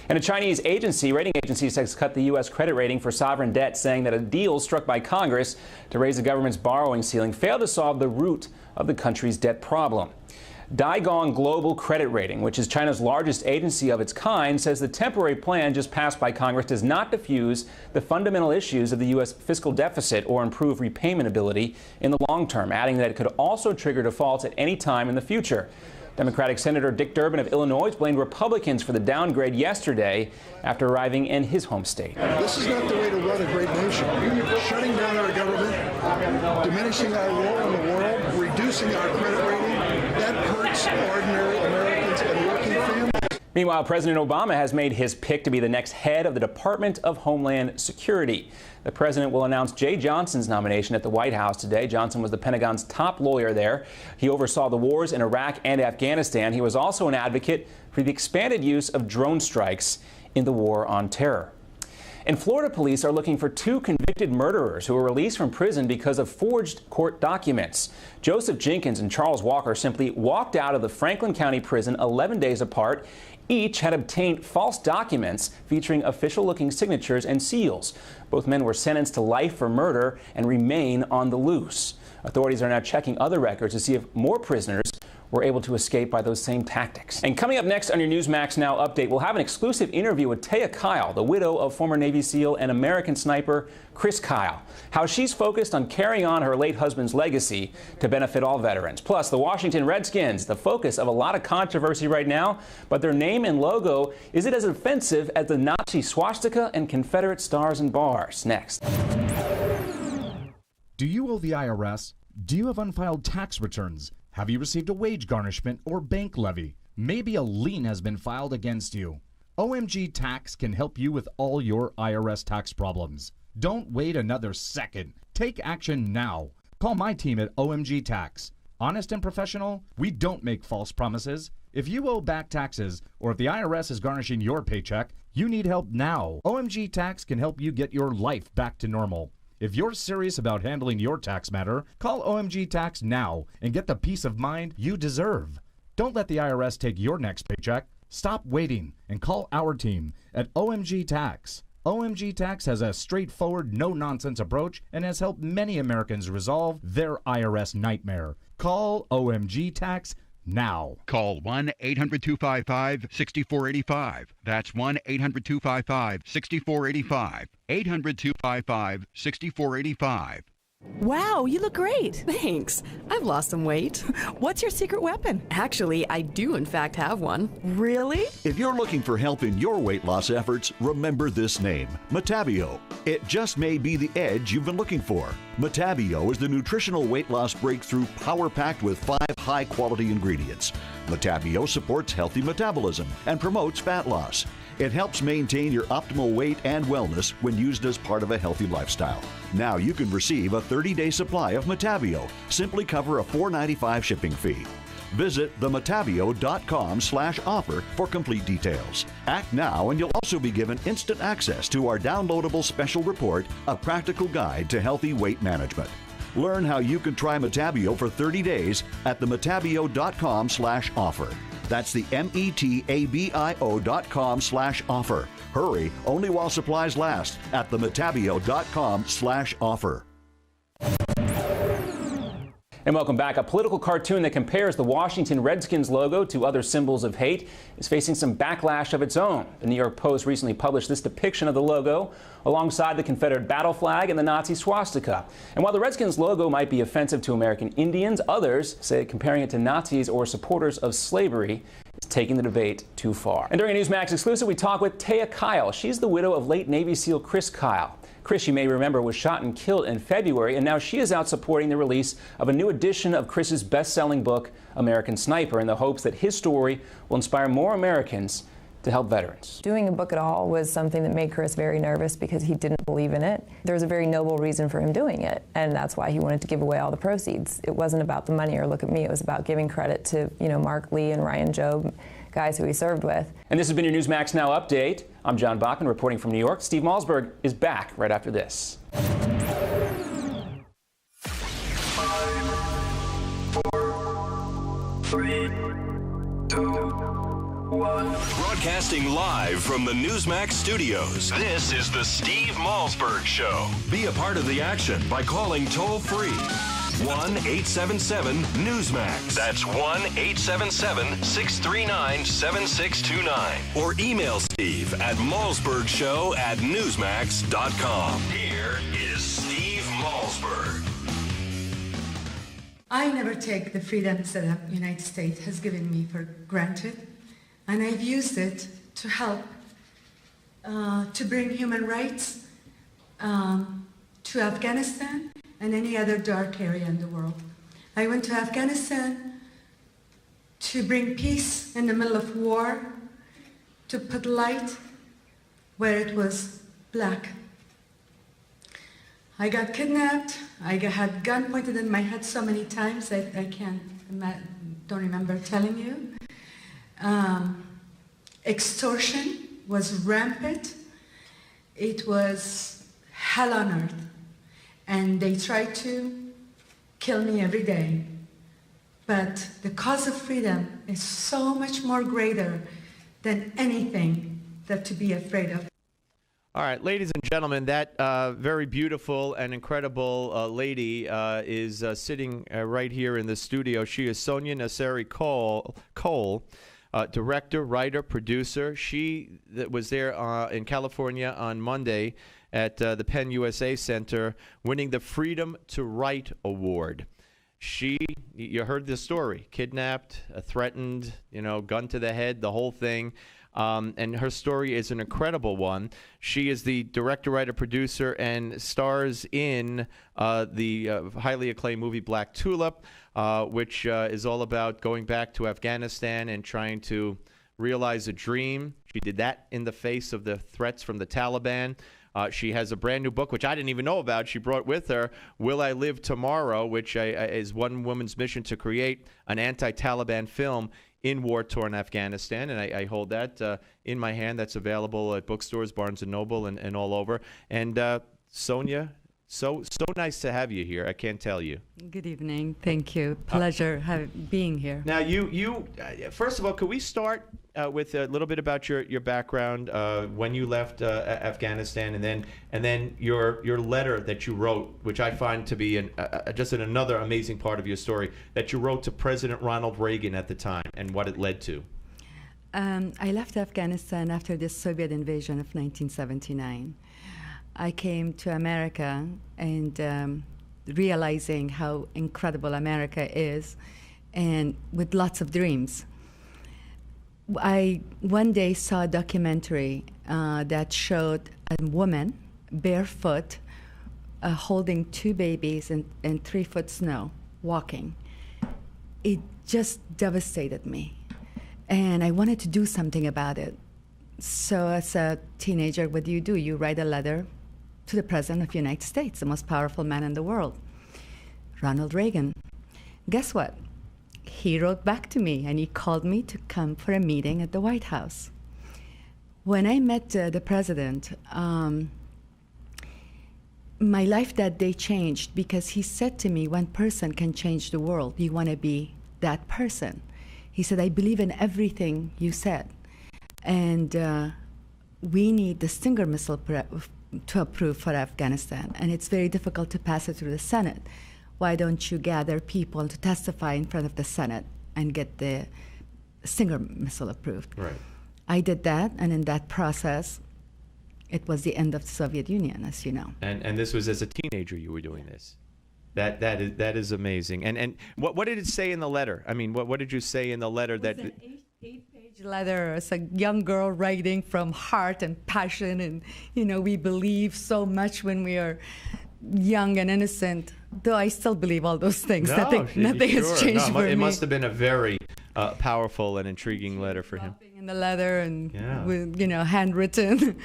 And a Chinese rating agency has cut the U.S. credit rating for sovereign debt, saying that a deal struck by Congress to raise the government's borrowing ceiling failed to solve the root of the country's debt problem. Daigong Global Credit Rating, which is China's largest agency of its kind, says the temporary plan just passed by Congress does not diffuse the fundamental issues of the U.S. fiscal deficit or improve repayment ability in the long term, adding that it could also trigger defaults at any time in the future. Democratic Senator Dick Durbin of Illinois blamed Republicans for the downgrade yesterday after arriving in his home state. This is not the way to run a great nation. Shutting down our government, diminishing our role in the world, reducing our credit rating, that hurts ordinary Americans and working families. Meanwhile, President Obama has made his pick to be the next head of the Department of Homeland Security. The president will announce Jay Johnson's nomination at the White House today. Johnson was the Pentagon's top lawyer there. He oversaw the wars in Iraq and Afghanistan. He was also an advocate for the expanded use of drone strikes in the war on terror. And Florida police are looking for 2 convicted murderers who were released from prison because of forged court documents. Joseph Jenkins and Charles Walker simply walked out of the Franklin County prison 11 days apart. Each had obtained false documents featuring official-looking signatures and seals. Both men were sentenced to life for murder and remain on the loose. Authorities are now checking other records to see if more prisoners were able to escape by those same tactics. And coming up next on your Newsmax Now update, we'll have an exclusive interview with Taya Kyle, the widow of former Navy SEAL and American sniper Chris Kyle. How she's focused on carrying on her late husband's legacy to benefit all veterans. Plus, the Washington Redskins, the focus of a lot of controversy right now, but their name and logo, is it as offensive as the Nazi swastika and Confederate stars and bars? Next. Do you owe the IRS? Do you have unfiled tax returns? Have you received a wage garnishment or bank levy? Maybe a lien has been filed against you. OMG Tax can help you with all your IRS tax problems. Don't wait another second. Take action now. Call my team at OMG Tax. Honest and professional, we don't make false promises. If you owe back taxes, or if the IRS is garnishing your paycheck, you need help now. OMG Tax can help you get your life back to normal. If you're serious about handling your tax matter, call OMG Tax now and get the peace of mind you deserve. Don't let the IRS take your next paycheck. Stop waiting and call our team at OMG Tax. OMG Tax has a straightforward, no-nonsense approach and has helped many Americans resolve their IRS nightmare. Call OMG Tax now. Call 1-800-255-6485. That's 1-800-255-6485. 800-255-6485. Wow, you look great. Thanks. I've lost some weight. What's your secret weapon? Actually, I do in fact have one. Really? If you're looking for help in your weight loss efforts, remember this name, Metabio. It just may be the edge you've been looking for. Metabio is the nutritional weight loss breakthrough power-packed with 5 high-quality ingredients. Metabio supports healthy metabolism and promotes fat loss. It helps maintain your optimal weight and wellness when used as part of a healthy lifestyle. Now you can receive a 30-day supply of Metabio. Simply cover a $4.95 shipping fee. Visit themetabio.com/offer for complete details. Act now and you'll also be given instant access to our downloadable special report, A Practical Guide to Healthy Weight Management. Learn how you can try Metabio for 30 days at themetabio.com/offer. That's the METABIO.com/offer. Hurry, only while supplies last at themetabio.com/offer. And welcome back. A political cartoon that compares the Washington Redskins logo to other symbols of hate is facing some backlash of its own. The New York Post recently published this depiction of the logo alongside the Confederate battle flag and the Nazi swastika. And while the Redskins logo might be offensive to American Indians, others say comparing it to Nazis or supporters of slavery is taking the debate too far. And during a Newsmax exclusive, we talk with Taya Kyle. She's the widow of late Navy SEAL Chris Kyle. Chris, you may remember, was shot and killed in February, and now she is out supporting the release of a new edition of Chris's best-selling book, American Sniper, in the hopes that his story will inspire more Americans to help veterans. Doing a book at all was something that made Chris very nervous because he didn't believe in it. There was a very noble reason for him doing it, and that's why he wanted to give away all the proceeds. It wasn't about the money or look at me. It was about giving credit to, Mark Lee and Ryan Jobe, guys who he served with. And this has been your Newsmax Now update. I'm John Bachman reporting from New York. Steve Malzberg is back right after this. 5, 4, 3, 2, 1. Broadcasting live from the Newsmax studios. This is the Steve Malzberg Show. Be a part of the action by calling toll-free 1-877-Newsmax. That's 1-877-639-7629. Or email Steve at malzbergshow@newsmax.com. Here is Steve Malzberg. I never take the freedoms that the United States has given me for granted, and I've used it to help to bring human rights to Afghanistan and any other dark area in the world. I went to Afghanistan to bring peace in the middle of war, to put light where it was black. I got kidnapped. I had gun pointed in my head so many times that I don't remember telling you. Extortion was rampant. It was hell on earth. And they tried to kill me every day. But the cause of freedom is so much more greater than anything that to be afraid of. All right, ladies and gentlemen, that very beautiful and incredible lady is sitting right here in the studio. She is Sonia Nasseri Cole, director, writer, producer. She was there in California on Monday at the Penn USA Center, winning the Freedom to Write Award. You heard the story, kidnapped, threatened, gun to the head, the whole thing. And her story is an incredible one. She is the director, writer, producer, and stars in the highly acclaimed movie Black Tulip, which is all about going back to Afghanistan and trying to realize a dream. She did that in the face of the threats from the Taliban. She has a brand new book, which I didn't even know about. She brought with her Will I Live Tomorrow, which is one woman's mission to create an anti-Taliban film in war-torn Afghanistan. And I hold that in my hand. That's available at bookstores, Barnes & Noble, and all over. And Sonia, So nice to have you here. I can't tell you. Good evening. Thank you. Pleasure being here. Now, you first of all, could we start with a little bit about your background when you left Afghanistan, and then your letter that you wrote, which I find to be just another amazing part of your story, that you wrote to President Ronald Reagan at the time, and what it led to. I left Afghanistan after the Soviet invasion of 1979. I came to America and realizing how incredible America is, and with lots of dreams. I one day saw a documentary that showed a woman barefoot holding 2 babies in 3-foot snow, walking. It just devastated me, and I wanted to do something about it. So as a teenager, what do? You write a letter to the President of the United States, the most powerful man in the world, Ronald Reagan. Guess what? He wrote back to me, and he called me to come for a meeting at the White House. When I met the President, my life that day changed, because he said to me, one person can change the world. You want to be that person. He said, I believe in everything you said. And we need the Stinger missile to approve for Afghanistan, and it's very difficult to pass it through the Senate. Why don't you gather people to testify in front of the Senate and get the Stinger missile approved? Right. I did that, and in that process, it was the end of the Soviet Union, as you know. And this was as a teenager you were doing this. That is amazing. And what did it say in the letter? I mean, what did you say in the letter that? An eight-page letter. It's a young girl writing from heart and passion, and we believe so much when we are young and innocent. Though I still believe all those things. No, nothing has changed for me. It must have been a very powerful and intriguing letter for him. In the letter and with handwritten,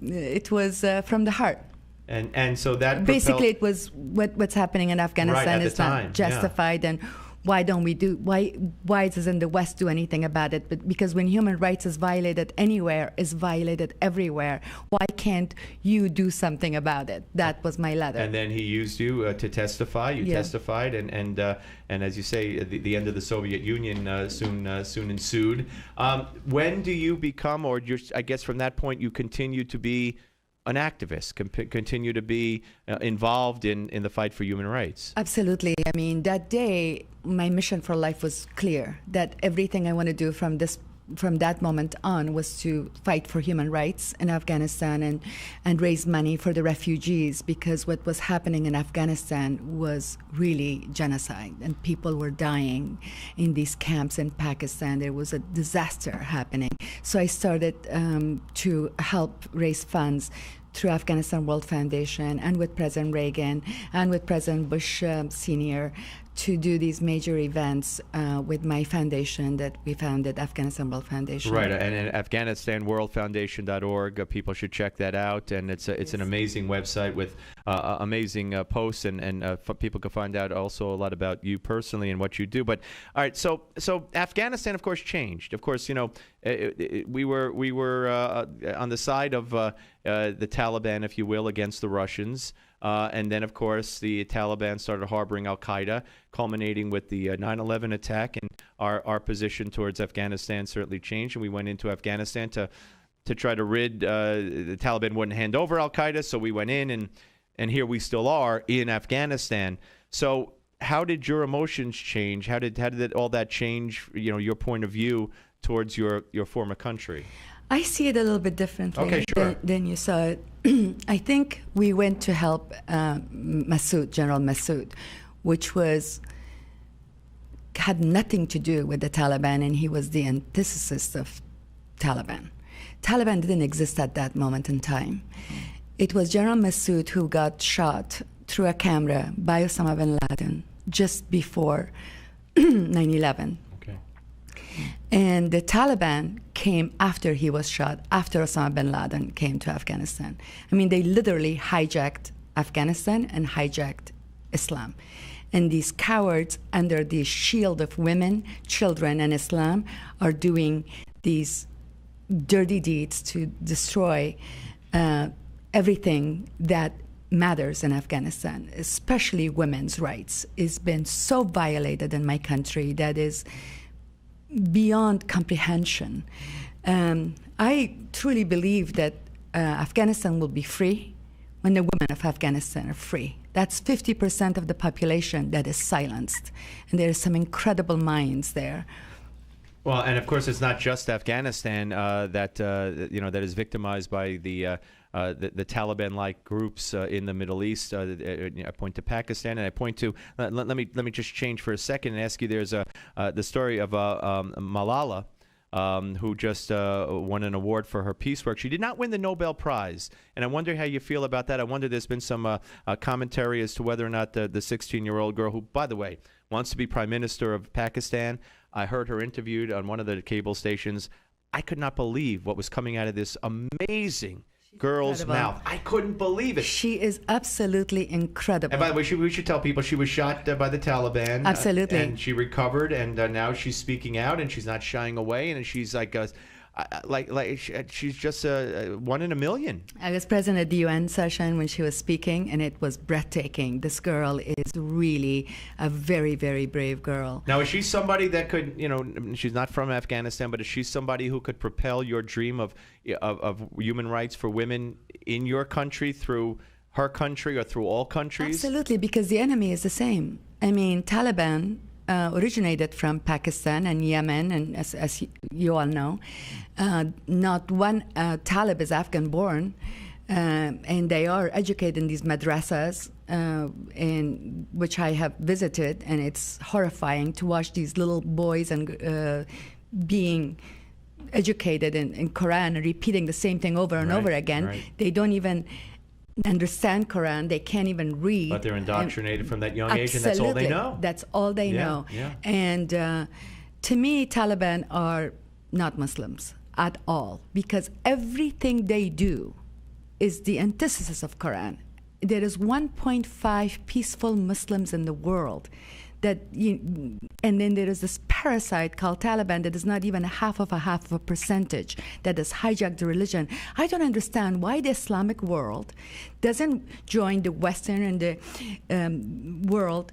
it was from the heart. And so that basically it was what's happening in Afghanistan is not justified, and why doesn't the West do anything about it? But because when human rights is violated anywhere, is violated everywhere, why can't you do something about it? That was my letter. And then he used you to testify. You testified, and as you say, the end of the Soviet Union soon ensued. When do you become, or I guess from that point you continue to be an activist, continue to be involved in the fight for human rights? Absolutely. I mean, that day, my mission for life was clear, that everything I want to do from that moment on was to fight for human rights in Afghanistan and raise money for the refugees, because what was happening in Afghanistan was really genocide, and people were dying in these camps in Pakistan. There was a disaster happening. So I started to help raise funds through Afghanistan World Foundation and with President Reagan and with President Bush Sr. to do these major events with my foundation that we founded, Afghanistan World Foundation. Right, and AfghanistanWorldFoundation.org, people should check that out, and it's an amazing website with amazing posts, and people can find out also a lot about you personally and what you do. But all right, so Afghanistan, of course, changed. Of course, we were on the side of the Taliban, if you will, against the Russians. And then, of course, the Taliban started harboring al-Qaeda, culminating with the 9/11 attack. And our position towards Afghanistan certainly changed. And we went into Afghanistan to try to rid the Taliban wouldn't hand over al-Qaeda. So we went in, and here we still are in Afghanistan. So how did your emotions change? How did all that change, your point of view towards your former country? I see it a little bit differently than you saw it. I think we went to help General Massoud, which had nothing to do with the Taliban, and he was the antithesis of Taliban. Taliban didn't exist at that moment in time. It was General Massoud who got shot through a camera by Osama bin Laden just before 9/11. And the Taliban came after he was shot, after Osama bin Laden came to Afghanistan. I mean, they literally hijacked Afghanistan and hijacked Islam. And these cowards, under the shield of women, children, and Islam, are doing these dirty deeds to destroy everything that matters in Afghanistan, especially women's rights, is been so violated in my country that is beyond comprehension. I truly believe that Afghanistan will be free when the women of Afghanistan are free. That's 50% of the population that is silenced, and there are some incredible minds there. Well, and of course, it's not just Afghanistan that is victimized by the Taliban-like groups in the Middle East. I point to Pakistan, and I point to let me just change for a second and ask you. There's the story of Malala, who just won an award for her peace work. She did not win the Nobel Prize, and I wonder how you feel about that. I wonder, there's been some commentary as to whether or not the 16-year-old girl, who, by the way, wants to be prime minister of Pakistan. I heard her interviewed on one of the cable stations. I could not believe what was coming out of this amazing girl's mouth. I couldn't believe it. She is absolutely incredible. And by the way, we should tell people she was shot by the Taliban. Absolutely. And she recovered, and now she's speaking out, and she's not shying away, and she's like she's just one in a million. I was present at the UN session when she was speaking, and it was breathtaking. This girl is really a very, very brave girl. Now, is she somebody that could, she's not from Afghanistan, but is she somebody who could propel your dream of human rights for women in your country, through her country, or through all countries? Absolutely, because the enemy is the same. I mean, Taliban originated from Pakistan and Yemen, and as you all know, not one Talib is Afghan-born, and they are educated in these madrasas, in which I have visited, and it's horrifying to watch these little boys and being educated in Quran and repeating the same thing over and over again. Right. They don't even understand Quran. They can't even read. But they're indoctrinated from that young age, and that's all they know. That's all they know. Yeah. And to me, Taliban are not Muslims at all, because everything they do is the antithesis of Quran. There is 1.5 peaceful Muslims in the world. And then there is this parasite called Taliban that is not even half of a percentage that has hijacked the religion. I don't understand why the Islamic world doesn't join the Western and the world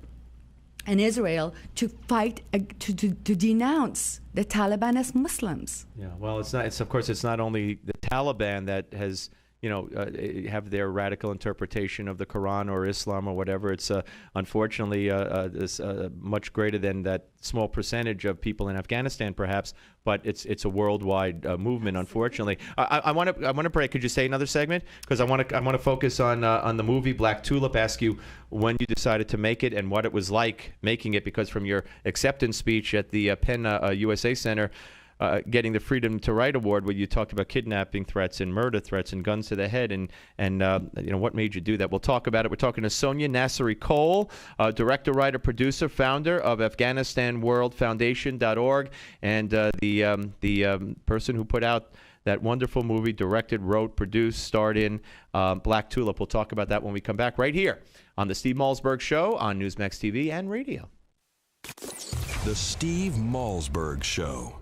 and Israel to fight, to denounce the Taliban as Muslims. Yeah, well, of course, it's not only the Taliban that has, have their radical interpretation of the Quran or Islam or whatever. It's unfortunately much greater than that small percentage of people in Afghanistan, perhaps, but it's a worldwide movement. Unfortunately, I want to break. Could you say another segment? Because I want to focus on the movie Black Tulip. Ask you when you decided to make it and what it was like making it. Because from your acceptance speech at the Penn USA Center, getting the Freedom to Write Award, where you talked about kidnapping threats and murder threats and guns to the head, and what made you do that? We'll talk about it. We're talking to Sonia Nasseri Cole, director, writer, producer, founder of AfghanistanWorldFoundation.org, and the person who put out that wonderful movie, directed, wrote, produced, starred in Black Tulip. We'll talk about that when we come back right here on the Steve Malzberg Show on Newsmax TV and radio. The Steve Malzberg Show.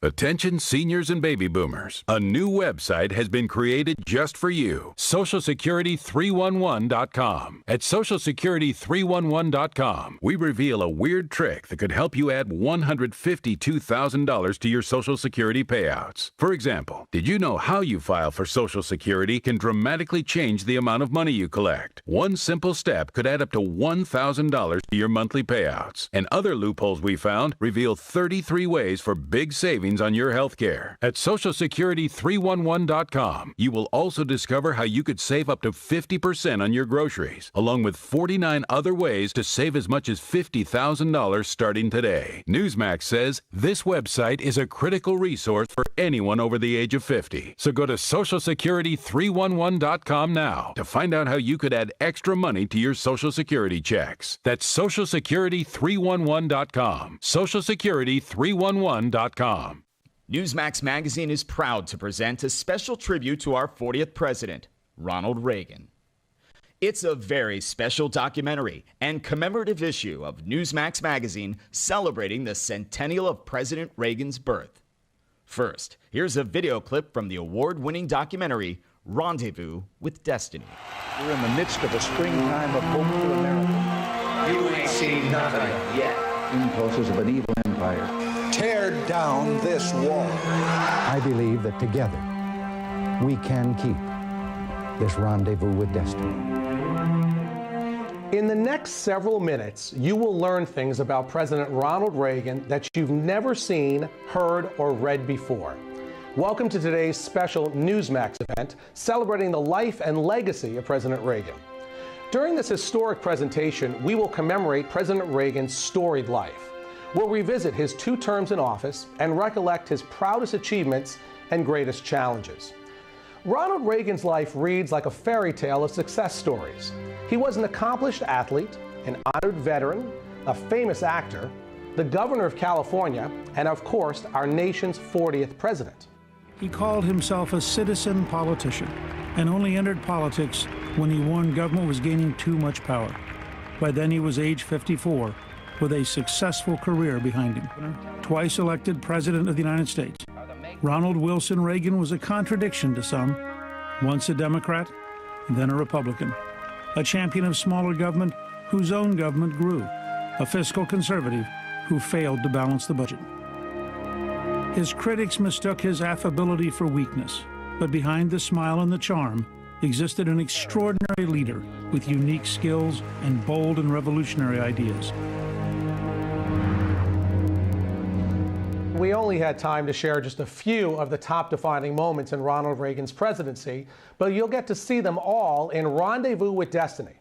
Attention seniors and baby boomers. A new website has been created just for you. SocialSecurity311.com. At SocialSecurity311.com, we reveal a weird trick that could help you add $152,000 to your Social Security payouts. For example, did you know how you file for Social Security can dramatically change the amount of money you collect? One simple step could add up to $1,000 to your monthly payouts. And other loopholes we found reveal 33 ways for big savings on your health care. At SocialSecurity311.com, you will also discover how you could save up to 50% on your groceries, along with 49 other ways to save as much as $50,000 starting today. Newsmax says this website is a critical resource for anyone over the age of 50. So go to SocialSecurity311.com now to find out how you could add extra money to your Social Security checks. That's SocialSecurity311.com. SocialSecurity311.com. Newsmax Magazine is proud to present a special tribute to our 40th president, Ronald Reagan. It's a very special documentary and commemorative issue of Newsmax Magazine celebrating the centennial of President Reagan's birth. First, here's a video clip from the award-winning documentary, Rendezvous with Destiny. We're in the midst of a springtime of hope for America. You ain't seen nothing yet. Impulses of an evil empire. Tear down this wall. I believe that together we can keep this rendezvous with destiny. In the next several minutes, you will learn things about President Ronald Reagan that you've never seen, heard, or read before. Welcome to today's special Newsmax event celebrating the life and legacy of President Reagan. During this historic presentation, we will commemorate President Reagan's storied life. We'll revisit his 2 terms in office and recollect his proudest achievements and greatest challenges. Ronald Reagan's life reads like a fairy tale of success stories. He was an accomplished athlete, an honored veteran, a famous actor, the governor of California, and of course, our nation's 40th president. He called himself a citizen politician and only entered politics when he warned government was gaining too much power. By then he was age 54, with a successful career behind him. Twice elected President of the United States, Ronald Wilson Reagan was a contradiction to some, once a Democrat, then a Republican, a champion of smaller government whose own government grew, a fiscal conservative who failed to balance the budget. His critics mistook his affability for weakness, but behind the smile and the charm existed an extraordinary leader with unique skills and bold and revolutionary ideas. We only had time to share just a few of the top defining moments in Ronald Reagan's presidency, but you'll get to see them all in Rendezvous with Destiny.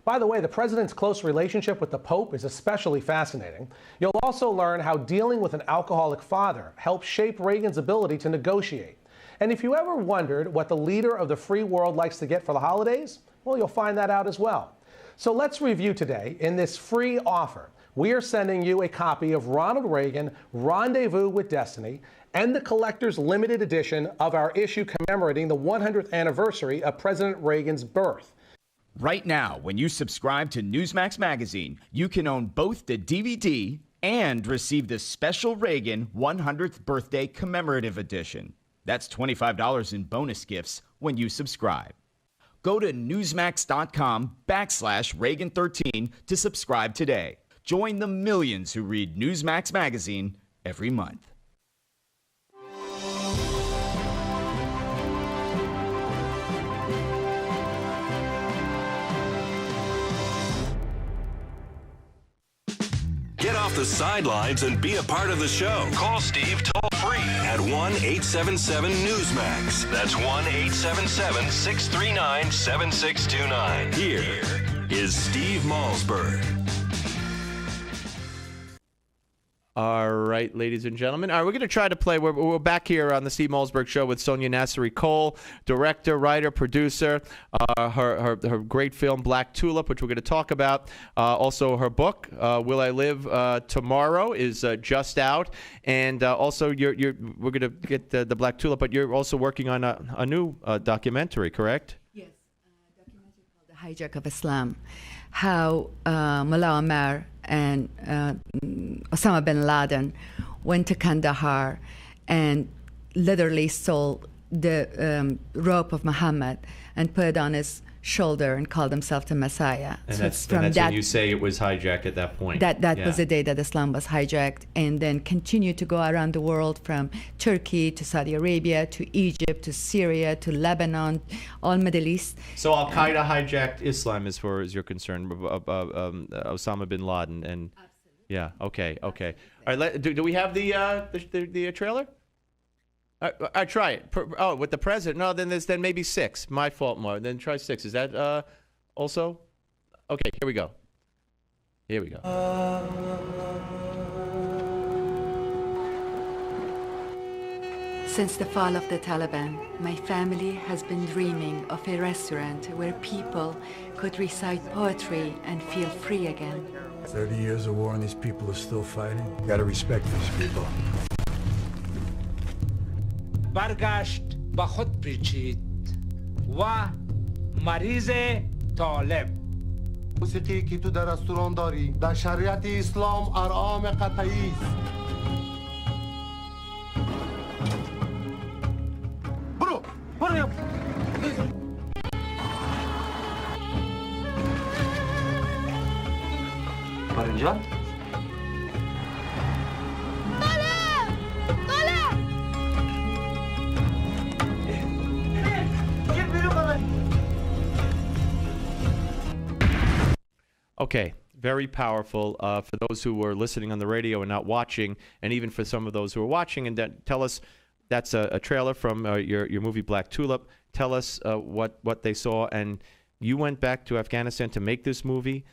By the way, the president's close relationship with the Pope is especially fascinating. You'll also learn how dealing with an alcoholic father helped shape Reagan's ability to negotiate. And if you ever wondered what the leader of the free world likes to get for the holidays, well, you'll find that out as well. So let's review today in this free offer. We are sending you a copy of Ronald Reagan, Rendezvous with Destiny, and the collector's limited edition of our issue commemorating the 100th anniversary of President Reagan's birth. Right now, when you subscribe to Newsmax magazine, you can own both the DVD and receive the special Reagan 100th birthday commemorative edition. That's $25 in bonus gifts when you subscribe. Go to newsmax.com/Reagan13 to subscribe today. Join the millions who read Newsmax magazine every month. Get off the sidelines and be a part of the show. Call Steve toll-free at 1-877-NEWSMAX. That's 1-877-639-7629. Here is Steve Malzberg. All right, ladies and gentlemen. All right, we're going to try to play. We're back here on the Steve Malzberg Show with Sonia Nasseri-Cole, director, writer, producer. Her great film Black Tulip, which we're going to talk about. Also, her book Will I Live Tomorrow is just out, and also we're going to get the Black Tulip, but you're also working on a new documentary, correct? Yes, a documentary called The Hijack of Islam. How Mullah Omar and Osama bin Laden went to Kandahar and literally stole the robe of Muhammad and put it on his shoulder and called himself the Messiah. And So that's, it's from when you say it was hijacked at that point. That was the day that Islam was hijacked, and then continued to go around the world from Turkey to Saudi Arabia to Egypt to Syria to Lebanon, all Middle East. So Al-Qaeda hijacked Islam as far as you're concerned, Osama bin Laden. And absolutely. Yeah, okay. All right, do we have the trailer? I try it. With the president? No, then maybe 6. My fault, more. Then try 6. Is that also? Okay, here we go. Since the fall of the Taliban, my family has been dreaming of a restaurant where people could recite poetry and feel free again. 30 years of war and these people are still fighting. You gotta respect these people. برگشت با خود پیچید و مریض طالب موسیقی که تو در رستوران داری در شریعت اسلام حرام قطعی است. برو جد؟ Okay, very powerful for those who were listening on the radio and not watching, and even for some of those who are watching. And tell us, that's a trailer from your movie Black Tulip. Tell us what they saw. And you went back to Afghanistan to make this movie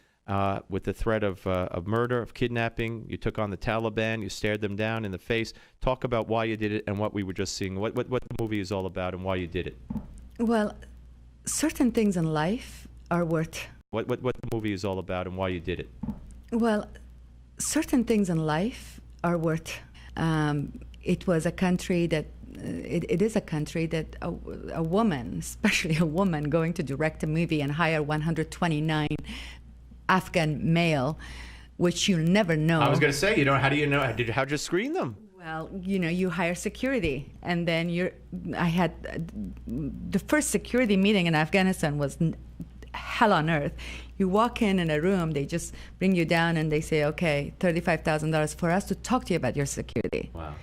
with the threat of murder, of kidnapping. You took on the Taliban. You stared them down in the face. Talk about why you did it and what we were just seeing, what the movie is all about and why you did it. Well, certain things in life are worth... What the movie is all about and why you did it. Well, certain things in life are worth. It was a country that it is a country that a woman, especially a woman, going to direct a movie and hire 129 Afghan male, which you never know. I was going to say, how do you know? How'd you screen them? Well, you hire security, and then I had the first security meeting in Afghanistan was hell on earth. You walk in a room, they just bring you down and they say, okay, $35,000 for us to talk to you about your security. Wow.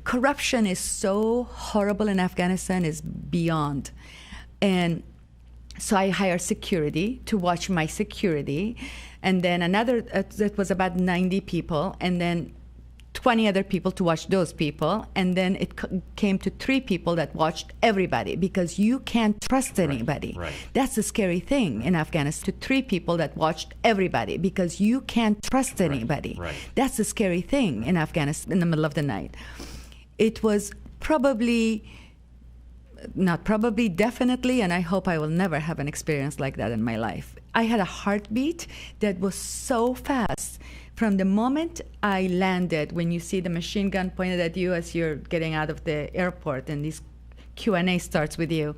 Corruption is so horrible in Afghanistan, is beyond. And so I hired security to watch my security. And then another, that was about 90 people. And then 20 other people to watch those people, and then it came to 3 people that watched everybody, because you can't trust anybody. Right. That's the scary thing in Afghanistan. To 3 people that watched everybody, because you can't trust anybody. Right. That's the scary thing in Afghanistan in the middle of the night. It was definitely, and I hope I will never have an experience like that in my life. I had a heartbeat that was so fast. From the moment I landed, when you see the machine gun pointed at you as you're getting out of the airport and this Q&A starts with you,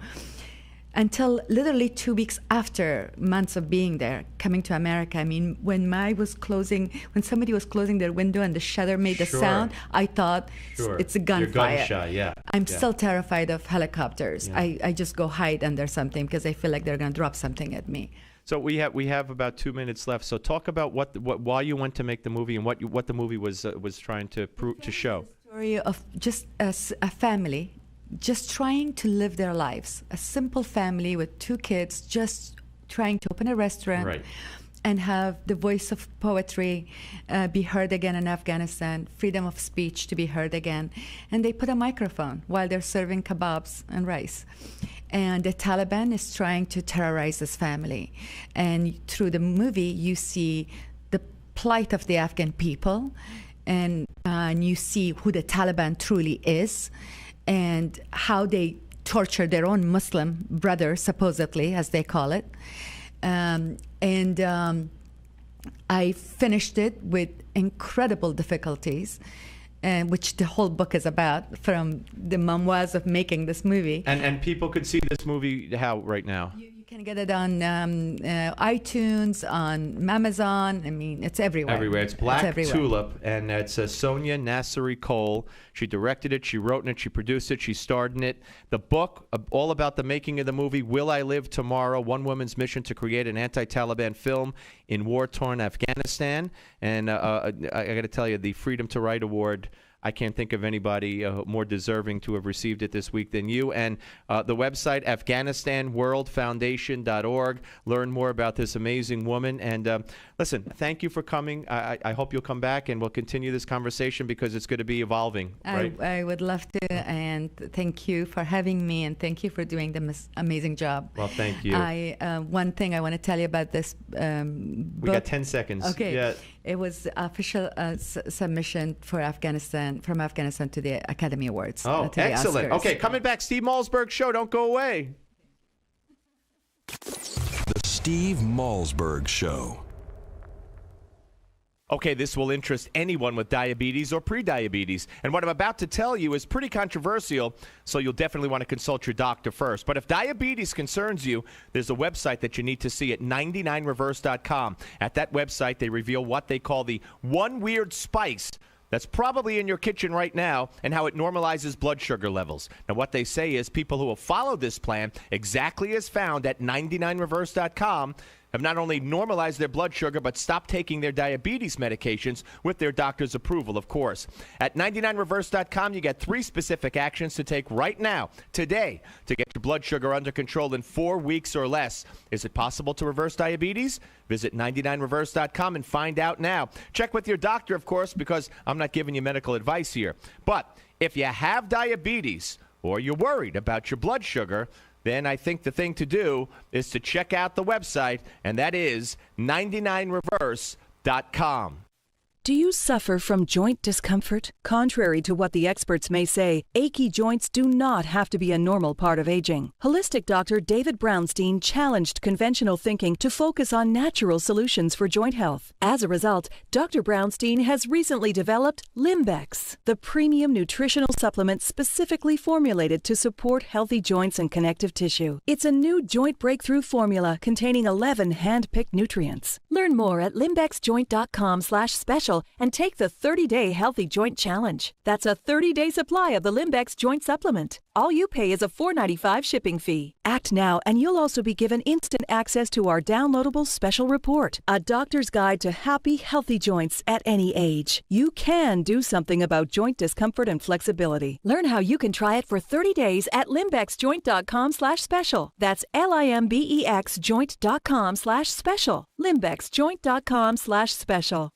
until literally 2 weeks after months of being there, coming to America. I mean, when somebody was closing their window and the shutter made the sound, I thought it's a gunfire. Gunshot, yeah. I'm still terrified of helicopters. Yeah. I just go hide under something because I feel like they're going to drop something at me. So we have about 2 minutes left. So talk about why you went to make the movie and what the movie was trying to show. The story of just a family, just trying to live their lives. A simple family with 2 kids, just trying to open a restaurant. Right. And have the voice of poetry be heard again in Afghanistan, freedom of speech to be heard again. And they put a microphone while they're serving kebabs and rice. And the Taliban is trying to terrorize this family. And through the movie, you see the plight of the Afghan people, and you see who the Taliban truly is, and how they torture their own Muslim brother, supposedly, as they call it. I finished it with incredible difficulties, which the whole book is about, from the memoirs of making this movie. And people could see this movie how right now? You can get it on iTunes, on Amazon. I mean, it's everywhere. Everywhere. It's Black Tulip, and it's Sonia Nasseri Cole. She directed it, she wrote in it, she produced it, she starred in it. The book, all about the making of the movie, Will I Live Tomorrow? One Woman's Mission to Create an Anti-Taliban Film in War-Torn Afghanistan. And I got to tell you, the Freedom to Write Award, I can't think of anybody more deserving to have received it this week than you. And the website, AfghanistanWorldFoundation.org. Learn more about this amazing woman. And listen, thank you for coming. I hope you'll come back and we'll continue this conversation, because it's going to be evolving. Right? I would love to. And thank you for having me, and thank you for doing the amazing job. Well, thank you. One thing I want to tell you about this book. We got 10 seconds. Okay. Yeah. It was official submission for Afghanistan, from Afghanistan to the Academy Awards. Oh, excellent. Okay, coming back, Steve Malzberg Show. Don't go away. The Steve Malzberg Show. Okay, this will interest anyone with diabetes or prediabetes. And what I'm about to tell you is pretty controversial, so you'll definitely want to consult your doctor first. But if diabetes concerns you, there's a website that you need to see at 99reverse.com. At that website, they reveal what they call the one weird spice that's probably in your kitchen right now, and how it normalizes blood sugar levels. Now, what they say is people who have followed this plan exactly as found at 99reverse.com have not only normalized their blood sugar, but stopped taking their diabetes medications with their doctor's approval, of course. At 99reverse.com, you get 3 specific actions to take right now, today, to get your blood sugar under control in 4 weeks or less. Is it possible to reverse diabetes? Visit 99reverse.com and find out now. Check with your doctor, of course, because I'm not giving you medical advice here. But if you have diabetes or you're worried about your blood sugar, then I think the thing to do is to check out the website, and that is 99reverse.com. Do you suffer from joint discomfort? Contrary to what the experts may say, achy joints do not have to be a normal part of aging. Holistic doctor David Brownstein challenged conventional thinking to focus on natural solutions for joint health. As a result, Dr. Brownstein has recently developed Limbex, the premium nutritional supplement specifically formulated to support healthy joints and connective tissue. It's a new joint breakthrough formula containing 11 hand-picked nutrients. Learn more at limbexjoint.com/special and take the 30-day Healthy Joint Challenge. That's a 30-day supply of the Limbex Joint Supplement. All you pay is a $4.95 shipping fee. Act now, and you'll also be given instant access to our downloadable special report, A Doctor's Guide to Happy, Healthy Joints at Any Age. You can do something about joint discomfort and flexibility. Learn how you can try it for 30 days at limbexjoint.com/special. That's LIMBEX joint.com/special. limbexjoint.com/special.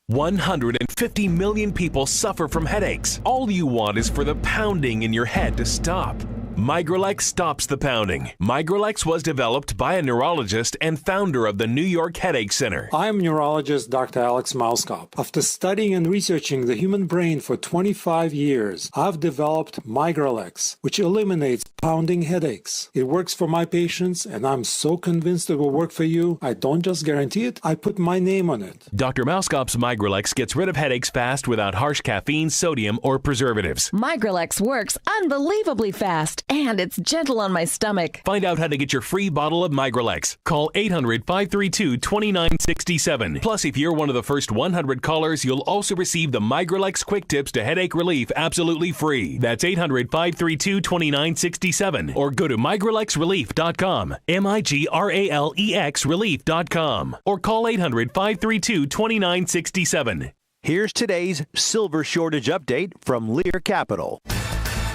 150 million people suffer from headaches. All you want is for the pounding in your head to stop. Migralex stops the pounding. Migralex was developed by a neurologist and founder of the New York Headache Center. I'm neurologist Dr. Alex Malzberg. After studying and researching the human brain for 25 years, I've developed Migralex, which eliminates pounding headaches. It works for my patients, and I'm so convinced it will work for you. I don't just guarantee it, I put my name on it. Dr. Malzberg's Migralex gets rid of headaches fast without harsh caffeine, sodium, or preservatives. Migralex works unbelievably fast, and it's gentle on my stomach. Find out how to get your free bottle of Migralex. Call 800-532-2967. Plus, if you're one of the first 100 callers, you'll also receive the Migralex Quick Tips to Headache Relief absolutely free. That's 800-532-2967. Or go to migralexrelief.com. MIGRALEX relief.com. Or call 800-532-2967. Here's today's silver shortage update from Lear Capital.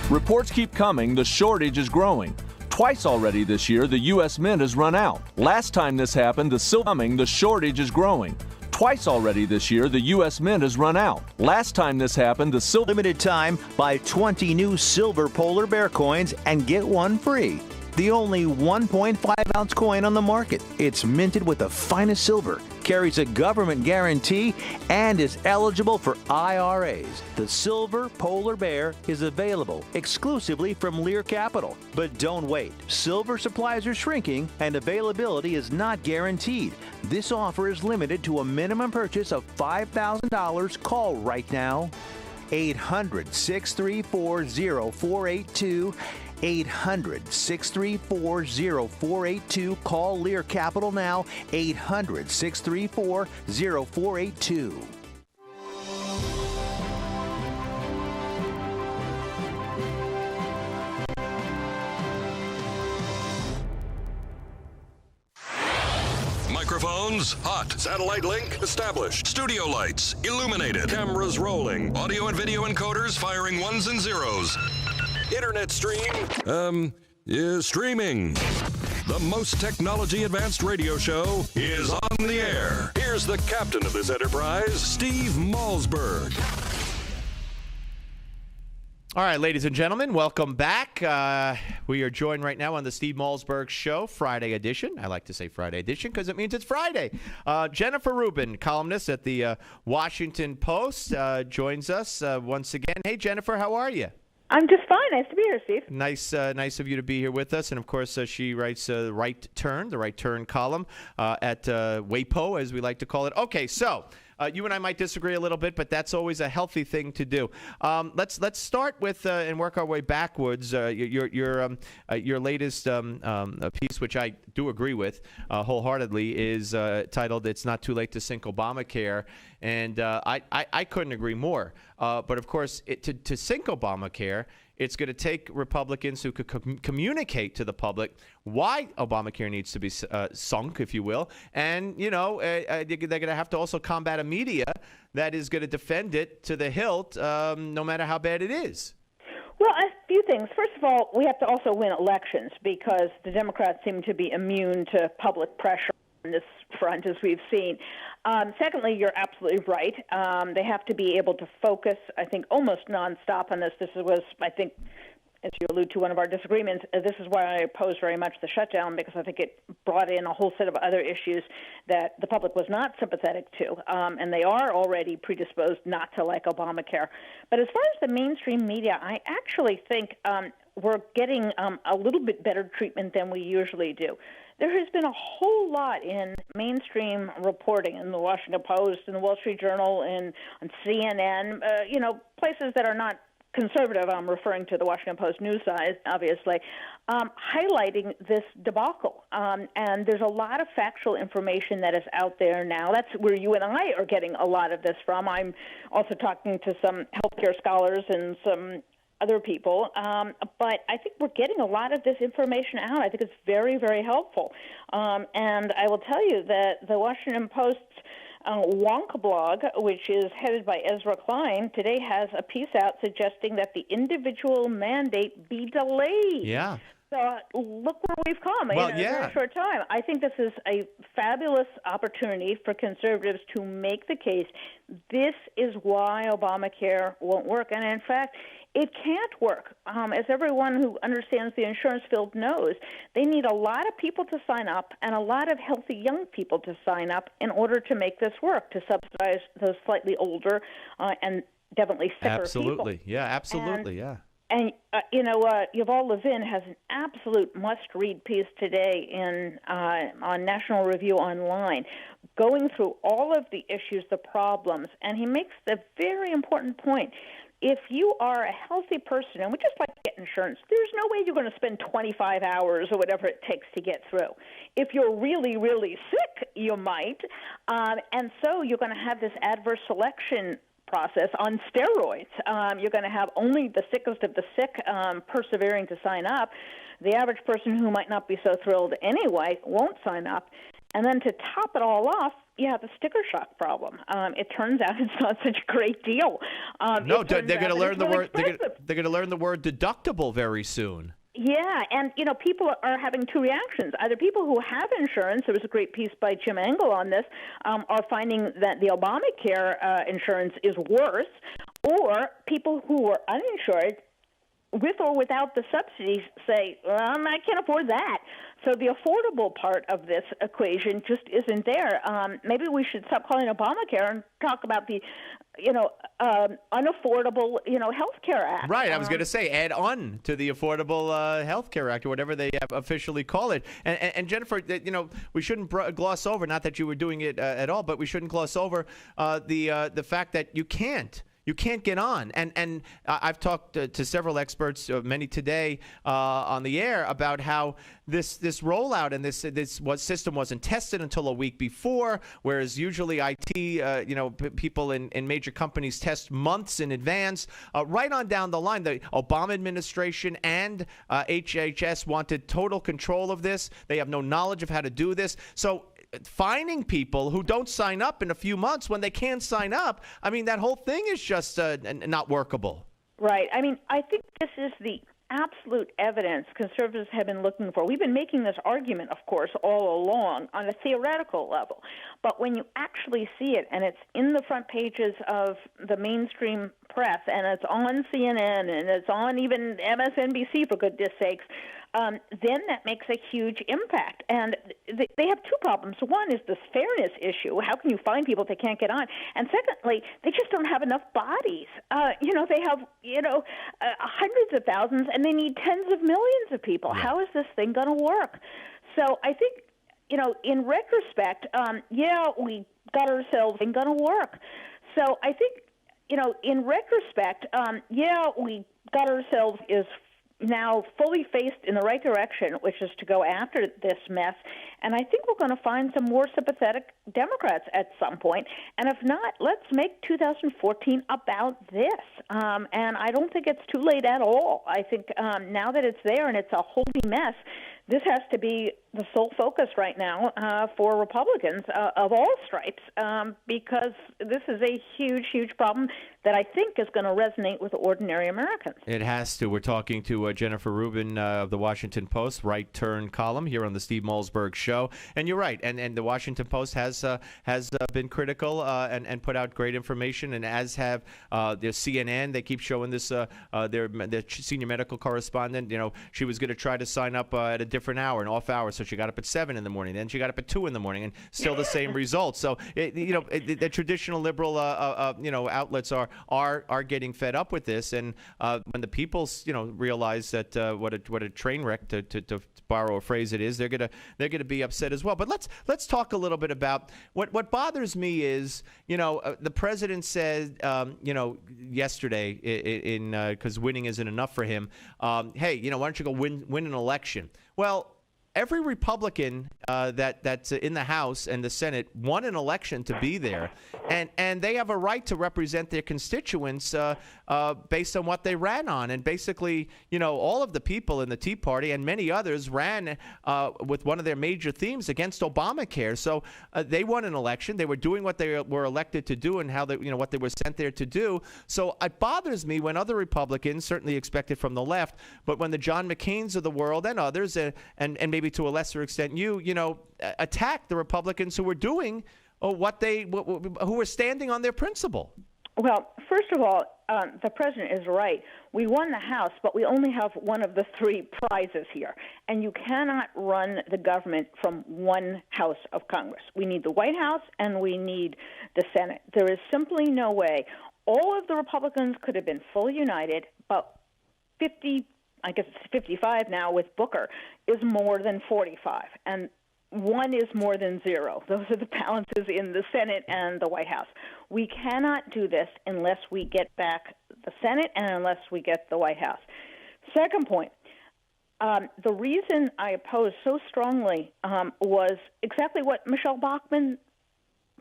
Reports keep coming, the shortage is growing. Twice already this year, the U.S. Mint has run out. Last time this happened, the shortage is growing. Twice already this year, the U.S. Mint has run out. Last time this happened, the limited time, buy 20 new silver polar bear coins and get one free. The only 1.5-ounce coin on the market. It's minted with the finest silver, carries a government guarantee, and is eligible for IRAs. The Silver Polar Bear is available exclusively from Lear Capital. But don't wait. Silver supplies are shrinking, and availability is not guaranteed. This offer is limited to a minimum purchase of $5,000. Call right now. 800-634-0482. 800-634-0482. Call Lear Capital now. 800-634-0482. Microphones hot. Satellite link established. Studio lights illuminated. Cameras rolling. Audio and video encoders firing ones and zeros. Internet stream, streaming. The most technology advanced radio show is on the air. Here's the captain of this enterprise, Steve Malzberg. All right, ladies and gentlemen, welcome back. We are joined right now on the Steve Malzberg Show, Friday edition. I like to say Friday edition because it means it's Friday. Jennifer Rubin, columnist at the Washington Post, joins us once again. Hey, Jennifer, how are you? I'm just fine. Nice to be here, Steve. Nice of you to be here with us. And, of course, she writes the Right Turn column at WAPO, as we like to call it. Okay, so you and I might disagree a little bit, but that's always a healthy thing to do. Let's start with and work our way backwards. Your latest piece, which I do agree with wholeheartedly, is titled "It's Not Too Late to Sink Obamacare," and I couldn't agree more. But of course, to sink Obamacare It's going to take Republicans who could communicate to the public why Obamacare needs to be sunk, if you will. And, they're going to have to also combat a media that is going to defend it to the hilt, no matter how bad it is. Well, a few things. First of all, we have to also win elections because the Democrats seem to be immune to public pressure on this front, as we've seen. Secondly, you're absolutely right. They have to be able to focus, I think, almost nonstop on this. This was, I think, as you allude to, one of our disagreements. This is why I oppose very much the shutdown, because I think it brought in a whole set of other issues that the public was not sympathetic to, and they are already predisposed not to like Obamacare. But as far as the mainstream media, I actually think we're getting a little bit better treatment than we usually do. There has been a whole lot in mainstream reporting in the Washington Post, in the Wall Street Journal, and on CNN, places that are not conservative. I'm referring to the Washington Post news side, obviously, highlighting this debacle. And there's a lot of factual information that is out there now. That's where you and I are getting a lot of this from. I'm also talking to some healthcare scholars and some other people, but I think we're getting a lot of this information out. I think it's very, very helpful. And I will tell you that the Washington Post's Wonka blog, which is headed by Ezra Klein, today has a piece out suggesting that the individual mandate be delayed. Yeah. So look where we've come in a very short time. I think this is a fabulous opportunity for conservatives to make the case. This is why Obamacare won't work. And in fact, it can't work. As everyone who understands the insurance field knows, they need a lot of people to sign up and a lot of healthy young people to sign up in order to make this work, to subsidize those slightly older and definitely sicker people. Absolutely. Yeah, absolutely. Yeah. And, Yuval Levin has an absolute must-read piece today on National Review Online, going through all of the issues, the problems, and he makes the very important point. If you are a healthy person, and we just like to get insurance, there's no way you're going to spend 25 hours or whatever it takes to get through. If you're really, really sick, you might. And so you're going to have this adverse selection process on steroids. You're going to have only the sickest of the sick persevering to sign up. The average person who might not be so thrilled anyway won't sign up. And then to top it all off, you have the sticker shock problem. It turns out it's not such a great deal. No, they're going to learn the word. They're going to learn the word deductible very soon. Yeah, and people are having two reactions. Either people who have insurance, there was a great piece by Jim Engel on this, are finding that the Obamacare insurance is worse, or people who are uninsured, with or without the subsidies, say, I can't afford that. So the affordable part of this equation just isn't there. Maybe we should stop calling it Obamacare and talk about the, unaffordable, health care act. Right. I was going to say add on to the Affordable Health Care Act, or whatever they officially call it. And Jennifer, we shouldn't gloss over, not that you were doing it at all, but we shouldn't gloss over the fact that you can't. You can't get on. And I've talked to several experts, many today on the air, about how this rollout and this system wasn't tested until a week before, whereas usually IT, people in major companies test months in advance. Right on down the line, the Obama administration and HHS wanted total control of this. They have no knowledge of how to do this. So finding people who don't sign up in a few months when they can't sign up, I mean, that whole thing is just not workable. Right. I mean, I think this is the absolute evidence conservatives have been looking for. We've been making this argument, of course, all along on a theoretical level. But when you actually see it, and it's in the front pages of the mainstream press, and it's on CNN, and it's on even MSNBC, for goodness sakes, then that makes a huge impact. And they have two problems. One is this fairness issue. How can you find people if they can't get on? And secondly, they just don't have enough bodies. They have, hundreds of thousands, and they need tens of millions of people. Yeah. How is this thing going to work? So I think, in retrospect, we got ourselves ain't going to work. So I think, in retrospect, we got ourselves is now fully faced in the right direction, which is to go after this mess. And I think we're going to find some more sympathetic Democrats at some point. And if not, let's make 2014 about this. And I don't think it's too late at all. I think now that it's there and it's a holy mess, this has to be the sole focus right now for Republicans of all stripes, because this is a huge, huge problem that I think is going to resonate with ordinary Americans. It has to. We're talking to Jennifer Rubin of the Washington Post, Right Turn column here on the Steve Malzberg Show. And you're right. And the Washington Post has been critical and put out great information, and as have the CNN. They keep showing this. Their senior medical correspondent, she was going to try to sign up at a different hour, an off hour, so she got up at 7 in the morning. Then she got up at 2 in the morning, and still the same results. So the traditional liberal outlets are getting fed up with this, and when the people realize that what a train wreck, to borrow a phrase, it is, they're gonna be upset as well. But let's talk a little bit about what bothers me is the president said yesterday because winning isn't enough for him. Hey, why don't you go win an election? Well, every Republican that's in the House and the Senate won an election to be there, and they have a right to represent their constituents based on what they ran on. And basically, all of the people in the Tea Party and many others ran with one of their major themes against Obamacare. So they won an election. They were doing what they were elected to do and how they, what they were sent there to do. So it bothers me when other Republicans, certainly expected from the left, but when the John McCains of the world and others, and maybe to a lesser extent you attack the Republicans who were doing who were standing on their principle. Well, first of all, the president is right. We won the House, but we only have one of the three prizes here. And you cannot run the government from one house of Congress. We need the White House and we need the Senate. There is simply no way. All of the Republicans could have been fully united, but 50, I guess it's 55 now with Booker, is more than 45. And one is more than zero. Those are the balances in the Senate and the White House. We cannot do this unless we get back the Senate and unless we get the White House. Second point, the reason I opposed so strongly was exactly what Michelle Bachmann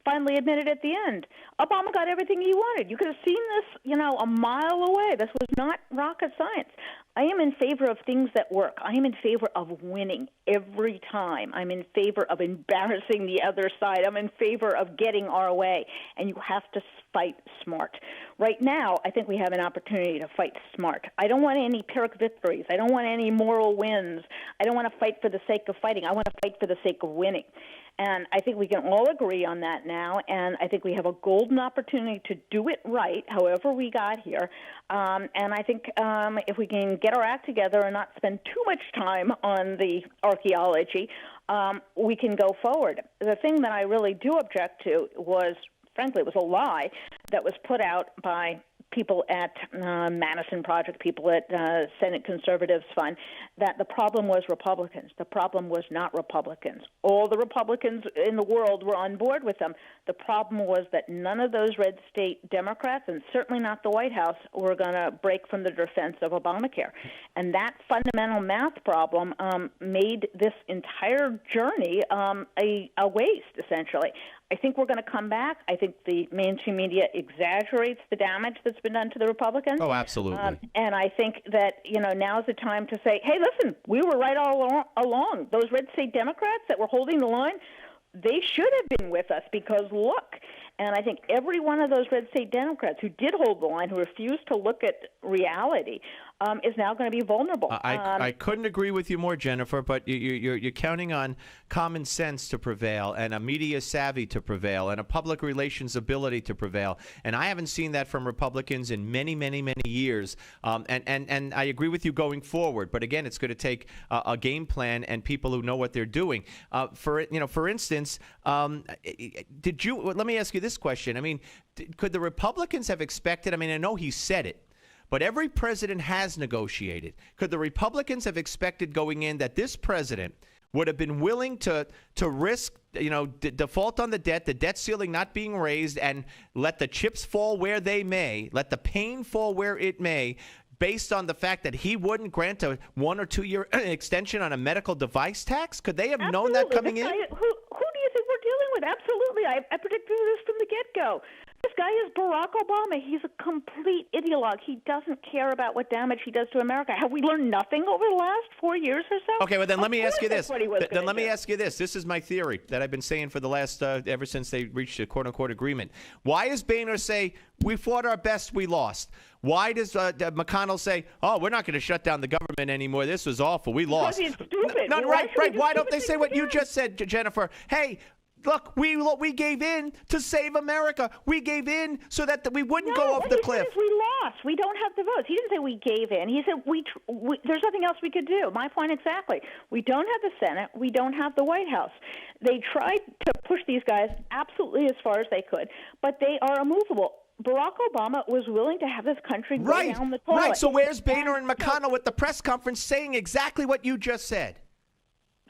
finally admitted at the end. Obama got everything he wanted. You could have seen this, a mile away. This was not rocket science. I am in favor of things that work. I am in favor of winning every time. I'm in favor of embarrassing the other side. I'm in favor of getting our way. And you have to fight smart. Right now, I think we have an opportunity to fight smart. I don't want any Pyrrhic victories. I don't want any moral wins. I don't want to fight for the sake of fighting. I want to fight for the sake of winning. And I think we can all agree on that now, and I think we have a golden opportunity to do it right, however we got here. And I think if we can get our act together and not spend too much time on the archaeology, we can go forward. The thing that I really do object to was, frankly, it was a lie that was put out by people at Madison Project, people at Senate Conservatives Fund, that the problem was Republicans. The problem was not Republicans. All the Republicans in the world were on board with them. The problem was that none of those red state Democrats, and certainly not the White House, were going to break from the defense of Obamacare. And that fundamental math problem made this entire journey a waste, essentially. I think we're going to come back. I think the mainstream media exaggerates the damage that's been done to the Republicans. Oh, absolutely. And I think that, now's the time to say, hey, listen, we were right all along. Those red state Democrats that were holding the line, they should have been with us because, look. And I think every one of those red state Democrats who did hold the line, who refused to look at reality, is now going to be vulnerable. I couldn't agree with you more, Jennifer, but you're counting on common sense to prevail and a media savvy to prevail and a public relations ability to prevail. And I haven't seen that from Republicans in many, many, many years. And I agree with you going forward. But again, it's going to take a game plan and people who know what they're doing. For instance, let me ask you this question. I mean, could the Republicans have expected, I know he said it, but every president has negotiated. Could the Republicans have expected going in that this president would have been willing to risk, default on the debt ceiling not being raised, and let the chips fall where they may, let the pain fall where it may, based on the fact that he wouldn't grant a 1 or 2 year extension on a medical device tax? Could they have known that coming in? Who do you think we're dealing with? Absolutely. I predicted this from the get-go. This guy is Barack Obama. He's a complete ideologue. He doesn't care about what damage he does to America. Have we learned nothing over the last 4 years or so? Okay, well, then let me ask you this. Then let me ask you this. This is my theory that I've been saying for the last, ever since they reached a quote-unquote agreement. Why does Boehner say, we fought our best, we lost? Why does McConnell say, oh, we're not going to shut down the government anymore. This was awful. We lost. Because it's stupid. Right. Why don't they say what you just said, Jennifer? Hey, look, we gave in to save America. We gave in so that we wouldn't go off the cliff. Said is we lost. We don't have the votes. He didn't say we gave in. He said there's nothing else we could do. My point exactly. We don't have the Senate. We don't have the White House. They tried to push these guys absolutely as far as they could, but they are immovable. Barack Obama was willing to have this country go down the toilet. Right. So where's Boehner and McConnell at the press conference saying exactly what you just said?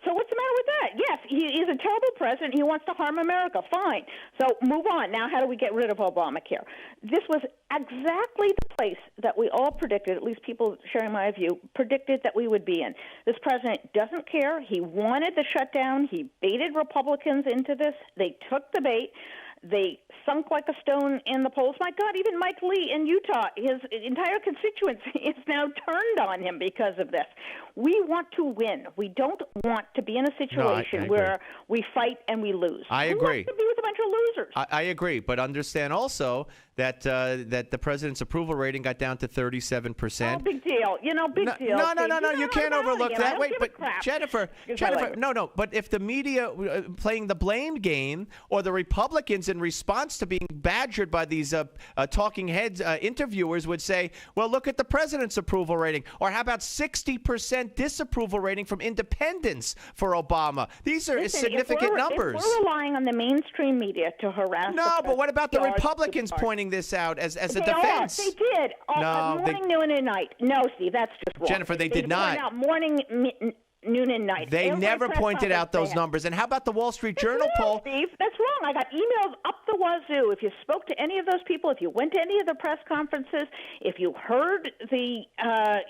So what's the matter with that? Yes, he's a terrible president. He wants to harm America. Fine. So move on. Now how do we get rid of Obamacare? This was exactly the place that we all predicted, at least people sharing my view, predicted that we would be in. This president doesn't care. He wanted the shutdown. He baited Republicans into this. They took the bait. They sunk like a stone in the polls. My God, even Mike Lee in Utah, his entire constituency is now turned on him because of this. We want to win. We don't want to be in a situation where we fight and we lose. I agree. Who wants to be with a bunch of losers? I agree, but understand also that that the president's approval rating got down to 37%. Oh, big deal. Big deal. No. You can't overlook that. Wait, but Jennifer, Jennifer, no. But if the media playing the blame game, or the Republicans in response to being badgered by these talking heads interviewers would say, well, look at the president's approval rating, or how about 60% disapproval rating from independents for Obama? These are significant numbers. If we're relying on the mainstream media to harass but what about the Republicans pointing this out as a defense? They did. Morning, noon, and night. No, Steve, that's just wrong. Jennifer, they did not. Out morning, noon, and night. They never pointed out those numbers. And how about the Wall Street Journal poll? Steve, that's wrong. I got emails up the wazoo. If you spoke to any of those people, if you went to any of the press conferences, if you heard the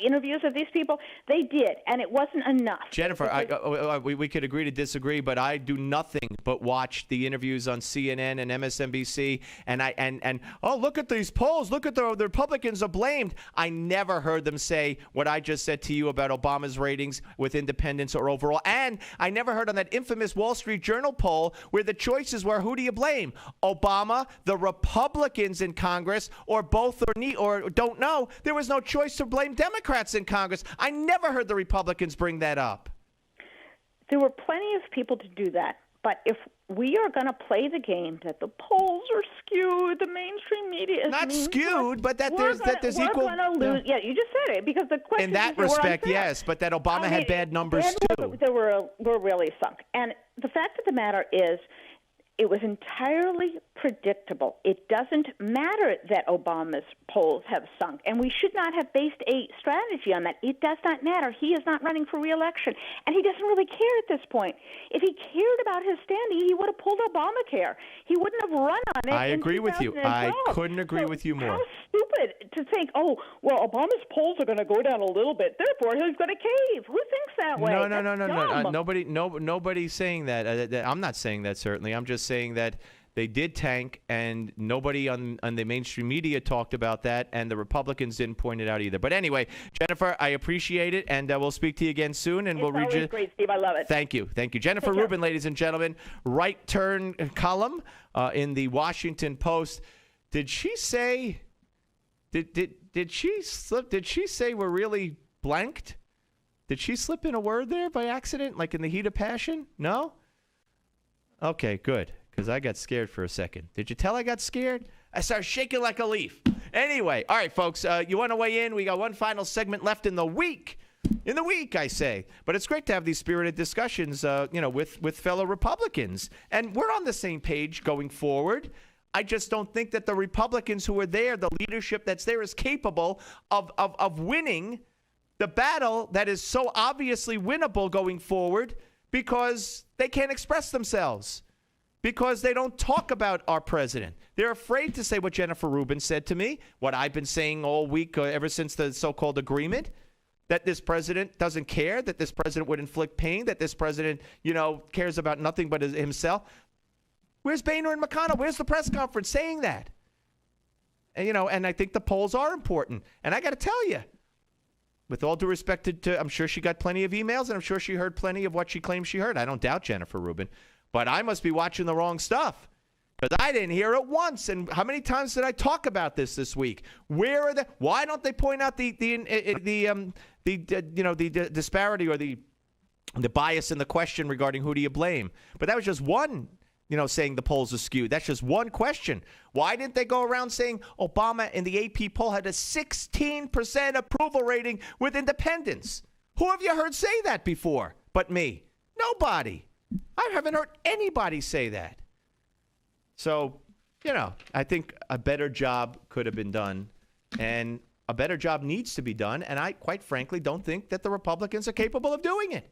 interviews of these people, they did, and it wasn't enough. Jennifer, we could agree to disagree, but I do nothing but watch the interviews on CNN and MSNBC, and look at these polls. Look at the Republicans are blamed. I never heard them say what I just said to you about Obama's ratings with independents or overall, and I never heard on that infamous Wall Street Journal poll where the choices were, who do you blame? Obama, the Republicans in Congress, or both, or don't know. There was no choice to blame Democrats in Congress. I never heard the Republicans bring that up. There were plenty of people to do that. But if we are going to play the game that the polls are skewed, the mainstream media is not skewed, but that there's equal. We're going to lose. Yeah, you just said it because the question. In that respect, yes, but that Obama had bad numbers too. They were really sunk, and the fact of the matter is, it was entirely predictable. It doesn't matter that Obama's polls have sunk, and we should not have based a strategy on that. It does not matter. He is not running for re-election, and he doesn't really care at this point. If he cared about his standing, he would have pulled Obamacare. He wouldn't have run on it. I agree with you. I couldn't agree with you more. How stupid to think, Obama's polls are going to go down a little bit, therefore he's going to cave. Who thinks that way? No. Nobody's saying that. I'm not saying that, certainly. I'm just saying that they did tank, and nobody on the mainstream media talked about that, and the Republicans didn't point it out either. But anyway, Jennifer, I appreciate it, and we'll speak to you again soon, and we'll read you. It's great, Steve. I love it. Thank you. Jennifer Rubin, ladies and gentlemen, right turn column in the Washington Post. Did she say? Did she slip? Did she say we're really blanked? Did she slip in a word there by accident, like in the heat of passion? No? Okay, good, because I got scared for a second. Did you tell I got scared? I started shaking like a leaf. Anyway, all right, folks, you want to weigh in? We got one final segment left in the week. In the week, I say. But it's great to have these spirited discussions, with fellow Republicans. And we're on the same page going forward. I just don't think that the Republicans who are there, the leadership that's there, is capable of winning the battle that is so obviously winnable going forward, because they can't express themselves. because they don't talk about our president. They're afraid to say what Jennifer Rubin said to me, what I've been saying all week ever since the so-called agreement, that this president doesn't care, that this president would inflict pain, that this president, cares about nothing but himself. Where's Boehner and McConnell? Where's the press conference saying that? And, and I think the polls are important. And I got to tell you, with all due respect to, I'm sure she got plenty of emails, and I'm sure she heard plenty of what she claims she heard. I don't doubt Jennifer Rubin. But I must be watching the wrong stuff, because I didn't hear it once. And how many times did I talk about this week? Where are why don't they point out the disparity or the bias in the question regarding who do you blame? But that was just one, saying the polls are skewed. That's just one question. Why didn't they go around saying Obama in the AP poll had a 16% approval rating with independents? Who have you heard say that before but me? Nobody. I haven't heard anybody say that. So, I think a better job could have been done, and a better job needs to be done, and I, quite frankly, don't think that the Republicans are capable of doing it.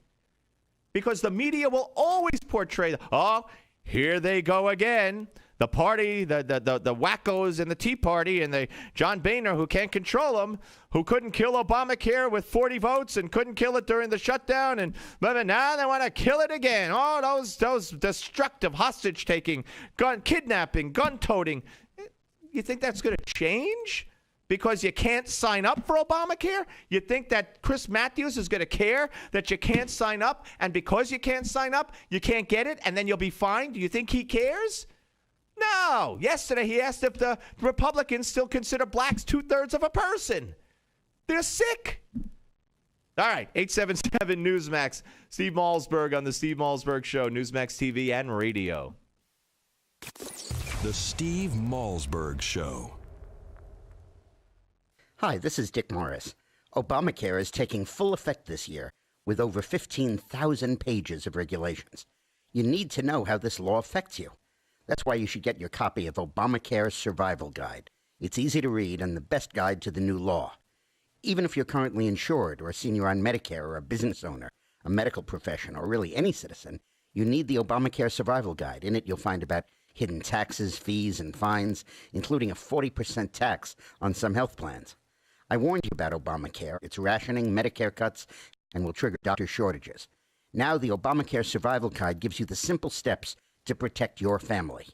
Because the media will always portray, here they go again. The party, the wackos in the Tea Party and the John Boehner who can't control them, who couldn't kill Obamacare with 40 votes and couldn't kill it during the shutdown, and now they want to kill it again. Oh, those destructive hostage-taking, kidnapping, gun-toting. You think that's going to change because you can't sign up for Obamacare? You think that Chris Matthews is going to care that you can't sign up, and because you can't sign up, you can't get it, and then you'll be fined? Do you think he cares? No. Yesterday he asked if the Republicans still consider blacks 2/3 of a person. They're sick. All right, 877 Newsmax. Steve Malzberg on the Steve Malzberg Show, Newsmax TV and radio. The Steve Malzberg Show. Hi, this is Dick Morris. Obamacare is taking full effect this year with over 15,000 pages of regulations. You need to know how this law affects you. That's why you should get your copy of Obamacare's Survival Guide. It's easy to read and the best guide to the new law. Even if you're currently insured or a senior on Medicare or a business owner, a medical professional, or really any citizen, you need the Obamacare Survival Guide. In it, you'll find about hidden taxes, fees, and fines, including a 40% tax on some health plans. I warned you about Obamacare. It's rationing, Medicare cuts, and will trigger doctor shortages. Now the Obamacare Survival Guide gives you the simple steps to protect your family.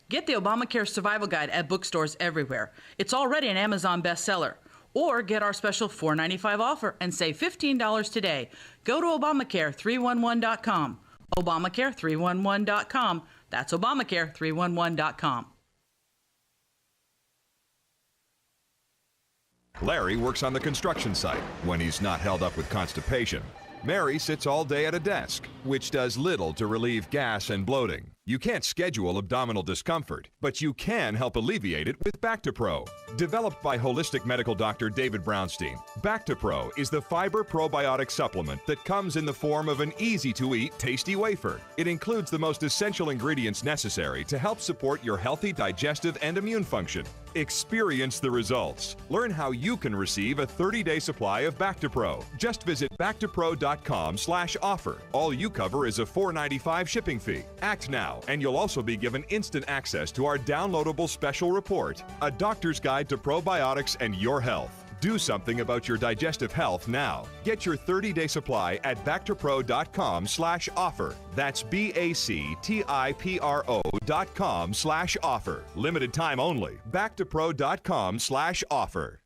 Get the Obamacare Survival Guide at bookstores everywhere. It's already an Amazon bestseller. Or get our special $4.95 offer and save $15 today. Go to Obamacare311.com. Obamacare311.com. That's Obamacare311.com. Larry works on the construction site when he's not held up with constipation. Mary sits all day at a desk, which does little to relieve gas and bloating. You can't schedule abdominal discomfort, but you can help alleviate it with Bactipro. Developed by holistic medical doctor David Brownstein, Bactipro is the fiber probiotic supplement that comes in the form of an easy-to-eat, tasty wafer. It includes the most essential ingredients necessary to help support your healthy digestive and immune function. Experience the results. Learn how you can receive a 30-day supply of Bactipro. Just visit Bactipro.com/offer. All you cover is a $4.95 shipping fee. Act now, and you'll also be given instant access to our downloadable special report, A Doctor's Guide to Probiotics and Your Health. Do something about your digestive health now. Get your 30-day supply at Bactipro.com/offer. That's BACTIPRO.com/offer. Limited time only. Bactipro.com/offer.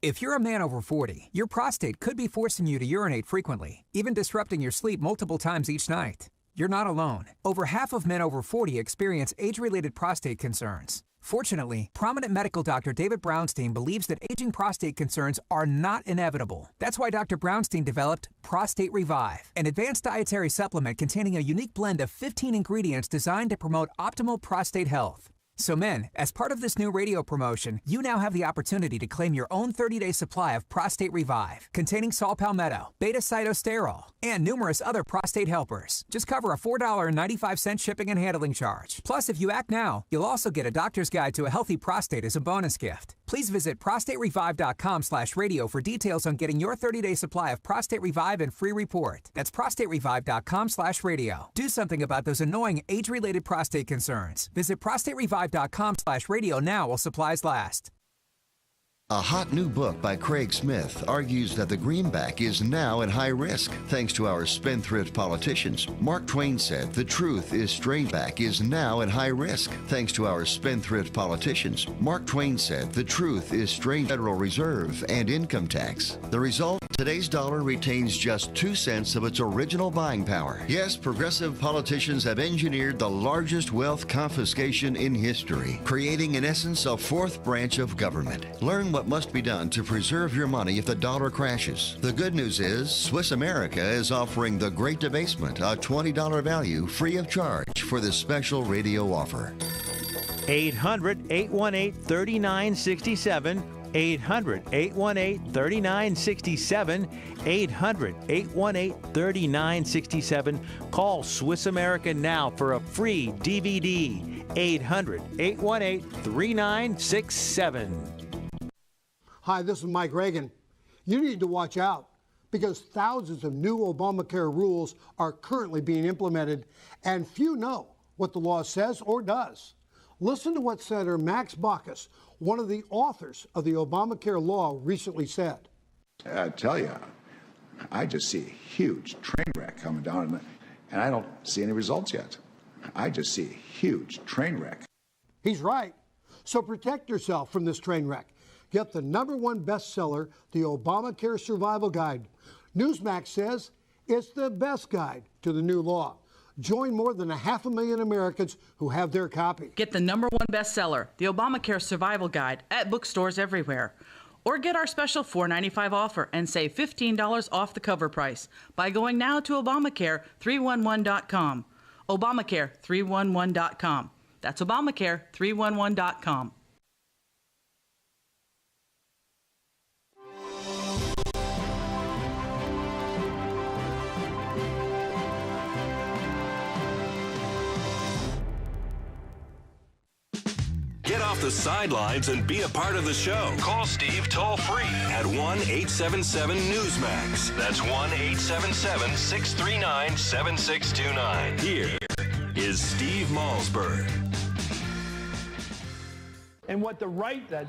If you're a man over 40, your prostate could be forcing you to urinate frequently, even disrupting your sleep multiple times each night. You're not alone. Over half of men over 40 experience age-related prostate concerns. Fortunately, prominent medical doctor David Brownstein believes that aging prostate concerns are not inevitable. That's why Dr. Brownstein developed Prostate Revive, an advanced dietary supplement containing a unique blend of 15 ingredients designed to promote optimal prostate health. So men, as part of this new radio promotion, you now have the opportunity to claim your own 30-day supply of Prostate Revive, containing saw palmetto, beta-cytosterol, and numerous other prostate helpers. Just cover a $4.95 shipping and handling charge. Plus, if you act now, you'll also get a doctor's guide to a healthy prostate as a bonus gift. Please visit prostaterevive.com/radio for details on getting your 30-day supply of Prostate Revive and free report. That's prostaterevive.com/radio. Do something about those annoying age-related prostate concerns. Visit prostaterevive.com/radio now while supplies last. A hot new book by Craig Smith argues that the greenback is now at high risk thanks to our spendthrift politicians. Mark Twain said the truth is strangeback is now at high risk thanks to our spendthrift politicians. Mark Twain said the truth is strange Federal Reserve and income tax. The result, today's dollar retains just 2 cents of its original buying power. Yes, progressive politicians have engineered the largest wealth confiscation in history, creating in essence a fourth branch of government. Learn what must be done to preserve your money if the dollar crashes. The good news is Swiss America is offering the Great Debasement, a $20 value free of charge for this special radio offer. 800-818-3967. 800-818-3967. 800-818-3967. Call Swiss America now for a free DVD. 800-818-3967. Hi, this is Mike Reagan. You need to watch out because thousands of new Obamacare rules are currently being implemented, and few know what the law says or does. Listen to what Senator Max Baucus, one of the authors of the Obamacare law, recently said. I tell you, I just see a huge train wreck coming down, and I don't see any results yet. I just see a huge train wreck. He's right. So protect yourself from this train wreck. Get the #1 bestseller, the Obamacare Survival Guide. Newsmax says it's the best guide to the new law. Join more than 500,000 Americans who have their copy. Get the #1 bestseller, the Obamacare Survival Guide, at bookstores everywhere. Or get our special $4.95 offer and save $15 off the cover price by going now to Obamacare311.com. Obamacare311.com. That's Obamacare311.com. Get off the sidelines and be a part of the show. Call Steve toll-free at 1-877-NEWSMAX. That's 1-877-639-7629. Here is Steve Malzberg. And what the right, that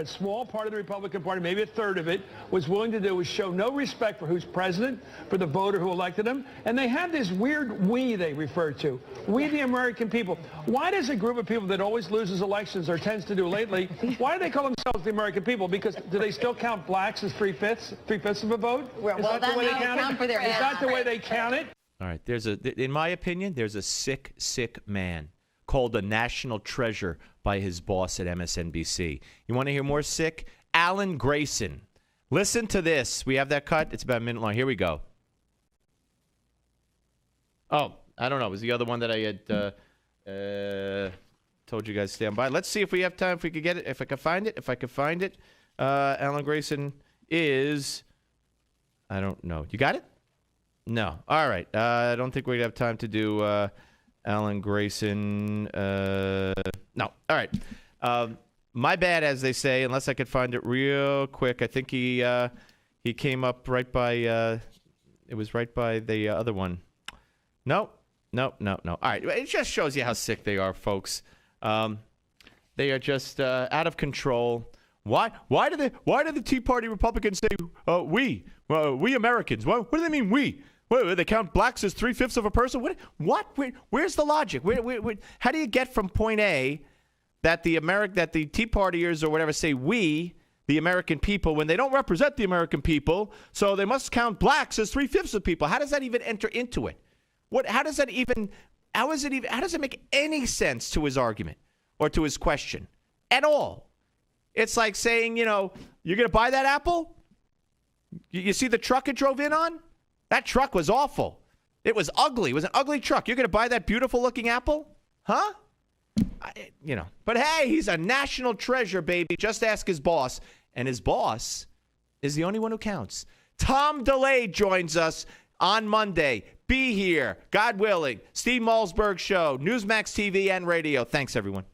small part of the Republican Party, maybe a third of it, was willing to do was show no respect for who's president, for the voter who elected him. And they have this weird we they refer to. We the American people. Why does a group of people that always loses elections or tends to do lately, why do they call themselves the American people? Because do they still count blacks as three-fifths of a vote? Well, is that the way they count it? For their Is that the way they count it? All right. In my opinion, there's a sick, sick man called a national treasure by his boss at MSNBC. You want to hear more sick? Alan Grayson. Listen to this. We have that cut. It's about a minute long. Here we go. Oh, I don't know. It was the other one that I had told you guys to stand by. Let's see if we have time, if we could get it, if I could find it. Alan Grayson is, I don't know. You got it? No. All right. I don't think we'd have time to do Alan Grayson. No. All right. My bad, as they say, unless I could find it real quick. I think he came up right by, it was right by the other one. No. All right. It just shows you how sick they are, folks. They are just out of control. Why do the Tea Party Republicans say we Americans? What do they mean we? What, they count blacks as 3/5 of a person? What? Where's the logic? How do you get from point A that the Tea Partiers or whatever say we, the American people, when they don't represent the American people, so they must count blacks as 3/5 of people? How does that even enter into it? How does it make any sense to his argument or to his question at all? It's like saying, you're going to buy that apple? You see the truck it drove in on? That truck was awful. It was ugly. It was an ugly truck. You're going to buy that beautiful-looking apple? Huh? But hey, he's a national treasure, baby. Just ask his boss. And his boss is the only one who counts. Tom DeLay joins us on Monday. Be here, God willing. Steve Malzberg Show, Newsmax TV and radio. Thanks, everyone.